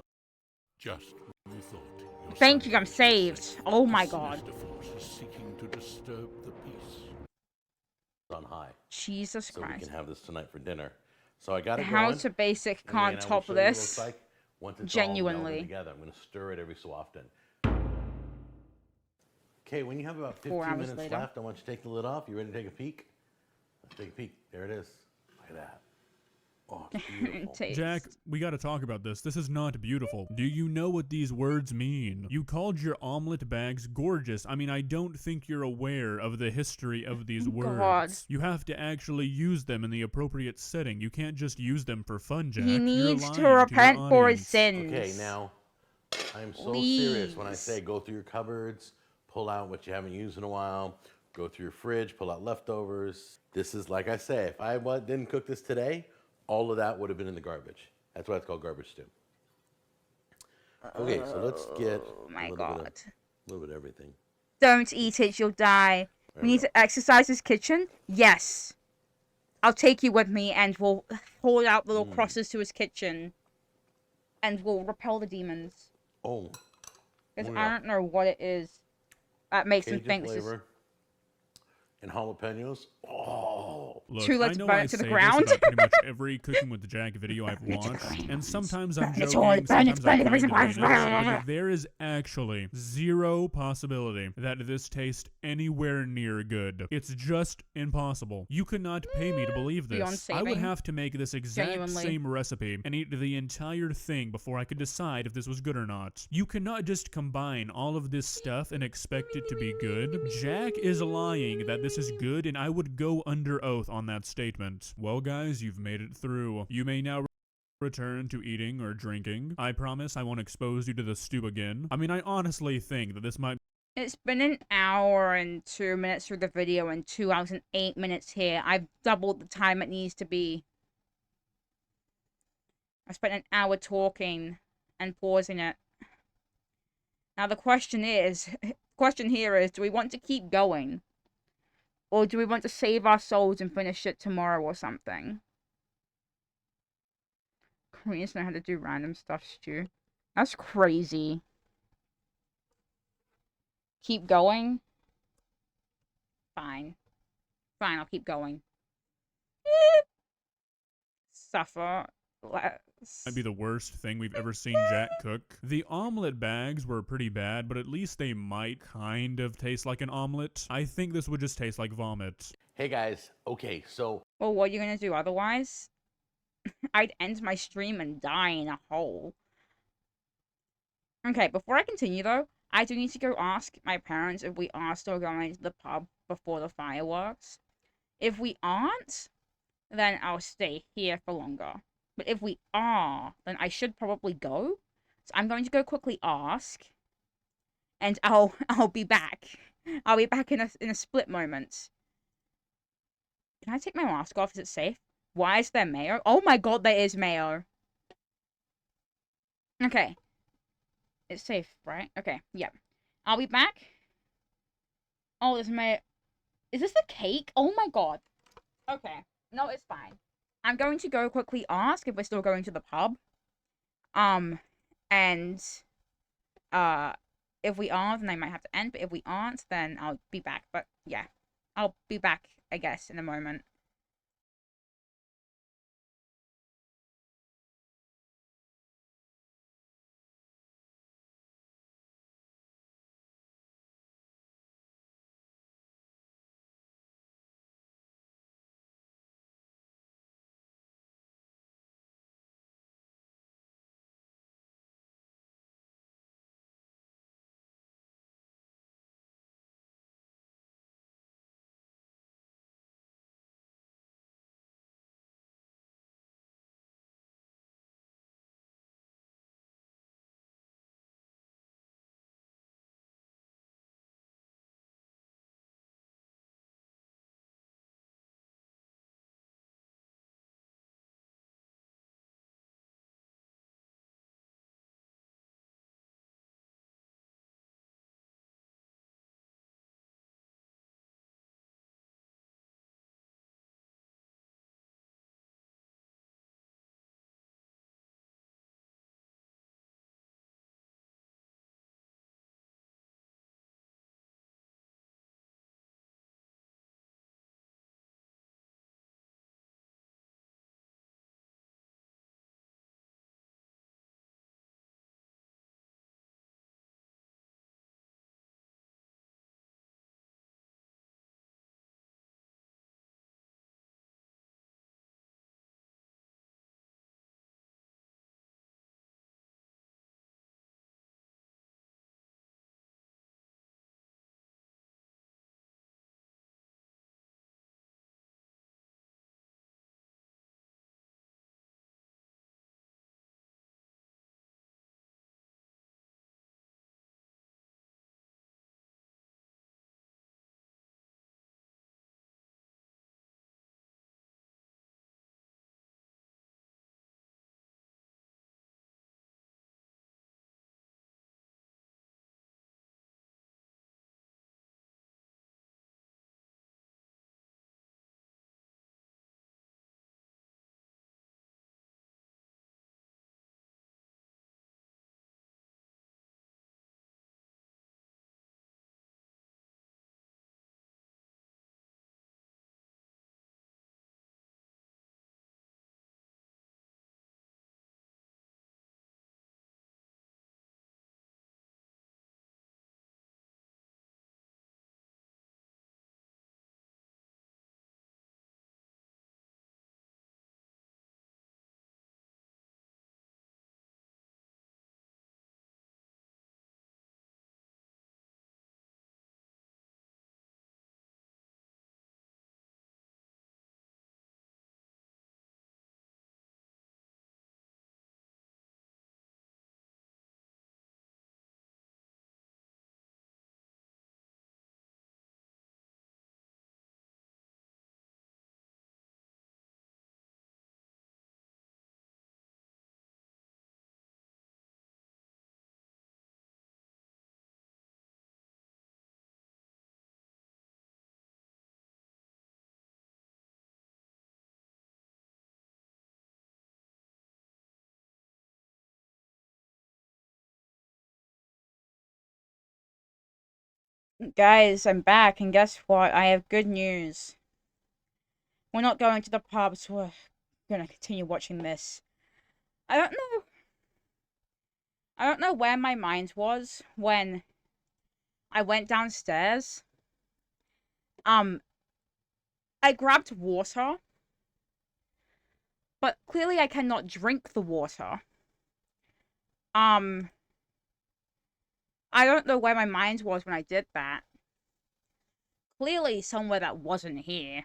Just when you thought your Thank you, I'm saved. Oh my god. sinister force is seeking to disturb the peace. On high. Jesus So we Christ. can have this tonight for dinner. So I got it How going. to basic and then can't I will top show you what it this. looks like once it's all melded Genuinely. together. I'm going to stir it every so often. Okay, when you have about 4 15 hours minutes later. left, I want you to take the lid off. You ready to take a peek? Take a peek. There it is. Look at that. Oh, it's beautiful. Jack, we gotta talk about this. This is not beautiful. Do you know what these words mean? You called your omelet bags gorgeous. I mean, I don't think you're aware of the history of these words. God. You have to actually use them in the appropriate setting. You can't just use them for fun, Jack. He You're needs lying to your repent for his audience. sins. Okay, now, I'm so serious when I say go through your cupboards, pull out what you haven't used in a while, go through your fridge, pull out leftovers. This is, like I say, if I didn't cook this today, all of that would have been in the garbage. That's why it's called garbage stew. Okay, so let's get my a God. little bit of everything. Don't eat it, you'll die. There We we need to exercise this kitchen? Yes. I'll take you with me and we'll hold out little crosses to his kitchen. And we'll repel the demons. Oh. Because Oh, I yeah. don't know what it is that makes him Cajun think this is... flavor and jalapenos. Oh. Look, Too late I to know burn I it to the say ground. this about pretty much every Cooking with Jack video I've watched, and sometimes I'm Burn it joking, all, burn it, sometimes burn I'm it, trying to burn it, mean burn it. but there is actually zero possibility that this tastes anywhere near good. It's just impossible. You could not pay me to believe Beyond this. I would saving. have to make this exact Genuinely. same recipe and eat the entire thing before I could decide if this was good or not. You cannot just combine all of this stuff and expect it to be good. Jack is lying that this is good, and I would go under oath on that statement. Well, guys, you've made it through. You may now return to eating or drinking. I promise I won't expose you to the stew again. I mean, I honestly think that this might... It's been an hour and 2 minutes through the video and 2 hours and 8 minutes here. I've doubled the time it needs to be. I spent an hour talking and pausing it. Now the question here is, do we want to keep going? Or do we want to save our souls and finish it tomorrow or something? Koreans know how to do random stuff, Stu. That's crazy. Keep going? Fine. Fine, I'll keep going. Suffer less. might be the worst thing we've ever seen Jack cook. The omelet bags were pretty bad, but at least they might kind of taste like an omelet. I think this would just taste like vomit. Hey guys, okay, so Well, what are you gonna do otherwise? I'd end my stream and die in a hole. Okay, before I continue though, I do need to go ask my parents if we are still going to the pub before the fireworks. If we aren't, then I'll stay here for longer. But if we are, then I should probably go. So I'm going to go quickly ask, and I'll be back. I'll be back in a split moment. Can I take my mask off? Is it safe? Why is there mayo? Oh my god, there is mayo. Okay. It's safe, right? Okay, yep. I'll be back. Oh, there's mayo. Is this the cake? Oh my god. Okay. No, it's fine. I'm going to go quickly ask if we're still going to the pub. And if we are, then I might have to end. But if we aren't, then I'll be back. But yeah, I'll be back, I guess, in a moment. Guys, I'm back, and guess what? I have good news. We're not going to the pubs. We're gonna continue watching this. I don't know where my mind was when I went downstairs. I grabbed water, but clearly I cannot drink the water. I don't know where my mind was when I did that. Clearly somewhere that wasn't here.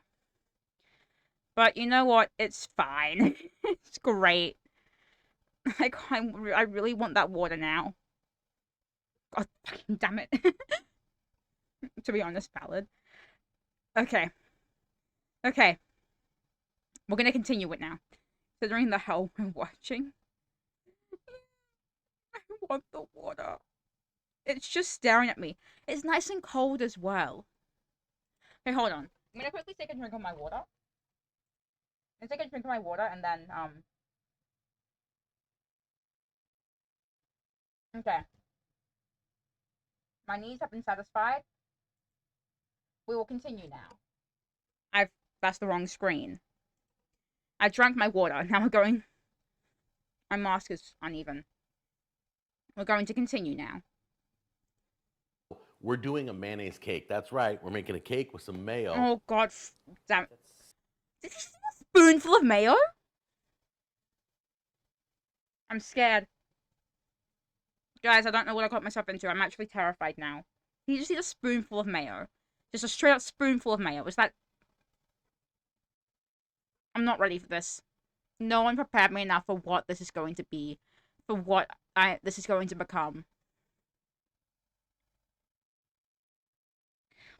But you know what? It's fine. It's great. Like, I really want that water now. God fucking damn it. To be honest, valid. Okay. Okay. We're gonna continue it now. Considering the hell we're watching. I want the water. It's just staring at me. It's nice and cold as well. Okay, hold on. I'm gonna quickly take a drink of my water. I'm gonna take a drink of my water and then, okay. My needs have been satisfied. We will continue now. That's the wrong screen. I drank my water. Now we're going... My mask is uneven. We're going to continue now. We're doing a mayonnaise cake. That's right. We're making a cake with some mayo. Oh, God. Damn it. Did you see a spoonful of mayo? I'm scared. Guys, I don't know what I got myself into. I'm actually terrified now. You just see a spoonful of mayo. Just a straight up spoonful of mayo. Is that... I'm not ready for this. No one prepared me enough for what this is going to be. For what this is going to become.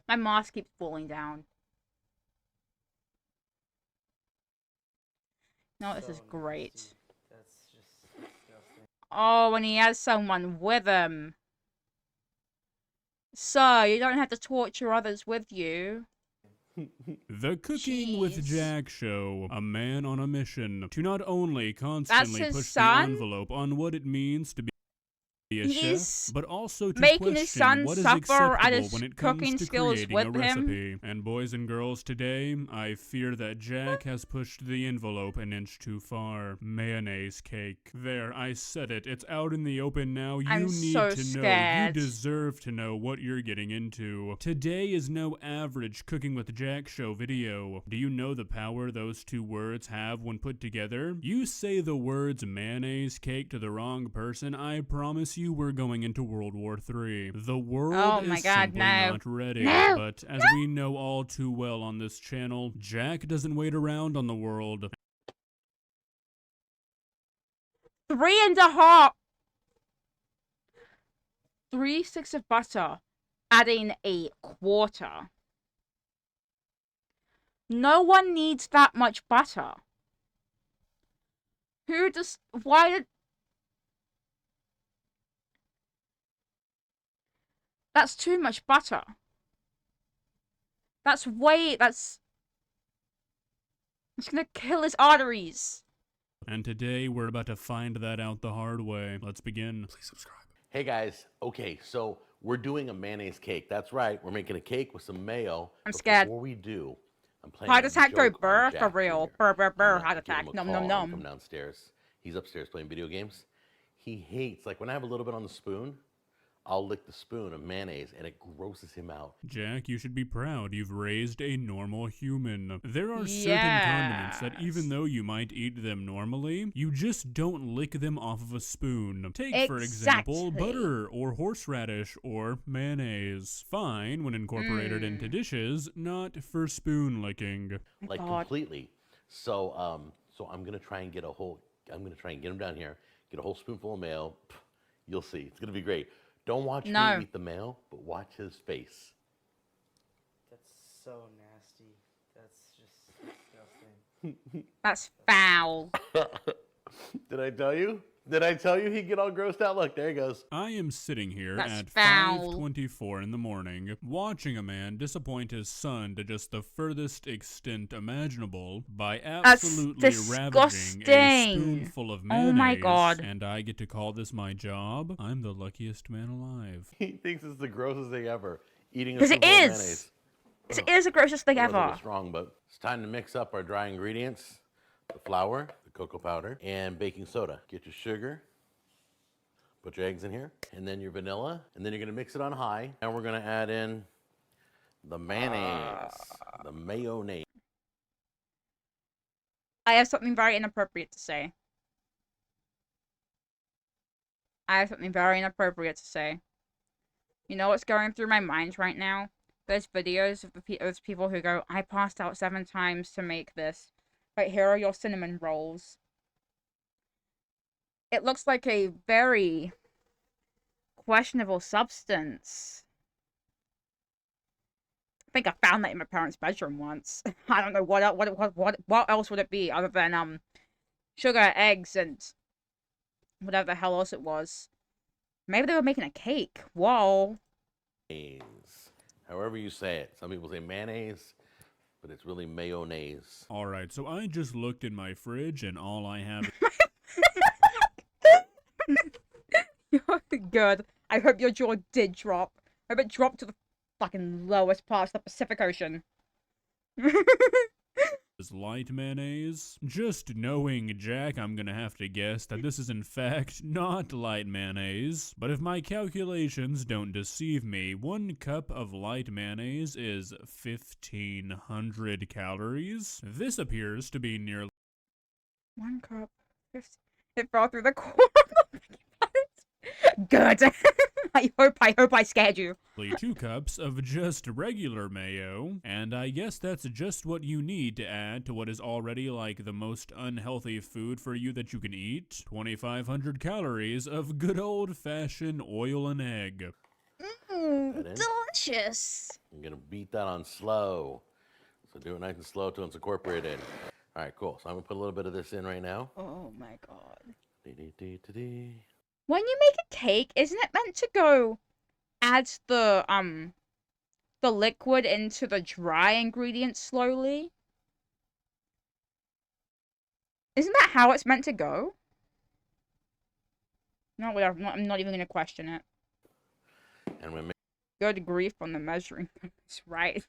My mask keeps falling down. No, this is great. That's just disgusting. Oh, and he has someone with him. So, you don't have to torture others with you. The Cooking with Jack show. A man on a mission to not only constantly push the envelope on what it means to be a chef, but also to making his son what is suffer at acceptable his when it cooking comes to skills creating with a him. recipe. And boys and girls, today, I fear that Jack has pushed the envelope an inch too far. Mayonnaise cake. There, I said it. It's out in the open now. You need so to know. scared. You deserve to know what you're getting into. Today is no average Cooking with Jack show video. Do you know the power those two words have when put together? You say the words mayonnaise cake to the wrong person, I promise you we're going into World War III. The world is simply not ready. But as we know all too well on this channel, Jack doesn't wait around on the world. 3.5. 3 sticks of butter, adding a quarter. No one needs that much butter. Who just... Why did... That's too much butter. That's it's gonna kill his arteries. And today we're about to find that out the hard way. Let's begin. Please subscribe. Hey guys, okay, so we're doing a mayonnaise cake. That's right, we're making a cake with some mayo. I'm scared. Before we do, I'm playing Heart attack go joke burr on for Jack real. Jr. Burr, I'm heart gonna attack. give him a Nom call nom and nom. Come downstairs. He's upstairs playing video games. He hates, like when I have a little bit on the spoon, I'll lick the spoon of mayonnaise and it grosses him out. Jack, you should be proud. You've raised a normal human. There are certain condiments that even though you might eat them normally, you just don't lick them off of a spoon. Take, for example, butter or horseradish or mayonnaise. Fine when incorporated into dishes, not for spoon licking. Like completely. So, so I'm gonna try and get him down here, get a whole spoonful of mayo. You'll see, it's gonna be great. Don't watch me eat the mayo, but watch his face. That's so nasty. That's just disgusting. That's foul. Did I tell you? Did I tell you he'd get all grossed out? Look, there he goes. I am sitting here at foul. 5:24 in the morning, watching a man disappoint his son to just the furthest extent imaginable by absolutely ravaging a spoonful of mayonnaise. Oh my God. And I get to call this my job? I'm the luckiest man alive. He thinks it's the grossest thing ever. eating a Because it spoonful of is. mayonnaise. It is the grossest thing It was a little ever. strong, but it's time to mix up our dry ingredients: the flour, the cocoa powder, and baking soda. Get your sugar. Put your eggs in here, and then your vanilla, and then you're gonna mix it on high. And we're gonna add in the mayonnaise, the mayonnaise. I have something very inappropriate to say. You know what's going through my mind right now? There's videos of those people who go, I passed out 7 times to make this. Right, here are your cinnamon rolls. It looks like a very questionable substance. I think I found that in my parents' bedroom once. I don't know what else would it be other than sugar, eggs, and whatever the hell else it was. Maybe they were making a cake. Whoa. However you say it. Some people say mayonnaise, but it's really mayonnaise. Alright, so I just looked in my fridge and all I have Good. I hope your jaw did drop. I hope it dropped to the fucking lowest parts of the Pacific Ocean. is light mayonnaise. Just knowing Jack, I'm gonna have to guess that this is in fact not light mayonnaise. But if my calculations don't deceive me, 1 cup of light mayonnaise is 1,500 calories. This appears to be nearly 1 cup. 50. It fell through the corner. Good. I hope I scared you. 2 cups of just regular mayo, and I guess that's just what you need to add to what is already like the most unhealthy food for you that you can eat. 2,500 calories of good old-fashioned oil and egg. Delicious. I'm gonna beat that on slow. So do it nice and slow till it's incorporated. All right, cool. So I'm gonna put a little bit of this in right now. Oh my god. Dee-dee-dee-dee-dee. When you make a cake, isn't it meant to go add the liquid into the dry ingredients slowly? Isn't that how it's meant to go? No, whatever. I'm not even gonna question it. And we Good grief on the measuring. That's right.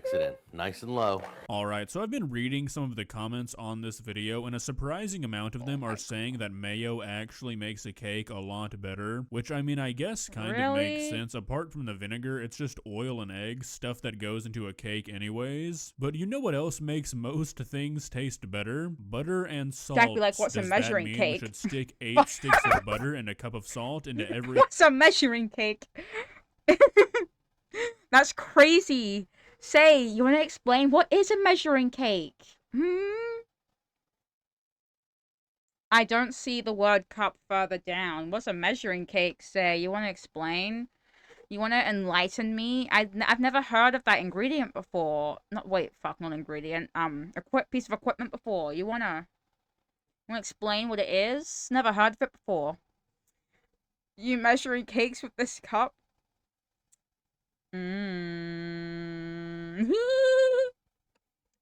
mix it in nice and low. Alright, so I've been reading some of the comments on this video, and a surprising amount of them are saying that mayo actually makes a cake a lot better, which I mean, I guess kind of makes sense. Apart from the vinegar, it's just oil and eggs, stuff that goes into a cake anyways. But you know what else makes most things taste better? Butter and salt. Exactly like what's Does a measuring that mean cake? We should stick 8 sticks of butter and a cup of salt into every... What's a measuring cake? That's crazy. Say, you want to explain what is a measuring cake? I don't see the word cup further down. What's a measuring cake? Say, you want to explain? You want to enlighten me? I've never heard of that ingredient before. Not ingredient. Piece of equipment before. You wanna explain what it is? Never heard of it before. You measuring cakes with this cup?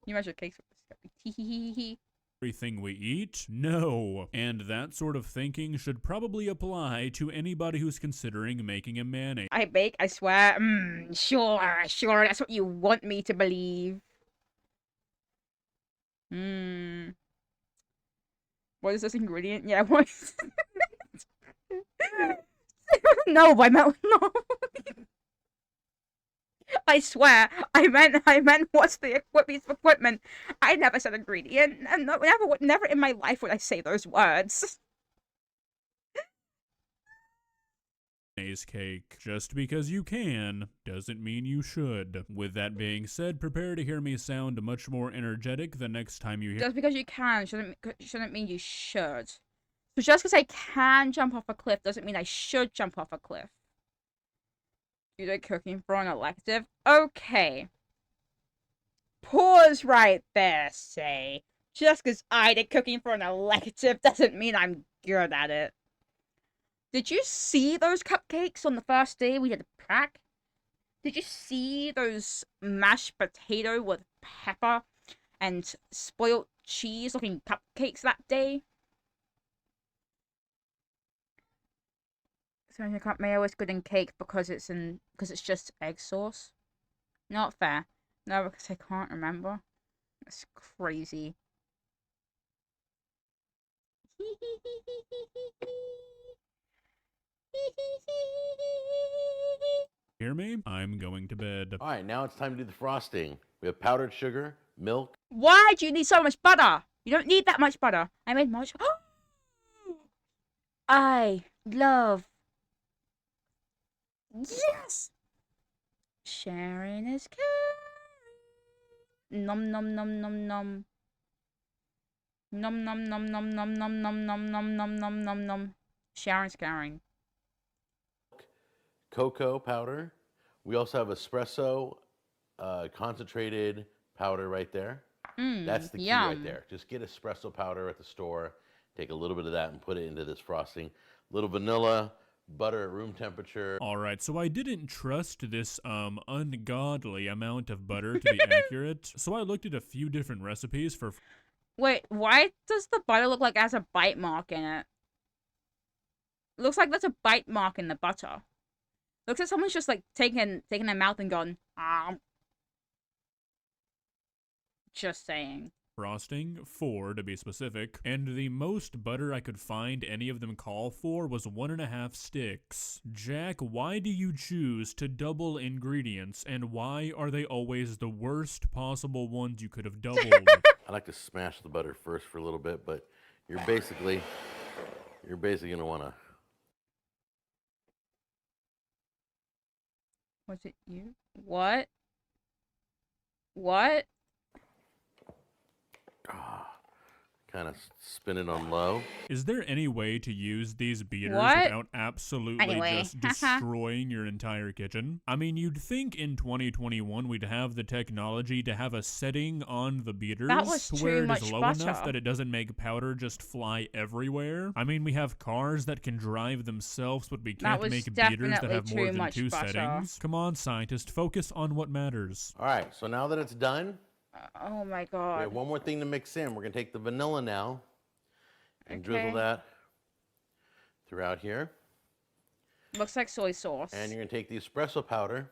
You measure cakes with this cup. Everything we eat? No. And that sort of thinking should probably apply to anybody who's considering making a mayonnaise. I bake, I swear. Sure, that's what you want me to believe. What is this ingredient? Yeah, what is No, I meant no. I swear, I meant what's the piece of equipment? I never said ingredient, and never in my life would I say those words. Mayonnaise cake. Just because you can, doesn't mean you should. With that being said, prepare to hear me sound much more energetic the next time you hear- Just because you can shouldn't mean you should. So just because I can jump off a cliff doesn't mean I should jump off a cliff. You did cooking for an elective? Okay. Pause right there, say. Just because I did cooking for an elective doesn't mean I'm good at it. Did you see those cupcakes on the first day we did a prac? Did you see those mashed potato with pepper and spoiled cheese looking cupcakes that day? So you can't mayo is good in cake because it's just egg sauce. Not fair. No, because I can't remember. That's crazy. Hear me? I'm going to bed. All right, now it's time to do the frosting. We have powdered sugar, milk. Why do you need so much butter? You don't need that much butter. I made much. I love. Yes! Sharing is caring. Nom nom nom nom nom. Nom nom nom nom nom nom nom nom nom nom nom nom nom. Sharon's caring. Cocoa powder. We also have espresso concentrated powder right there. That's the key right there. Just get espresso powder at the store. Take a little bit of that and put it into this frosting. Little vanilla, butter at room temperature. All right, so I didn't trust this ungodly amount of butter to be accurate. So I looked at a few different recipes for. Wait, why does the butter look like it has a bite mark in it? Looks like there's a bite mark in the butter. Looks like someone's just like taken their mouth and gone, Just saying. Frosting, 4 to be specific, and the most butter I could find any of them call for was 1.5 sticks. Jack, why do you choose to double ingredients, and why are they always the worst possible ones you could have doubled? I like to smash the butter first for a little bit, but you're basically gonna wanna. Was it you? What? What? Kind of spin it on low. Is there any way to use these beaters What? without absolutely just destroying your entire kitchen? I mean, you'd think in 2021 we'd have the technology to have a setting on the beaters was where too it much is low butter. enough that it doesn't make powder just fly everywhere. I mean, we have cars that can drive themselves, but we can't was make beaters that definitely have more too than much 2 butter. settings. Come on, scientist, focus on what matters. All right, so now that it's done, Oh my we god. have one more thing to mix in. We're gonna take the vanilla now and drizzle Okay. that throughout here. Looks like soy sauce. And you're gonna take the espresso powder,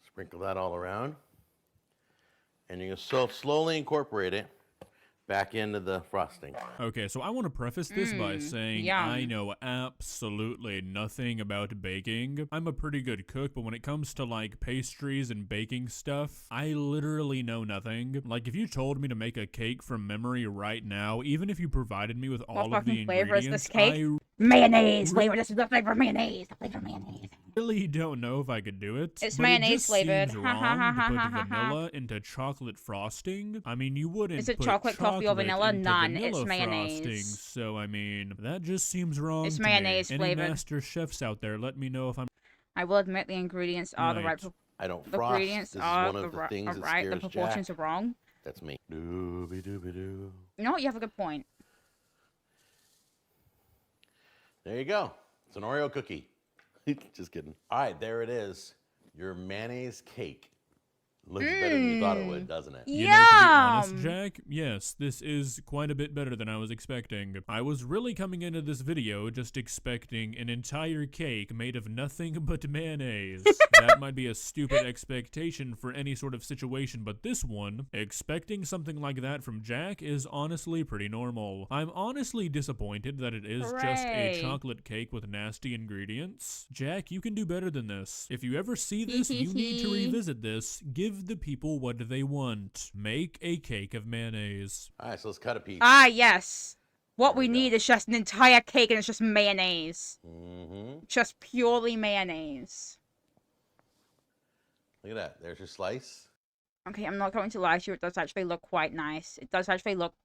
sprinkle that all around, and you're gonna slowly incorporate it back into the frosting. Okay, so I want to preface this by saying yum. I know absolutely nothing about baking. I'm a pretty good cook, but when it comes to like pastries and baking stuff, I literally know nothing. Like if you told me to make a cake from memory right now, even if you provided me with all of the fucking flavor is ingredients, this cake? I Mayonnaise flavor. This is the flavor of mayonnaise. The flavor of mayonnaise. really don't know if I could do it. It's but mayonnaise it just flavored. Seems Ha, ha, wrong ha, to ha, put ha, ha. vanilla into chocolate frosting. I mean, you wouldn't. Is it put chocolate, coffee, or vanilla? into None. vanilla It's mayonnaise. frosting, so I mean, that just seems wrong. It's to mayonnaise me. flavored. Any master chefs out there, let me know if I'm. I will admit the ingredients are the right. I don't The frost. ingredients This is are one of the things that right. The scares proportions Jack. are wrong. That's me. Dooby-dooby-doo. You know what? You have a good point. There you go. It's an Oreo cookie. Just kidding. All right, there it is. Your mayonnaise cake. Looks better than you thought it would, doesn't it? You know, to be honest, Jack, yes, this is quite a bit better than I was expecting. I was really coming into this video just expecting an entire cake made of nothing but mayonnaise. That might be a stupid expectation for any sort of situation, but this one, expecting something like that from Jack is honestly pretty normal. I'm honestly disappointed that it is just a Hooray. chocolate cake with nasty ingredients. Jack, you can do better than this. If you ever see this, you need to revisit this. Give the people what they want. Make a cake of mayonnaise. All right, so let's cut a piece. Ah, yes. What we need is just an entire cake and it's just mayonnaise. Mm-hmm. Just purely mayonnaise. Look at that. There's your slice. Okay, I'm not going to lie to you. It does actually look quite nice. It does actually look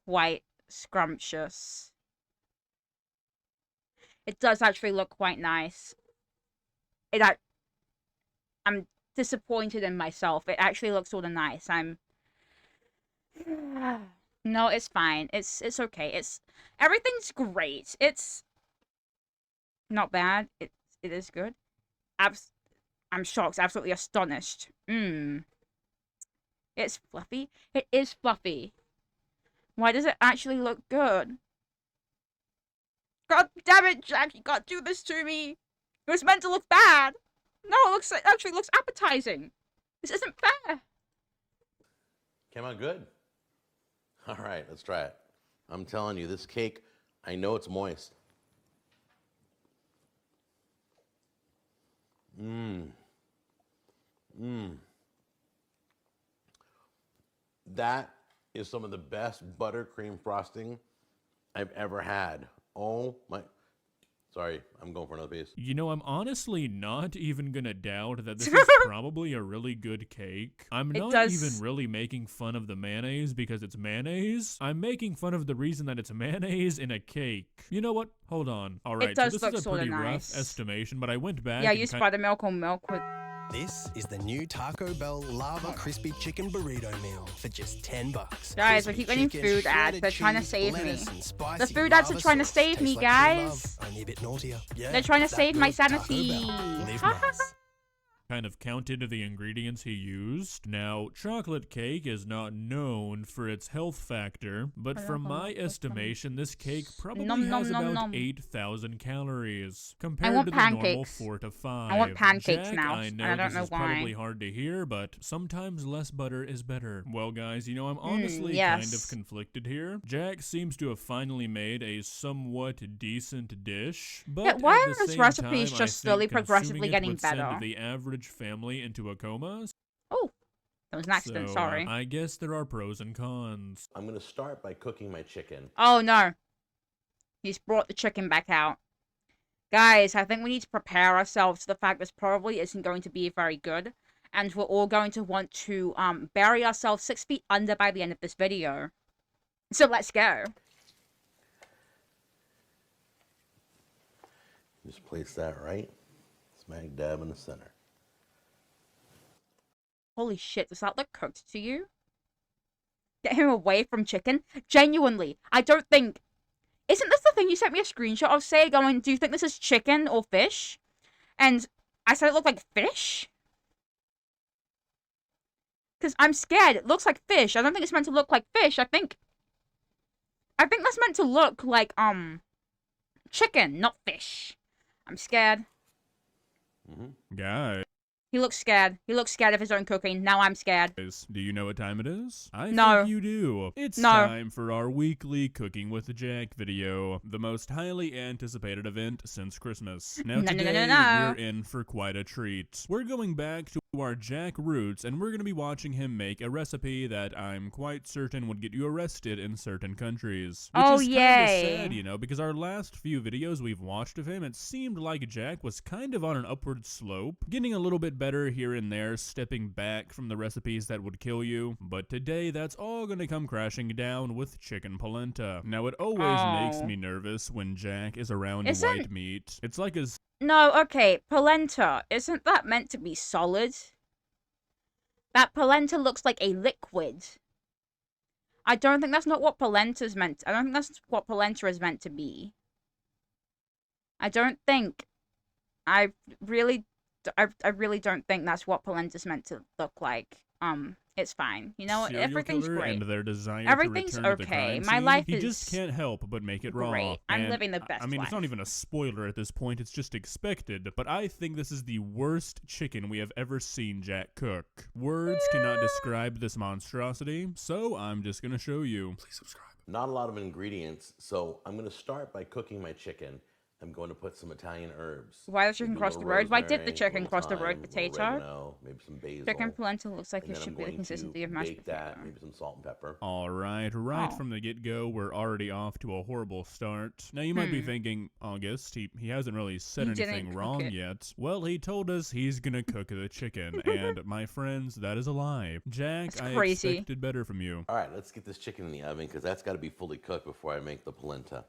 quite scrumptious. It does actually look quite nice. I'm disappointed in myself. It actually looks sort of nice. No, it's fine. It's okay. Everything's great. It's not bad. It is good. I'm shocked, absolutely astonished. It's fluffy. It is fluffy. Why does it actually look good? God damn it, Jack! You can't do this to me. It was meant to look bad. No, it actually looks appetizing. This isn't fair. Came out good. All right, let's try it. I'm telling you, this cake, I know it's moist. That is some of the best buttercream frosting I've ever had. Oh my. Sorry, I'm going for another piece. You know, I'm honestly not even gonna doubt that this is probably a really good cake. I'm not even really making fun of the mayonnaise because it's mayonnaise. I'm making fun of the reason that it's mayonnaise in a cake. You know what? Hold on. All right, so this is a pretty rough estimation, but I went back. Yeah, use buttermilk or milk with. This is the new Taco Bell Lava Crispy Chicken Burrito Meal for just $10. Guys, I keep getting food ads. They're trying to save me. The food ads are trying to save me, guys. Only a bit naughtier. Yeah, they're trying to save my sanity. Kind of counted the ingredients he used. Now, chocolate cake is not known for its health factor, but from my estimation, this cake probably has about 8,000 calories compared to the normal 4 to 5. I want pancakes Jack, now, I know and I don't this know is why. probably hard to hear, but sometimes less butter is better. Well, guys, you know, I'm honestly kind of conflicted here. Jack seems to have finally made a somewhat decent dish, but why at are the his same recipes time, just I slowly, think progressively consuming it getting would send better? the average family into a coma. Oh, that was an accident, sorry. I guess there are pros and cons. I'm going to start by cooking my chicken. Oh, no. He's brought the chicken back out. Guys, I think we need to prepare ourselves to the fact this probably isn't going to be very good. And we're all going to want to bury ourselves 6 feet under by the end of this video. So let's go. Just place that right smack dab in the center. Holy shit, does that look cooked to you? Get him away from chicken? Genuinely, I don't think... Isn't this the thing you sent me a screenshot of, say, going, do you think this is chicken or fish? And I said it looked like fish? Because I'm scared. It looks like fish. I don't think it's meant to look like fish. I think that's meant to look like, chicken, not fish. I'm scared. Guys. He looks scared. He looks scared of his own cooking. Now I'm scared. Do you know what time it is? I No. think you do. It's time for our weekly Cooking with Jack video, the most highly anticipated event since Christmas. Now today, we're in for quite a treat. We're going back to our Jack roots, and we're going to be watching him make a recipe that I'm quite certain would get you arrested in certain countries. Which is kind of sad, you know, because our last few videos we've watched of him, it seemed like Jack was kind of on an upward slope, getting a little bit better here and there, stepping back from the recipes that would kill you. But today, that's all going to come crashing down with chicken polenta. Now, it always makes me nervous when Jack is around white meat. It's like his... No, okay, polenta. Isn't that meant to be solid? That polenta looks like a liquid. I don't think that's not what polenta's meant. I don't think that's what polenta is meant to be. I don't think. I really don't think that's what polenta's meant to look like. It's fine. You know what? Everything's great. And their desire Everything's to return to the okay. crime My scene. life he is just can't help but make it raw. great. I'm And, living the best I mean, it's not life. even a spoiler at this point. It's just expected. But I think this is the worst chicken we have ever seen Jack cook. Words cannot describe this monstrosity, so I'm just gonna show you. Please subscribe. Not a lot of ingredients, so I'm going to start by cooking my chicken. I'm going to put some Italian herbs. Why the chicken Maybe a cross the little road? Why did the rosemary, chicken a little cross the road thyme, a little potato? oregano, maybe some basil. Chicken polenta looks like And it then should I'm be the going consistency to of mashed bake potato. that, maybe some salt and pepper. All right, Oh. from the get-go, we're already off to a horrible start. Now, you might be thinking, August, he hasn't really said He didn't anything cook wrong it. yet. Well, he told us he's gonna cook the chicken, and my friends, that is a lie. Jack, That's I crazy. expected better from you. All right, let's get this chicken in the oven because that's got to be fully cooked before I make the polenta.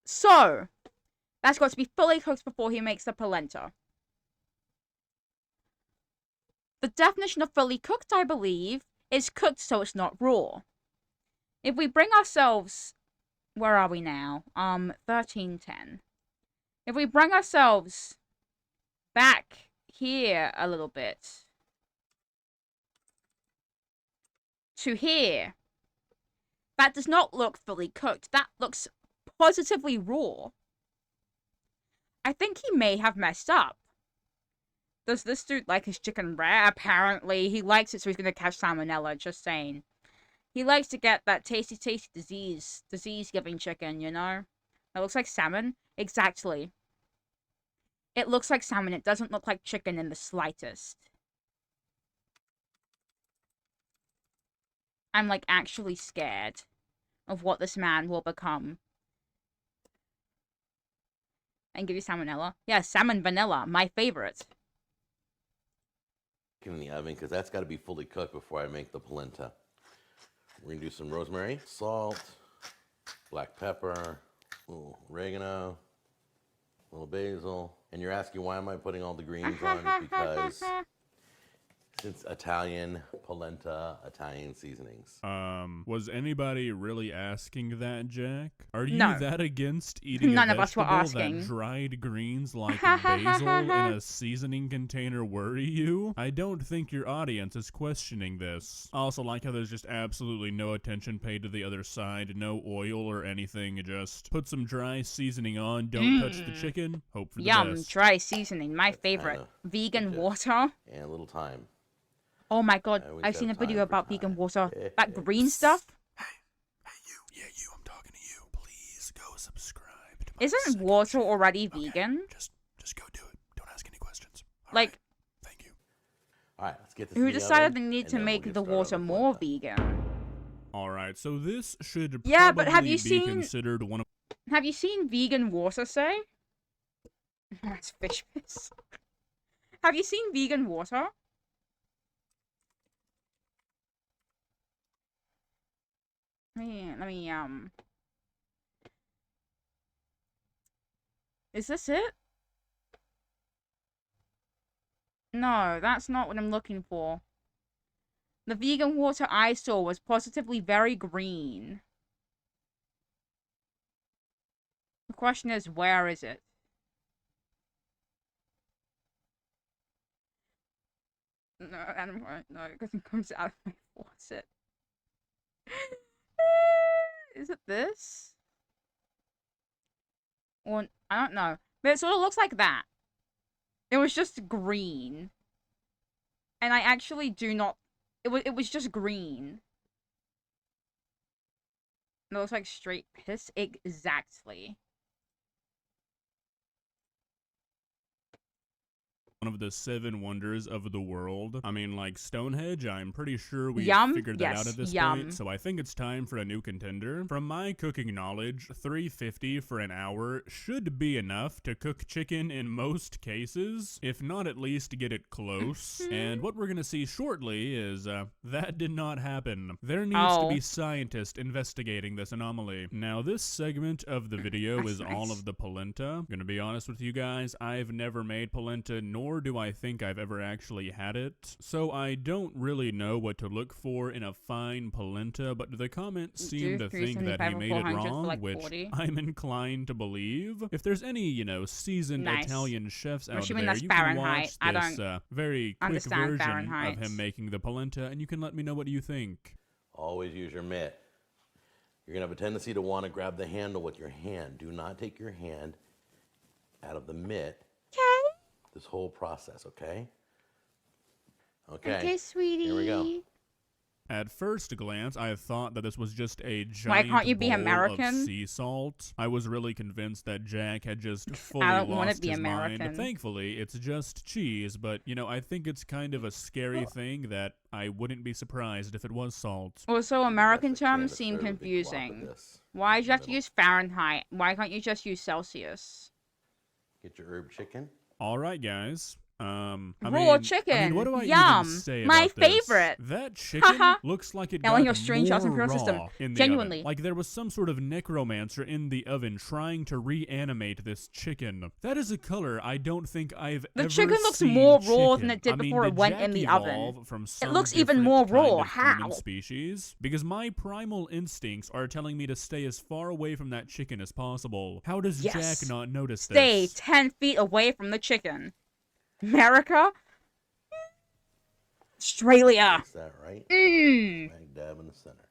So, that's got to be fully cooked before he makes the polenta. The definition of fully cooked, I believe, is cooked so it's not raw. If we bring ourselves... Where are we now? 1310. If we bring ourselves back here a little bit to here, that does not look fully cooked. That looks positively raw. I think he may have messed up. Does this dude like his chicken rare? Apparently, he likes it, so he's gonna catch salmonella. Just saying. He likes to get that tasty disease-giving chicken, you know? It looks like salmon. Exactly. It looks like salmon. It doesn't look like chicken in the slightest. I'm, like, actually scared of what this man will become. And give you salmonella? Yeah, salmon vanilla. My favorite. In the oven, because that's got to be fully cooked before I make the polenta. We're going to do some rosemary, salt, black pepper, a little oregano, a little basil. And you're asking, why am I putting all the greens on? Because it's Italian polenta, Italian seasonings. Was anybody really asking that, Jack? Are you No. that against eating None a of us were vegetable asking. that dried greens like basil in a seasoning container worry you? I don't think your audience is questioning this. I also like how there's just absolutely no attention paid to the other side, no oil or anything, just put some dry seasoning on, don't touch the chicken, hope for the Yum, best. dry seasoning. My favorite. Vegan water. And a little thyme. Oh my god, always I've have seen a time video for about vegan water. That green stuff. Yeah, you, I'm talking to you. Please go subscribe to my Isn't water already vegan? Just go do it. Don't ask any questions. Like, All right, let's get this who in the decided oven, they need and to then we'll make get the started on water more vegan? Alright, so this should Yeah, probably but have you be seen- considered one of Have you seen vegan water, say? That's fish piss. Have you seen vegan water? Let me, Is this it? No, that's not what I'm looking for. The vegan water I saw was positively very green. The question is, where is it? No, I don't want no, because it comes out of my faucet. Is it this? Or, I don't know. But it sort of looks like that. It was just green. And I actually do not... It was just green. It looks like straight piss. Exactly. one of the 7 wonders of the world. I mean, like Stonehenge, I'm pretty sure we Yum? figured that out Yes, at this yum. point, so I think it's time for a new contender. From my cooking knowledge, $3.50 for an hour should be enough to cook chicken in most cases, if not at least get it close. And what we're gonna see shortly is, that did not happen. There needs to be scientists investigating this anomaly. Now, this segment of the video is all of the polenta. I'm gonna be honest with you guys, I've never made polenta, nor do I think I've ever actually had it. So I don't really know what to look for in a fine polenta, but the comments seem to think that he made it wrong, like which 40. I'm inclined to believe. If there's any, you know, seasoned Nice. Italian chefs I'm out assuming there, that's you Fahrenheit. can I watch this don't very quick understand version Fahrenheit. of him making the polenta, and you can let me know what you think. Always use your mitt. You're going to have a tendency to want to grab the handle with your hand. Do not take your hand out of the mitt. Okay. This whole process, okay? Okay. Okay, sweetie. Here we go. At first glance, I thought that this was just a Why giant can't you be bowl American? of sea salt. I was really convinced that Jack had just fully I don't wanna lost be his American. mind. Thankfully, it's just cheese, but, you know, I think it's kind of a scary thing that I wouldn't be surprised if it was salt. Also, American terms to seem serve a big glob of confusing. this. Why do you have to use Fahrenheit? Why can't you just use Celsius? Get your herb chicken. All right, guys. Raw chicken. What do I Yum. even say My about this? favorite. That chicken looks like it Yelling got your strange shots more into your raw system. in the Genuinely. oven. Like there was some sort of necromancer in the oven trying to reanimate this chicken. That is a color I don't think I've The ever chicken looks seen more raw chicken. than it did I mean, before it did went Jack in the evolve oven? From It some looks even different more kind raw. of human How? species? Because my primal instincts are telling me to stay as far away from that chicken as possible. How does Yes. Jack not notice Stay this? 10 feet away from the chicken. America? Australia. Is that right? Mmm. Smack dab in the center.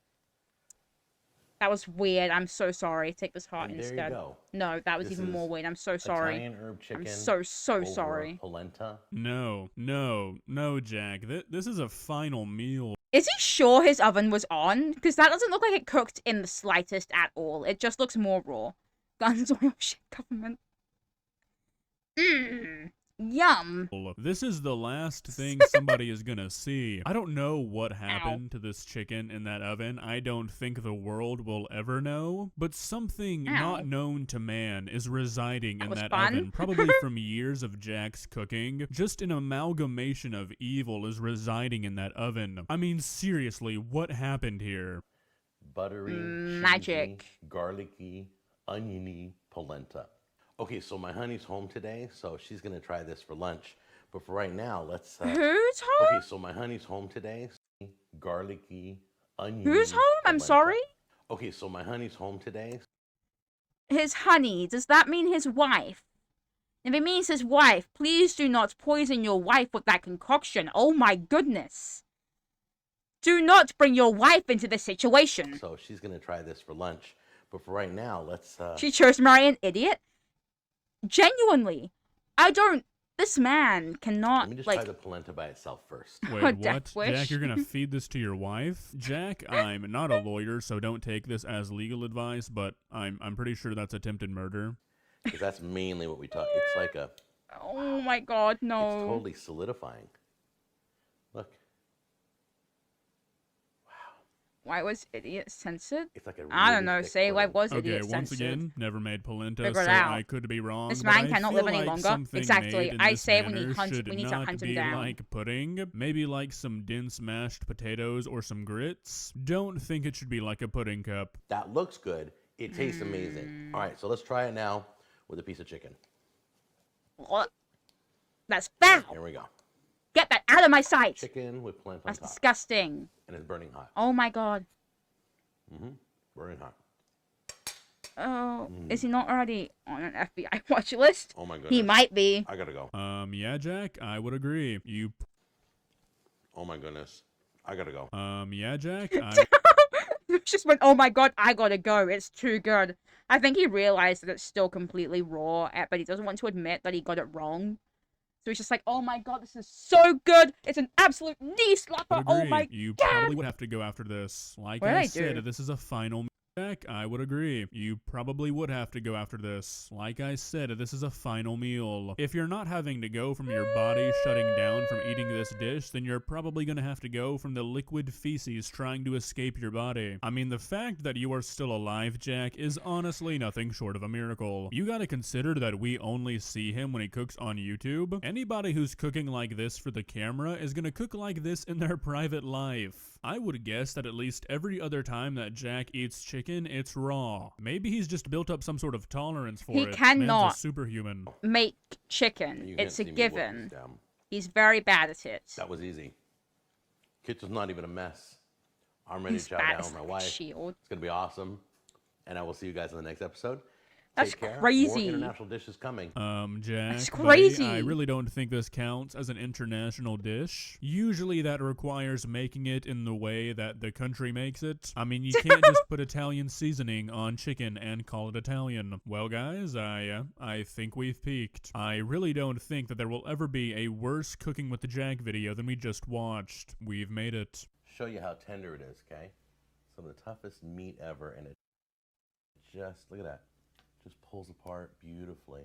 That was weird. I'm so sorry. Take this heart And there instead. you go. No, that was This even more is weird. I'm so sorry. Italian herb chicken. I'm so over sorry. Polenta. No, Jack. This is a final meal. Is he sure his oven was on? Because that doesn't look like it cooked in the slightest at all. It just looks more raw. Guns, oil, shit, government. Mmm. Yum. This is the last thing somebody is gonna see. I don't know what happened to this chicken in that oven. I don't think the world will ever know. But something not known to man is residing in that oven. Probably from years of Jack's cooking. Just an amalgamation of evil is residing in that oven. I mean, seriously, what happened here? Buttery, magic, cheesy, garlicky, oniony polenta. Okay, so my honey's home today, so she's gonna try this for lunch. But for right now, let's. Who's home? Okay, so my honey's home today. Garlicky, oniony. Who's home? I'm polenta. sorry. Okay, so my honey's home today. His honey. Does that mean his wife? If it means his wife, please do not poison your wife with that concoction. Oh my goodness. Do not bring your wife into this situation. So she's gonna try this for lunch. But for right now, let's. She chose to marry an idiot? Genuinely. This man cannot, Let me just like... try the polenta by itself first. Wait, what? Jack, you're gonna feed this to your wife? Jack, I'm not a lawyer, so don't take this as legal advice, but I'm pretty sure that's attempted murder. Because that's mainly what we talk. It's like a. Oh my god, no. It's totally solidifying. Look. Why was idiot censored? It's like a I don't really know. thick Say why pudding. was Okay, idiot once censored? again, never made polenta, Figure it so out. I could be wrong. This but man I cannot feel live any like longer. something Exactly. made in I this say we manner need should to not hunt him be down. like pudding. Maybe like some dense mashed potatoes or some grits. Don't think it should be like a pudding cup. That looks good. It tastes amazing. All right, so let's try it now with a piece of chicken. What? That's foul. Here we go. Get that out of my sight. Chicken with polenta on That's top. disgusting. And it's burning hot. Oh my god. Burning hot. Oh, is he not already on an FBI watch list? Oh my goodness. He might be. I gotta go. Yeah, Jack, I would agree. Oh my goodness. I gotta go. Yeah, Jack, Just went, oh my god, I gotta go. It's too good. I think he realized that it's still completely raw, but he doesn't want to admit that he got it wrong. So he's just like, oh my god, this is so good. It's an absolute knee slapper. Oh my You god. probably would have to go after this. Like What did I I said, do? this is a final Jack, I would agree. You probably would have to go after this. Like I said, this is a final meal. If you're not having to go from your body shutting down from eating this dish, then you're probably gonna have to go from the liquid feces trying to escape your body. I mean, the fact that you are still alive, Jack, is honestly nothing short of a miracle. You gotta consider that we only see him when he cooks on YouTube. Anybody who's cooking like this for the camera is gonna cook like this in their private life. I would guess that at least every other time that Jack eats chicken, it's raw. Maybe he's just built up some sort of tolerance for He it. cannot Man's a superhuman. make chicken. You It's a can't see me wolf given. this down. He's very bad at it. That was easy. Kitchen's not even a mess. I'm ready He's to chow bad down as with my like a wife. shield. It's gonna be awesome. And I will see you guys in the next episode. That's Take care. crazy. More international dishes coming. Jack, That's buddy, crazy. I really don't think this counts as an international dish. Usually that requires making it in the way that the country makes it. I mean, you can't just put Italian seasoning on chicken and call it Italian. Well, guys, I think we've peaked. I really don't think that there will ever be a worse Cooking with the Jack video than we just watched. We've made it. Show you how tender it is, okay? Some of the toughest meat ever, and it just, look at that. Just pulls apart beautifully.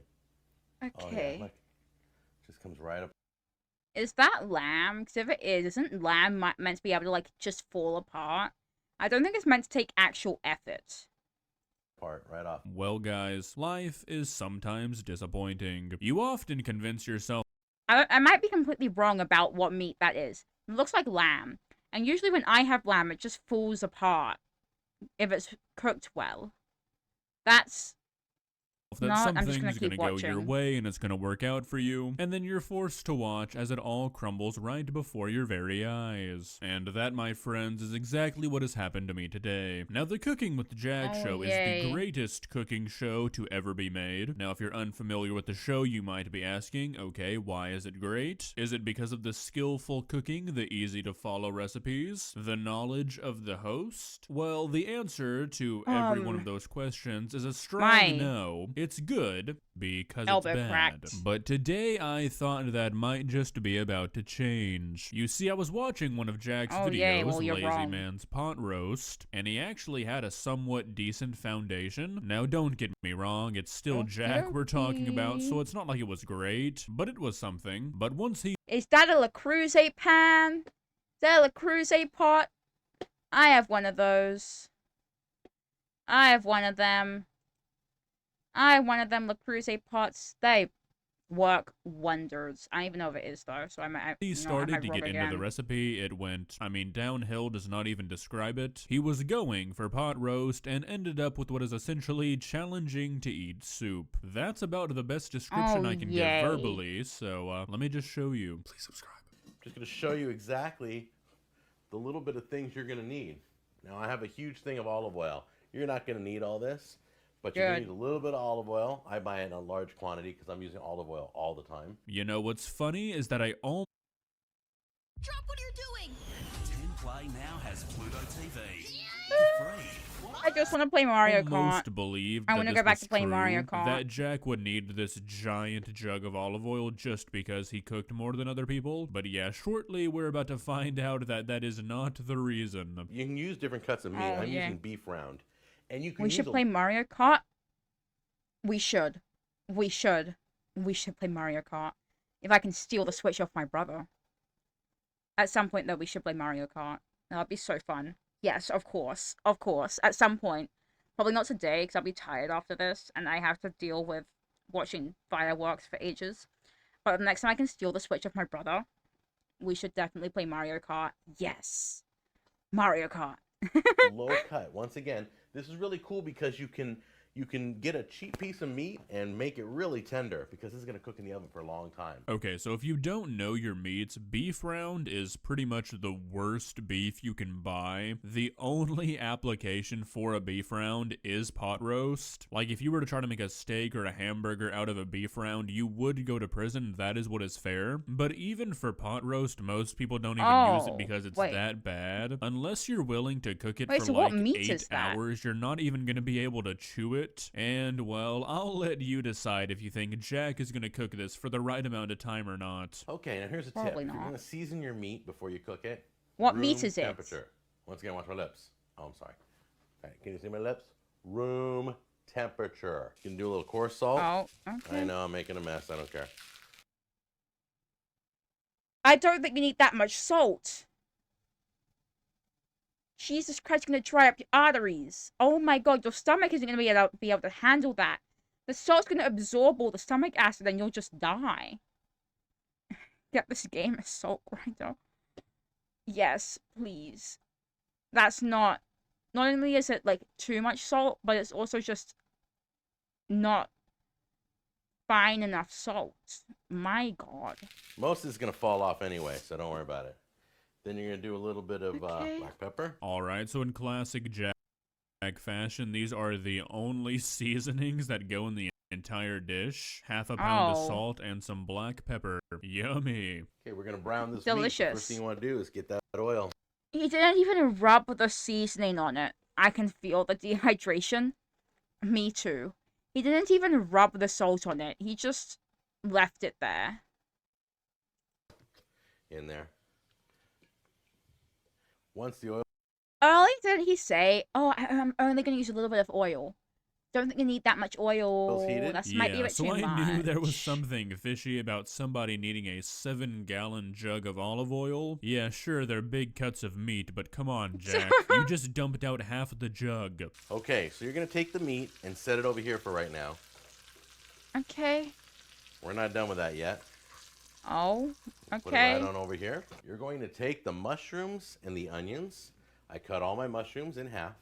Okay. Oh, yeah, look. Just comes right up. Is that lamb? Because if it is, isn't lamb meant to be able to, like, just fall apart? I don't think it's meant to take actual effort. Part right off. Well, guys, life is sometimes disappointing. You often convince yourself I might be completely wrong about what meat that is. It looks like lamb. And usually when I have lamb, it just falls apart if it's cooked well. That's that not, I'm just something's gonna keep gonna go your watching. way and it's gonna work out for you, and then you're forced to watch as it all crumbles right before your very eyes. And that, my friends, is exactly what has happened to me today. Now, the Cooking with Jack Oh, show is yay. the greatest cooking show to ever be made. Now, if you're unfamiliar with the show, you might be asking, okay, why is it great? Is it because of the skillful cooking, the easy to follow recipes, the knowledge of the host? Well, the answer to every one of those questions is a strong my no. It's good because it's elbow bad. cracked. But today I thought that might just be about to change. You see, I was watching one of Jack's Oh, videos, yay, well, you're Lazy wrong. Man's Pot Roast, and he actually had a somewhat decent foundation. Now, don't get me wrong, it's still Jack we're talking about, so it's not like it was great, but it was something. But once he Is that a Le Creuset pan? Is that a Le Creuset pot? I have one of those. I have one of them. I have one of them Le Creuset pots. They work wonders. I don't even know if it is though, so I might. He I started might to rob get into again. the recipe, it went, I mean, downhill does not even describe it. He was going for pot roast and ended up with what is essentially challenging to eat soup. That's about the best description Oh, I can yay. give verbally, so let me just show you. Please subscribe. I'm just going to show you exactly the little bit of things you're going to need. Now, I have a huge thing of olive oil. You're not going to need all this, but you're going to need a little bit of olive oil. I buy it in a large quantity because I'm using olive oil all the time. You know what's funny is that I almost Drop what you're doing! 10 Play now has Pluto TV. I just want to play Mario Kart. almost believed I that want to this go back was to playing Mario true, Kart. that Jack would need this giant jug of olive oil just because he cooked more than other people. But yeah, shortly we're about to find out that that is not the reason. You can use different cuts of meat. Oh, I'm yeah. using beef round. And you can We use should a- play Mario Kart. We should. We should. We should play Mario Kart. If I can steal the Switch off my brother. At some point, though, we should play Mario Kart. That'd be so fun. Yes, of course. Of course. At some point. Probably not today, because I'll be tired after this, and I have to deal with watching fireworks for ages. But the next time I can steal the Switch off my brother, we should definitely play Mario Kart. Yes. Mario Kart. low cut. Once again, this is really cool because you can get a cheap piece of meat and make it really tender because this is going to cook in the oven for a long time. Okay, so if you don't know your meats, beef round is pretty much the worst beef you can buy. The only application for a beef round is pot roast. Like, if you were to try to make a steak or a hamburger out of a beef round, you would go to prison. That is what is fair. But even for pot roast, most people don't even use it because it's that bad. Unless you're willing to cook it for so like what meat 8 is that? hours, you're not even going to be able to chew it. And, well, I'll let you decide if you think Jack is going to cook this for the right amount of time or not. Okay, now here's a Probably tip. You're not. going to season your meat before you cook it. What meat Room is it? temperature. Once again, watch my lips. Oh, I'm sorry. All right, can you see my lips? Room temperature. You can do a little coarse salt. Oh, okay. I know, I'm making a mess. I don't care. I don't think you need that much salt. Jesus Christ, gonna dry up your arteries. Oh my god, your stomach isn't gonna be able to handle that. The salt's gonna absorb all the stomach acid and you'll just die. Get this game a salt grinder. Yes, please. That's not only is it like too much salt, but it's also just not fine enough salt. My god. Most of it's going to fall off anyway, so don't worry about it. Then you're going to do a little bit of black pepper. Alright, so in classic Jack fashion, these are the only seasonings that go in the entire dish. Half a pound of Oh. salt and some black pepper. Yummy. Okay, we're going to brown this meat. Delicious. The first thing you want to do is get that oil. He didn't even rub the seasoning on it. I can feel the dehydration. Me too. He didn't even rub the salt on it. He just left it there. In there. Once the oil... Early did he say, oh, I'm only going to use a little bit of oil. Don't think you need that much oil. heated? That might be a bit so too I much. knew there was something fishy about somebody needing a 7-gallon jug of olive oil. Yeah, sure, they're big cuts of meat, but come on, Jack. You just dumped out half of the jug. Okay, so you're going to take the meat and set it over here for right now. Okay. We're not done with that yet. Oh, Put it okay. right on over here. You're going to take the mushrooms and the onions. I cut all my mushrooms in half.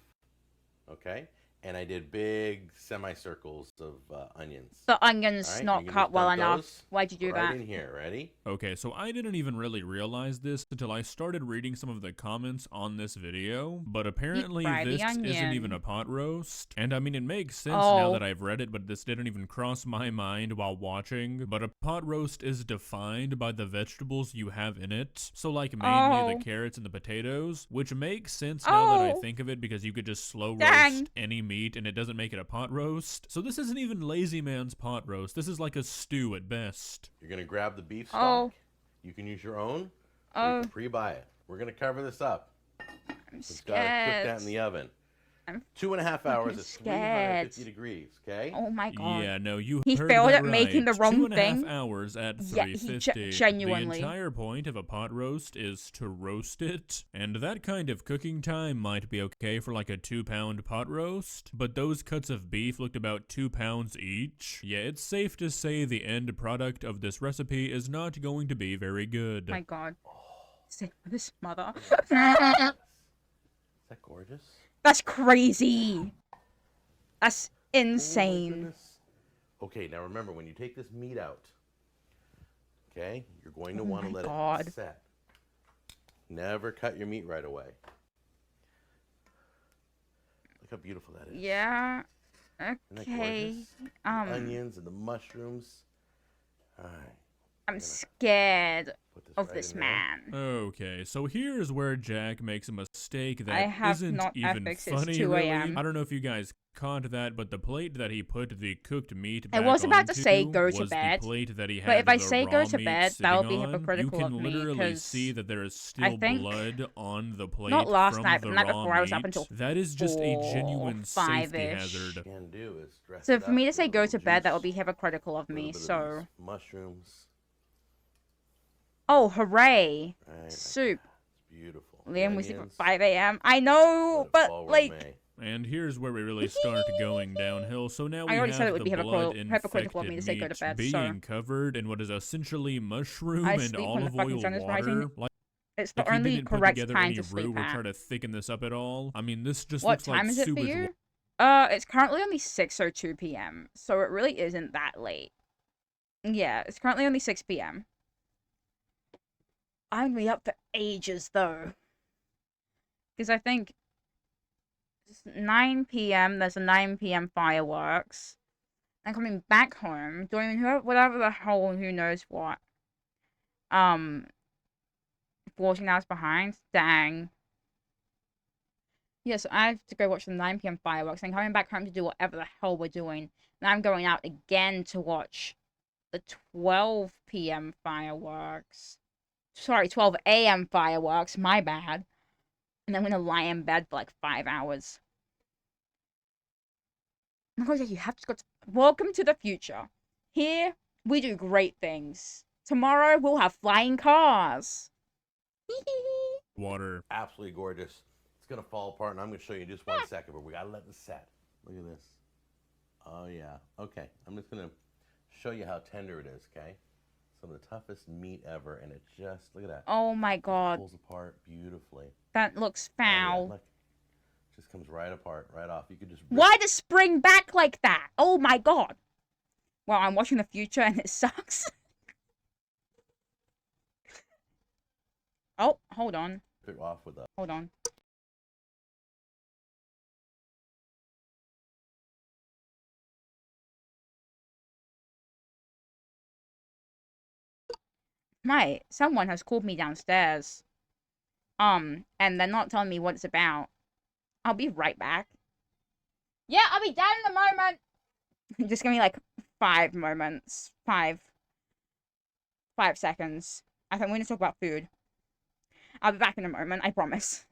Okay? and I did big semicircles of onions. The onion's All right, not you can cut just well dump enough. those Why'd you do right that? in here. Ready? Okay, so I didn't even really realize this until I started reading some of the comments on this video, but apparently fry the this isn't even onion. a pot roast. And I mean, it makes sense now Oh. that I've read it, but this didn't even cross my mind while watching. But a pot roast is defined by the vegetables you have in it. So like mainly Oh. the carrots and the potatoes, which makes sense now that I Oh. think of it because you could just slow Dang. roast any meat and it doesn't make it a pot roast. So this isn't even lazy man's pot roast. This is like a stew at best. You're gonna grab the beef Oh. stock. You can use your own, or Oh. you can pre-buy it. We're gonna cover this up. I'm We've got to cook that scared. in the oven. I'm 2.5 hours at scared. 350 degrees. Okay. Oh my god. Yeah, no, you He heard failed that at making the right. wrong 2.5 thing. hours at Yeah, he 350. genuinely. The entire point of a pot roast is to roast it, and that kind of cooking time might be okay for like a 2-pound pot roast, but those cuts of beef looked about 2 pounds each. Yeah, it's safe to say the end product of this recipe is not going to be very good. My god. Say this mother. Is that gorgeous? That's crazy. That's Oh my insane. goodness. Okay, now remember, when you take this meat out, okay, you're going to Oh want to my let God. it set. Never cut your meat right away. Look how beautiful that is. Yeah. Isn't that Okay. gorgeous? The onions and the mushrooms. All right. I'm scared Put this of right this in there. man. Okay, so here's where Jack makes a mistake I that have isn't not even ethics, it's funny, 2 really. a.m.. I don't know if you guys caught that, but the plate that he put the cooked meat I back was about to say onto go to was bed, the plate that he had but if I the say raw go to meat bed, that would sitting be on. hypocritical You of can me, literally 'cause see that there is I still think- blood on the plate Not last from night, but the the night raw before I was meat. up until That is just a genuine 4, safety 5-ish. hazard. Can do is dress So it for up me to with say a go little to bed, that juice, would be hypocritical of a little me, bit of so... these mushrooms. Oh, hooray. Right, Soup. it's beautiful. Liam, we sleep at Onions, 5 a.m. I know, let it but, fall where it like... may. And here's where we really start going downhill. So now we I already have said it would the be hypocritical of me blood-infected to say go to meat bed, being so- covered in what is essentially mushroom I and sleep when olive the fucking oil sun is water. rising. Like It's the he only didn't put correct together time any to sleep roux or at. try to thicken this up at all. I mean, this just What looks like time is it for sewage you? It's currently only 6:02 p.m., so it really isn't that late. Yeah, it's currently only 6 p.m. I'm gonna be up for ages, though. Because I think... it's 9 p.m., there's a 9 p.m. fireworks. And coming back home, doing whatever the hell, who knows what. 14 hours behind? Dang. Yes, I have to go watch the 9 p.m. fireworks, and coming back home to do whatever the hell we're doing. Then I'm going out again to watch the 12 p.m. fireworks. Sorry, 12 a.m. fireworks, my bad. And then I'm gonna lie in bed for like 5 hours. Oh my god, you have to go to... Welcome to the future. Here, we do great things. Tomorrow, we'll have flying cars. water. Absolutely gorgeous. It's gonna fall apart, and I'm gonna show you in just 1 second, but we gotta let this set. Look at this. Oh yeah. Okay. I'm just gonna show you how tender it is. Okay. Some of the toughest meat ever, and it just look at that. Oh my god. Pulls apart beautifully. That looks Oh, yeah, foul. look. Just comes right apart, right off. You could just. Why does spring back like that? Oh my god. Well, I'm watching the future and it sucks. Oh, hold on. Rip it off with a. Hold on. Mate, someone has called me downstairs. And they're not telling me what it's about. I'll be right back. Yeah, I'll be down in a moment. Just give me like 5 moments. 5 seconds. I think we're gonna talk about food. I'll be back in a moment, I promise.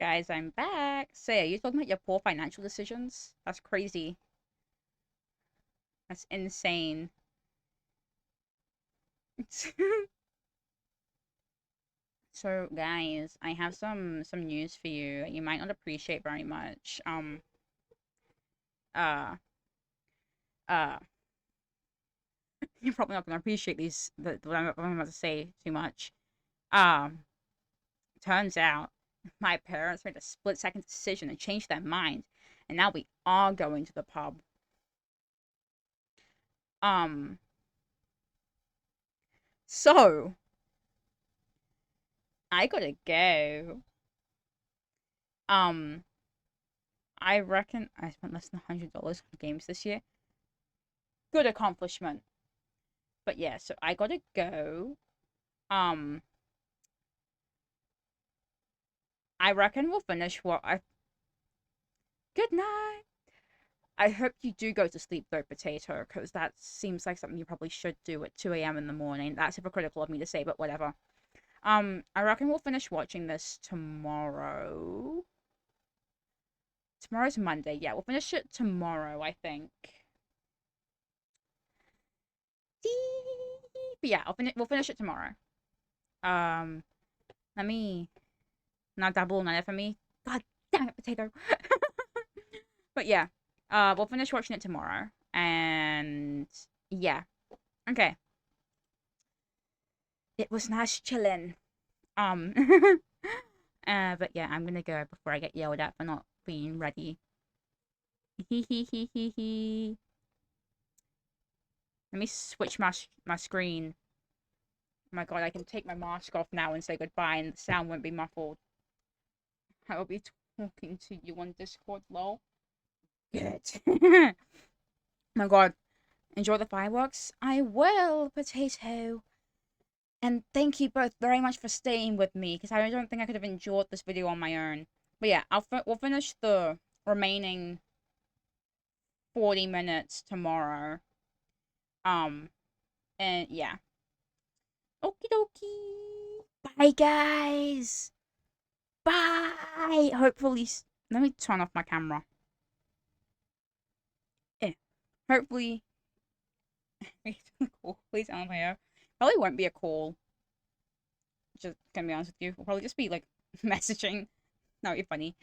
Guys, I'm back. So, yeah, you're talking about your poor financial decisions? That's crazy. That's insane. So, guys, I have some news for you that you might not appreciate very much. Uh, you're probably not gonna appreciate what I'm about to say too much. Turns out my parents made a split-second decision and changed their mind, and now we are going to the pub. So I gotta go. I reckon I spent less than $100 on games this year. Good accomplishment. But yeah, so I gotta go. I reckon we'll finish what I... Good night! I hope you do go to sleep though, Potato, because that seems like something you probably should do at 2 a.m. in the morning. That's hypocritical of me to say, but whatever. I reckon we'll finish watching this tomorrow. Tomorrow's Monday. Yeah, we'll finish it tomorrow, I think. But yeah, we'll finish it tomorrow. Let me... Not double on it for me. God damn it, Potato. But yeah, we'll finish watching it tomorrow. And yeah. Okay. It was nice chilling. But yeah, I'm gonna go before I get yelled at for not being ready. Let me switch my screen. Oh my god, I can take my mask off now and say goodbye and the sound won't be muffled. I will be talking to you on Discord, lol. Good. Oh my god. Enjoy the fireworks? I will, Potato. And thank you both very much for staying with me, because I don't think I could have enjoyed this video on my own. But yeah, we'll finish the remaining 40 minutes tomorrow. And yeah. Okie dokie. Bye, guys. Bye. Hopefully, let me turn off my camera. Yeah. Hopefully, please, LMAO. Probably won't be a call. Just gonna be honest with you. We'll probably just be like messaging. That would be funny.